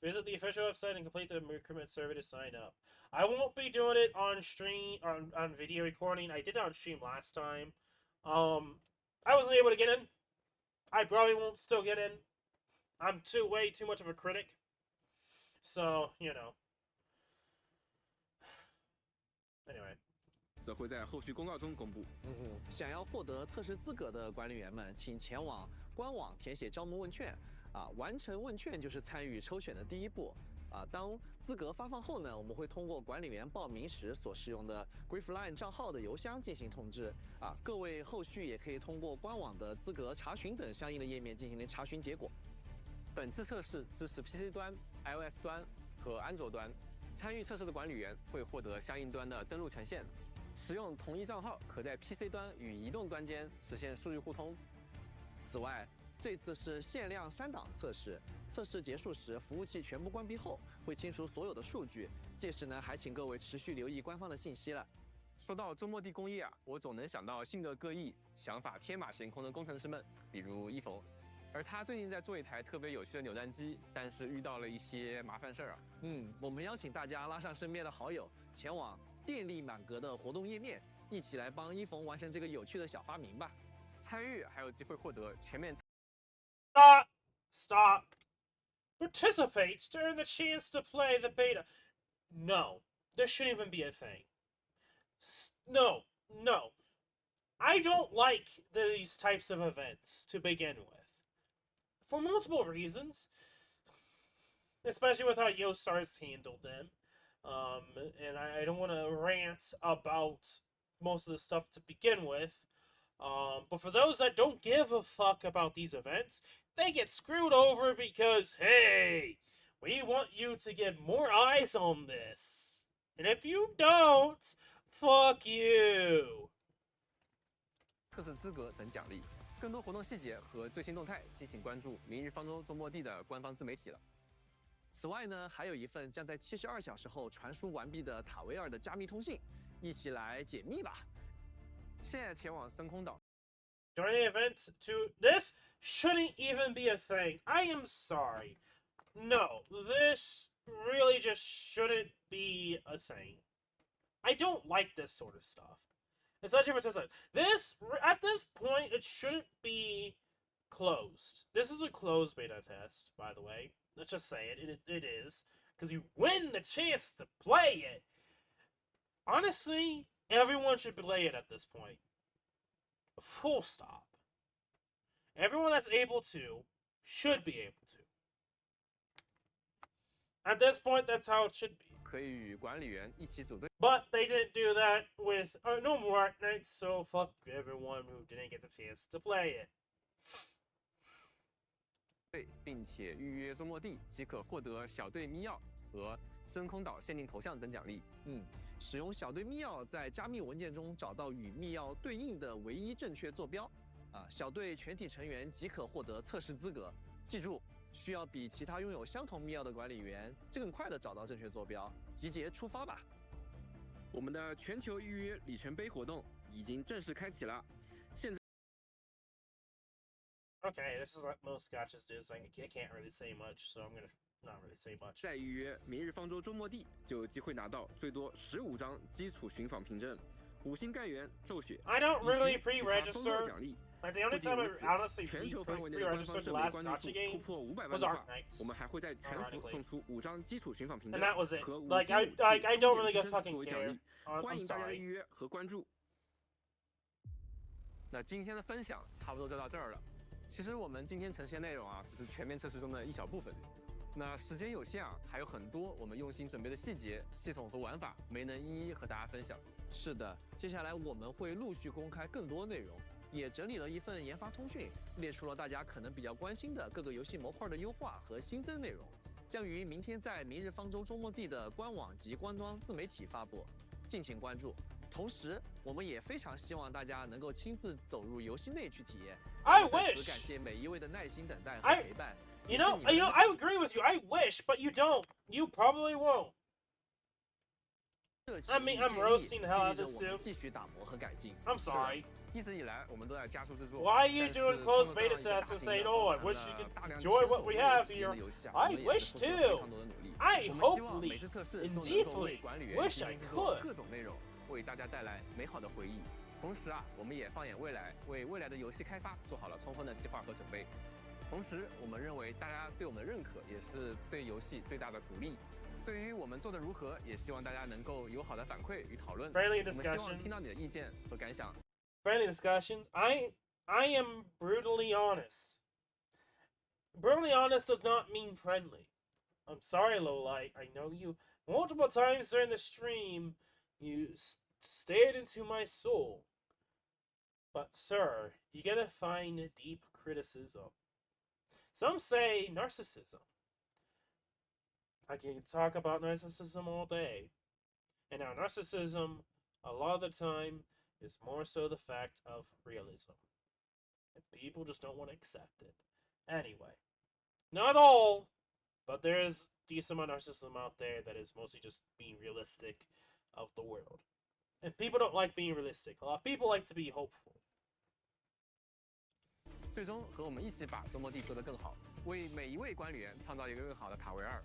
Visit the official website and complete the recruitment survey to sign up. I won't be doing it on stream, on video recording. I did it on stream last time. I wasn't able to get in. I probably won't still get in. I'm way too much of a critic. So, you know. Anyway. 则会在后续公告中公布。想要获得测试资格的管理员们，请前往官网填写招募问卷。完成问卷就是参与抽选的第一步。当资格发放后呢，我们会通过管理员报名时所使用的 Griefline 账号的邮箱进行通知。各位后续也可以通过官网的资格查询等相应的页面进行查询结果。本次测试支持 PC 端、iOS 端和安卓端。参与测试的管理员会获得相应端的登录权限。使用同一账号，可在 PC 端与移动端间实现数据互通。此外，这次是限量3档测试，测试结束时，服务器全部关闭后，会清除所有的数据。届时呢，还请各位持续留意官方的信息了。说到周末地工业我总能想到性格各异、想法天马行空的工程师们，比如一逢。而他最近在做一台特别有趣的扭蛋机，但是遇到了一些麻烦事儿我们邀请大家拉上身边的好友，前往电力满格的活动页面，一起来帮一逢完成这个有趣的小发明吧。参与还有机会获得全面。Stop. Participate to earn the chance to play the beta. No, there shouldn't even be a thing. No. I don't like these types of events to begin with. For multiple reasons. Especially with how Yosar's handled them. And I don't want to rant about most of the stuff to begin with. But for those that don't give a fuck about these events, they get screwed over because, hey, we want you to get more eyes on this. And if you don't, fuck you. 测试资格等奖励，更多活动细节和最新动态，敬请关注明日方舟周末地的官方自媒体了。此外呢，还有一份将在72小时后传输完毕的塔维尔的加密通信，一起来解密吧。现在前往深空岛。Join the event to this shouldn't even be a thing. I am sorry. No, this really just shouldn't be a thing. I don't like this sort of stuff. Especially for Tesla. At this point, it shouldn't be closed. This is a closed beta test, by the way. Let's just say it. It is. Because you win the chance to play it. Honestly, everyone should play it at this point. Full stop. Everyone that's able to should be able to. At this point, that's how it should be. 可以与管理员一起组队。But they didn't do that with no more Arknights, so fuck everyone who didn't get the chance to play it. 对，并且预约周末地即可获得小队密钥和深空岛限定头像等奖励。使用小队密钥在加密文件中找到与密钥对应的唯一正确坐标。小队全体成员即可获得测试资格。记住，需要比其他拥有相同密钥的管理员更快地找到正确坐标。集结出发吧！我们的全球预约里程碑活动已经正式开启了。现在 Okay, this is what most gotchas do, so I can't really say much, so I'm gonna not really say much. 再预约明日方舟周末地，就有机会拿到最多15张基础寻访凭证、5星干员、骤雪 I don't really 以及其他丰厚 pre-register. 奖励。 Like the only time I honestly 全球范围内的官方 pre-registered 设 the 备 last 关注 gotcha 数 game 突破500万 was 的话， Arknights. 我们还会在全服送出5张基础寻访凭证 And that was it. 和5 Like 星武器 I don't really 终 give 点 fucking 作为奖 care. 励。 I'm 欢迎大家的 sorry. 预约和关注。那今天的分享差不多就到这儿了。其实我们今天呈现内容只是全面测试中的一小部分。那时间有限还有很多我们用心准备的细节、系统和玩法没能一一和大家分享。是的，接下来我们会陆续公开更多内容，也整理了一份研发通讯，列出了大家可能比较关心的各个游戏模块的优化和新增内容，将于明天在明日方舟周末地的官网及官方自媒体发布，敬请关注。同时，我们也非常希望大家能够亲自走入游戏内去体验。 I 在此 wish. 感谢每一位的耐心等待和陪伴。You know, I agree with you. I wish, but you don't. You probably won't. I mean, I'm roasting the hell out of this dude. I'm sorry. 一直以来，我们都在加速制作。 Why are you doing closed beta tests and saying, "Oh, I wish you could enjoy what we have here"? I wish too. I hopefully and deeply wish I could. 各种内容为大家带来美好的回忆。同时啊，我们也放眼未来，为未来的游戏开发做好了充分的计划和准备。同时，我们认为大家对我们的认可也是对游戏最大的鼓励。对于我们做的如何，也希望大家能够有好的反馈与讨论。我们希望听到你的意见和感想。 Friendly discussions. I am brutally honest. Brutally honest does not mean friendly. I'm sorry, Lowlight. I know you multiple times during the stream. You stared into my soul. But sir, you're gonna find deep criticism. Some say narcissism. I can talk about narcissism all day. And now narcissism, a lot of the time, is more so the fact of realism. And people just don't want to accept it. Anyway, not all, but there is decent amount of narcissism out there that is mostly just being realistic of the world. And people don't like being realistic. A lot of people like to be hopeful. 最终和我们一起把周末地做得更好，为每一位管理员创造一个更好的塔维尔。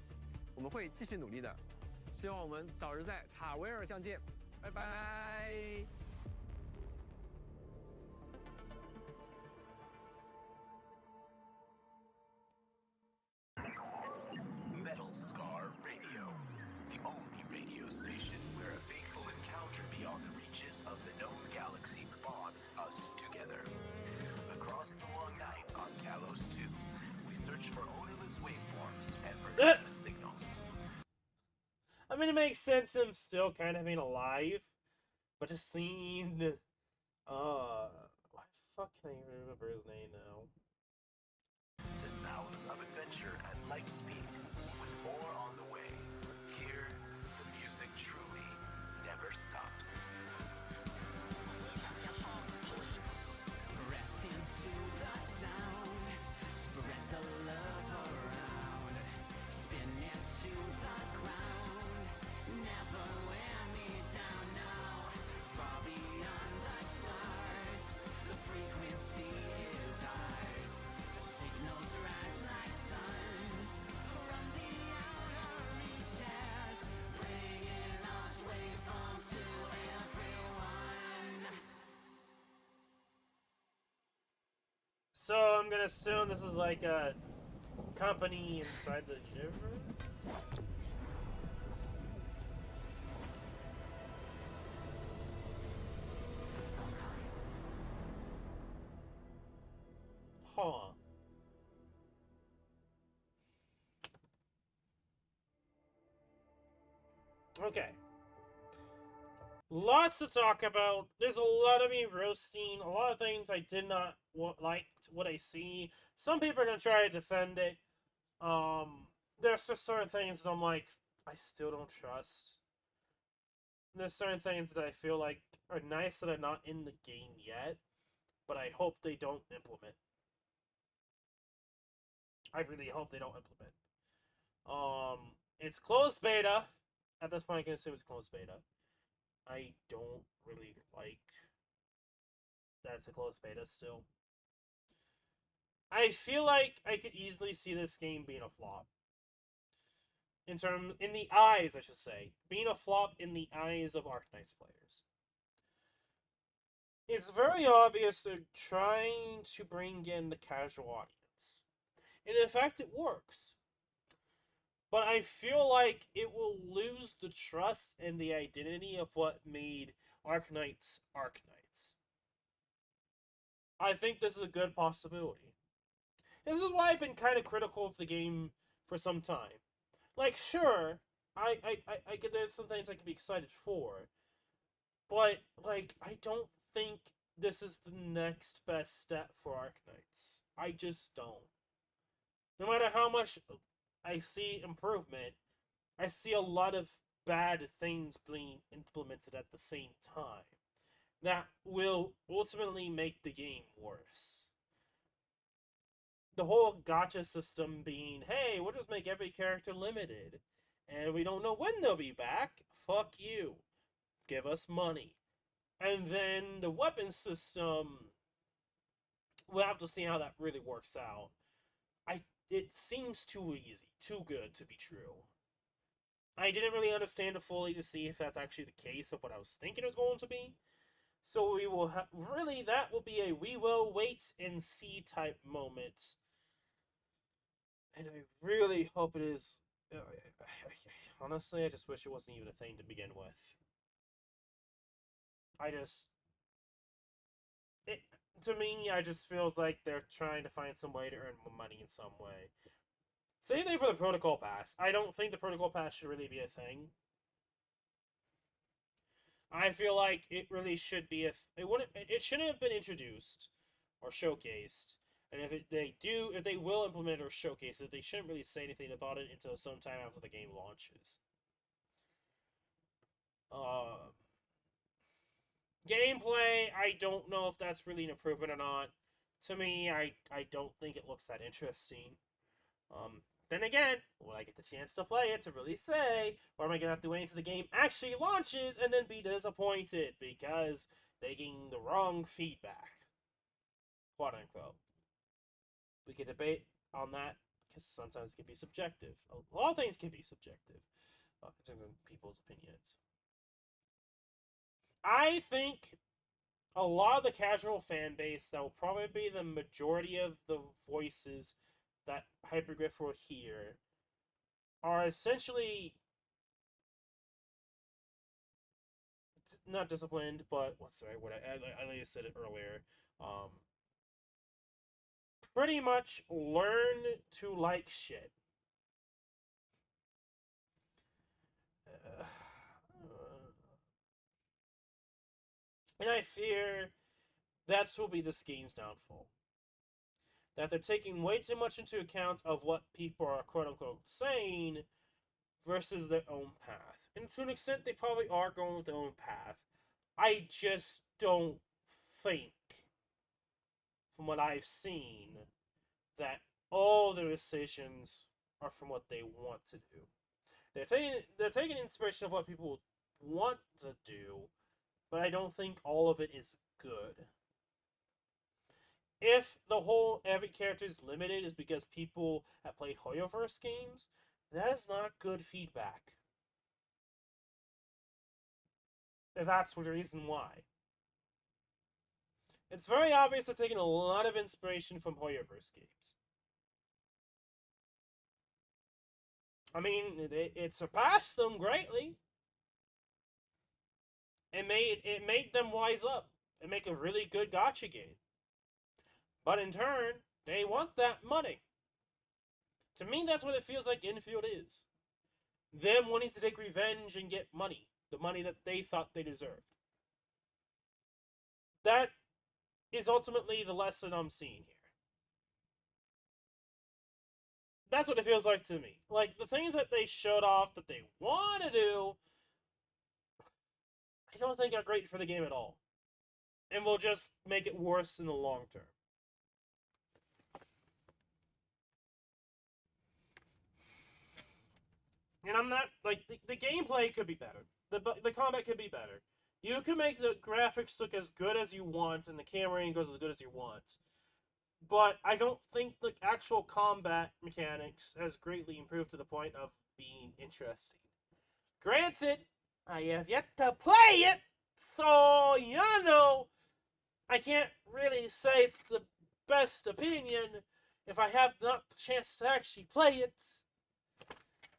我们会继续努力的，希望我们早日在塔维尔相见，拜拜。Metal Scar Radio, the only radio station where a fateful encounter beyond the reaches of the known galaxy bonds us together. Across the long night on Kalos 2, we search for odorless waveforms and forgotten signals. I mean, it makes sense him still kind of being alive, but just seeing, why the fuck can I even remember his name now? The sounds of adventure at light speed, with more on the way. Here, the music truly never stops. Press into the sound, spread the love around, spin it to the ground, never wear me down now, far beyond the stars, the frequency is ours, signals rise like suns, from the outer reaches, bringing us waveforms to everyone. So I'm gonna assume this is like a company inside the universe? Huh. Okay. Lots to talk about. There's a lot of me roasting. A lot of things I did not like what I see. Some people are gonna try to defend it. There's just certain things that I'm like, I still don't trust. There's certain things that I feel like are nice that are not in the game yet, but I hope they don't implement. I really hope they don't implement. It's closed beta. At this point, I can assume it's closed beta. I don't really like that's a closed beta still. I feel like I could easily see this game being a flop. In the eyes, I should say. Being a flop in the eyes of Arknights players. It's very obvious they're trying to bring in the casual audience. And in fact, it works. But I feel like it will lose the trust and the identity of what made Arknights Arknights. I think this is a good possibility. This is why I've been kind of critical of the game for some time. Like, sure, I there's some things I can be excited for, but like, I don't think this is the next best step for Arknights. I just don't. No matter how much I see improvement, I see a lot of bad things being implemented at the same time that will ultimately make the game worse. the whole gacha system being, hey, we'll just make every character limited, and we don't know when they'll be back. Fuck you. Give us money. And then the weapon system, we'll have to see how that really works out. It seems too easy, too good to be true. I didn't really understand it fully to see if that's actually the case of what I was thinking it was going to be. So we will really, that will be a we will wait and see type moment. And I really hope it is. Honestly, I just wish it wasn't even a thing to begin with. To me, I just feels like they're trying to find some way to earn more money in some way. Same thing for the Protocol Pass. I don't think the Protocol Pass should really be a thing. I feel like it really should be it shouldn't have been introduced or showcased. And if they will implement it or showcase it, they shouldn't really say anything about it until sometime after the game launches. Gameplay, I don't know if that's really an improvement or not. To me, I don't think it looks that interesting. Then again, will I get the chance to play it to really say, or am I going to have to wait until the game actually launches and then be disappointed because they're getting the wrong feedback? Quote unquote. We can debate on that because sometimes it can be subjective. A lot of things can be subjective in terms of people's opinions. I think a lot of the casual fan base that will probably be the majority of the voices that Hypergriff will hear are essentially not disciplined, but what's the right word? I said it earlier. Pretty much learn to like shit. And I fear that's will be this game's downfall. That they're taking way too much into account of what people are quote-unquote saying versus their own path. And to an extent, they probably are going with their own path. I just don't think, from what I've seen, that all their decisions are from what they want to do. They're taking inspiration of what people want to do, but I don't think all of it is good. If every character is limited is because people have played Hoyoverse games, that is not good feedback. If that's the reason why. It's very obvious they're taking a lot of inspiration from Hoyoverse games. I mean, it surpassed them greatly. It made them wise up and make a really good gacha game. But in turn, they want that money. To me, that's what it feels like Enfield is. Them wanting to take revenge and get money. The money that they thought they deserved. That is ultimately the lesson I'm seeing here. That's what it feels like to me. Like, the things that they showed off that they want to do, I don't think are great for the game at all. And will just make it worse in the long term. And I'm not, like, the gameplay could be better. The combat could be better. You can make the graphics look as good as you want, and the camera angles as good as you want. But I don't think the actual combat mechanics has greatly improved to the point of being interesting. Granted, I have yet to play it, so, you know, I can't really say it's the best opinion if I have not the chance to actually play it.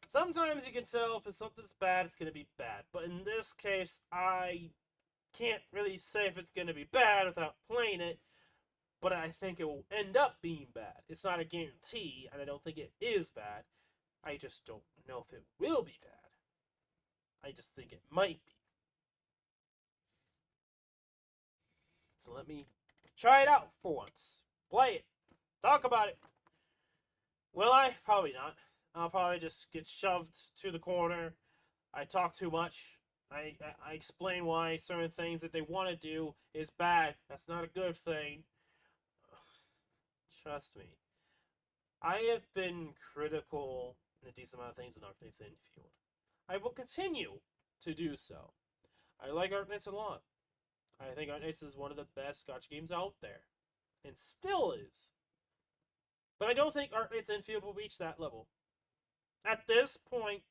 Sometimes you can tell if something's bad, it's going to be bad. But in this case, I can't really say if it's going to be bad without playing it. But I think it will end up being bad. It's not a guarantee, and I don't think it is bad. I just don't know if it will be bad. I just think it might be. So let me try it out for once. Play it. Talk about it. Will I? Probably not. I'll probably just get shoved to the corner. I talk too much. I explain why certain things that they want to do is bad. That's not a good thing. Trust me. I have been critical in a decent amount of things in Arknights Enfield. I will continue to do so. I like Arknights a lot. I think Arknights is one of the best Scotch games out there. And still is. But I don't think Arknights Enfield will reach that level. At this point,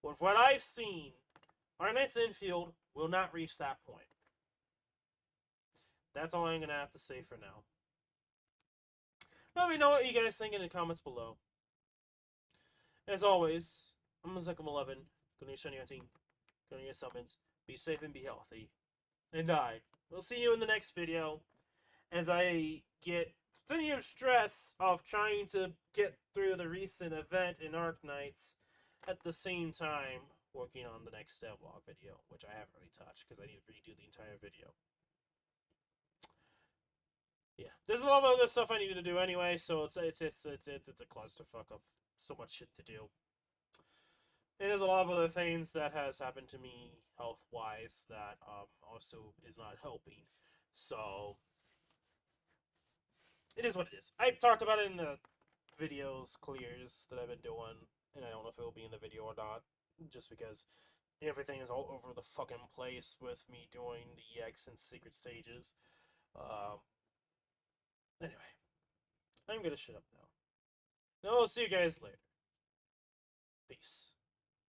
with what I've seen, Arknights Enfield will not reach that point. That's all I'm going to have to say for now. Let me know what you guys think in the comments below. As always, I'm Zekum11. Going to shiny hunting. Going to your summons. Be safe and be healthy. And I will see you in the next video as I get continued stress of trying to get through the recent event in Arknights at the same time working on the next devlog video, which I haven't really touched because I need to redo the entire video. Yeah, there's a lot of other stuff I needed to do anyway, so it's a clusterfuck of so much shit to do. And there's a lot of other things that has happened to me health-wise that also is not helping. So it is what it is. I've talked about it in the videos clears that I've been doing, and I don't know if it will be in the video or not, just because everything is all over the fucking place with me doing the EX and secret stages. Anyway, I'm gonna shut up now. No, I'll see you guys later. Peace.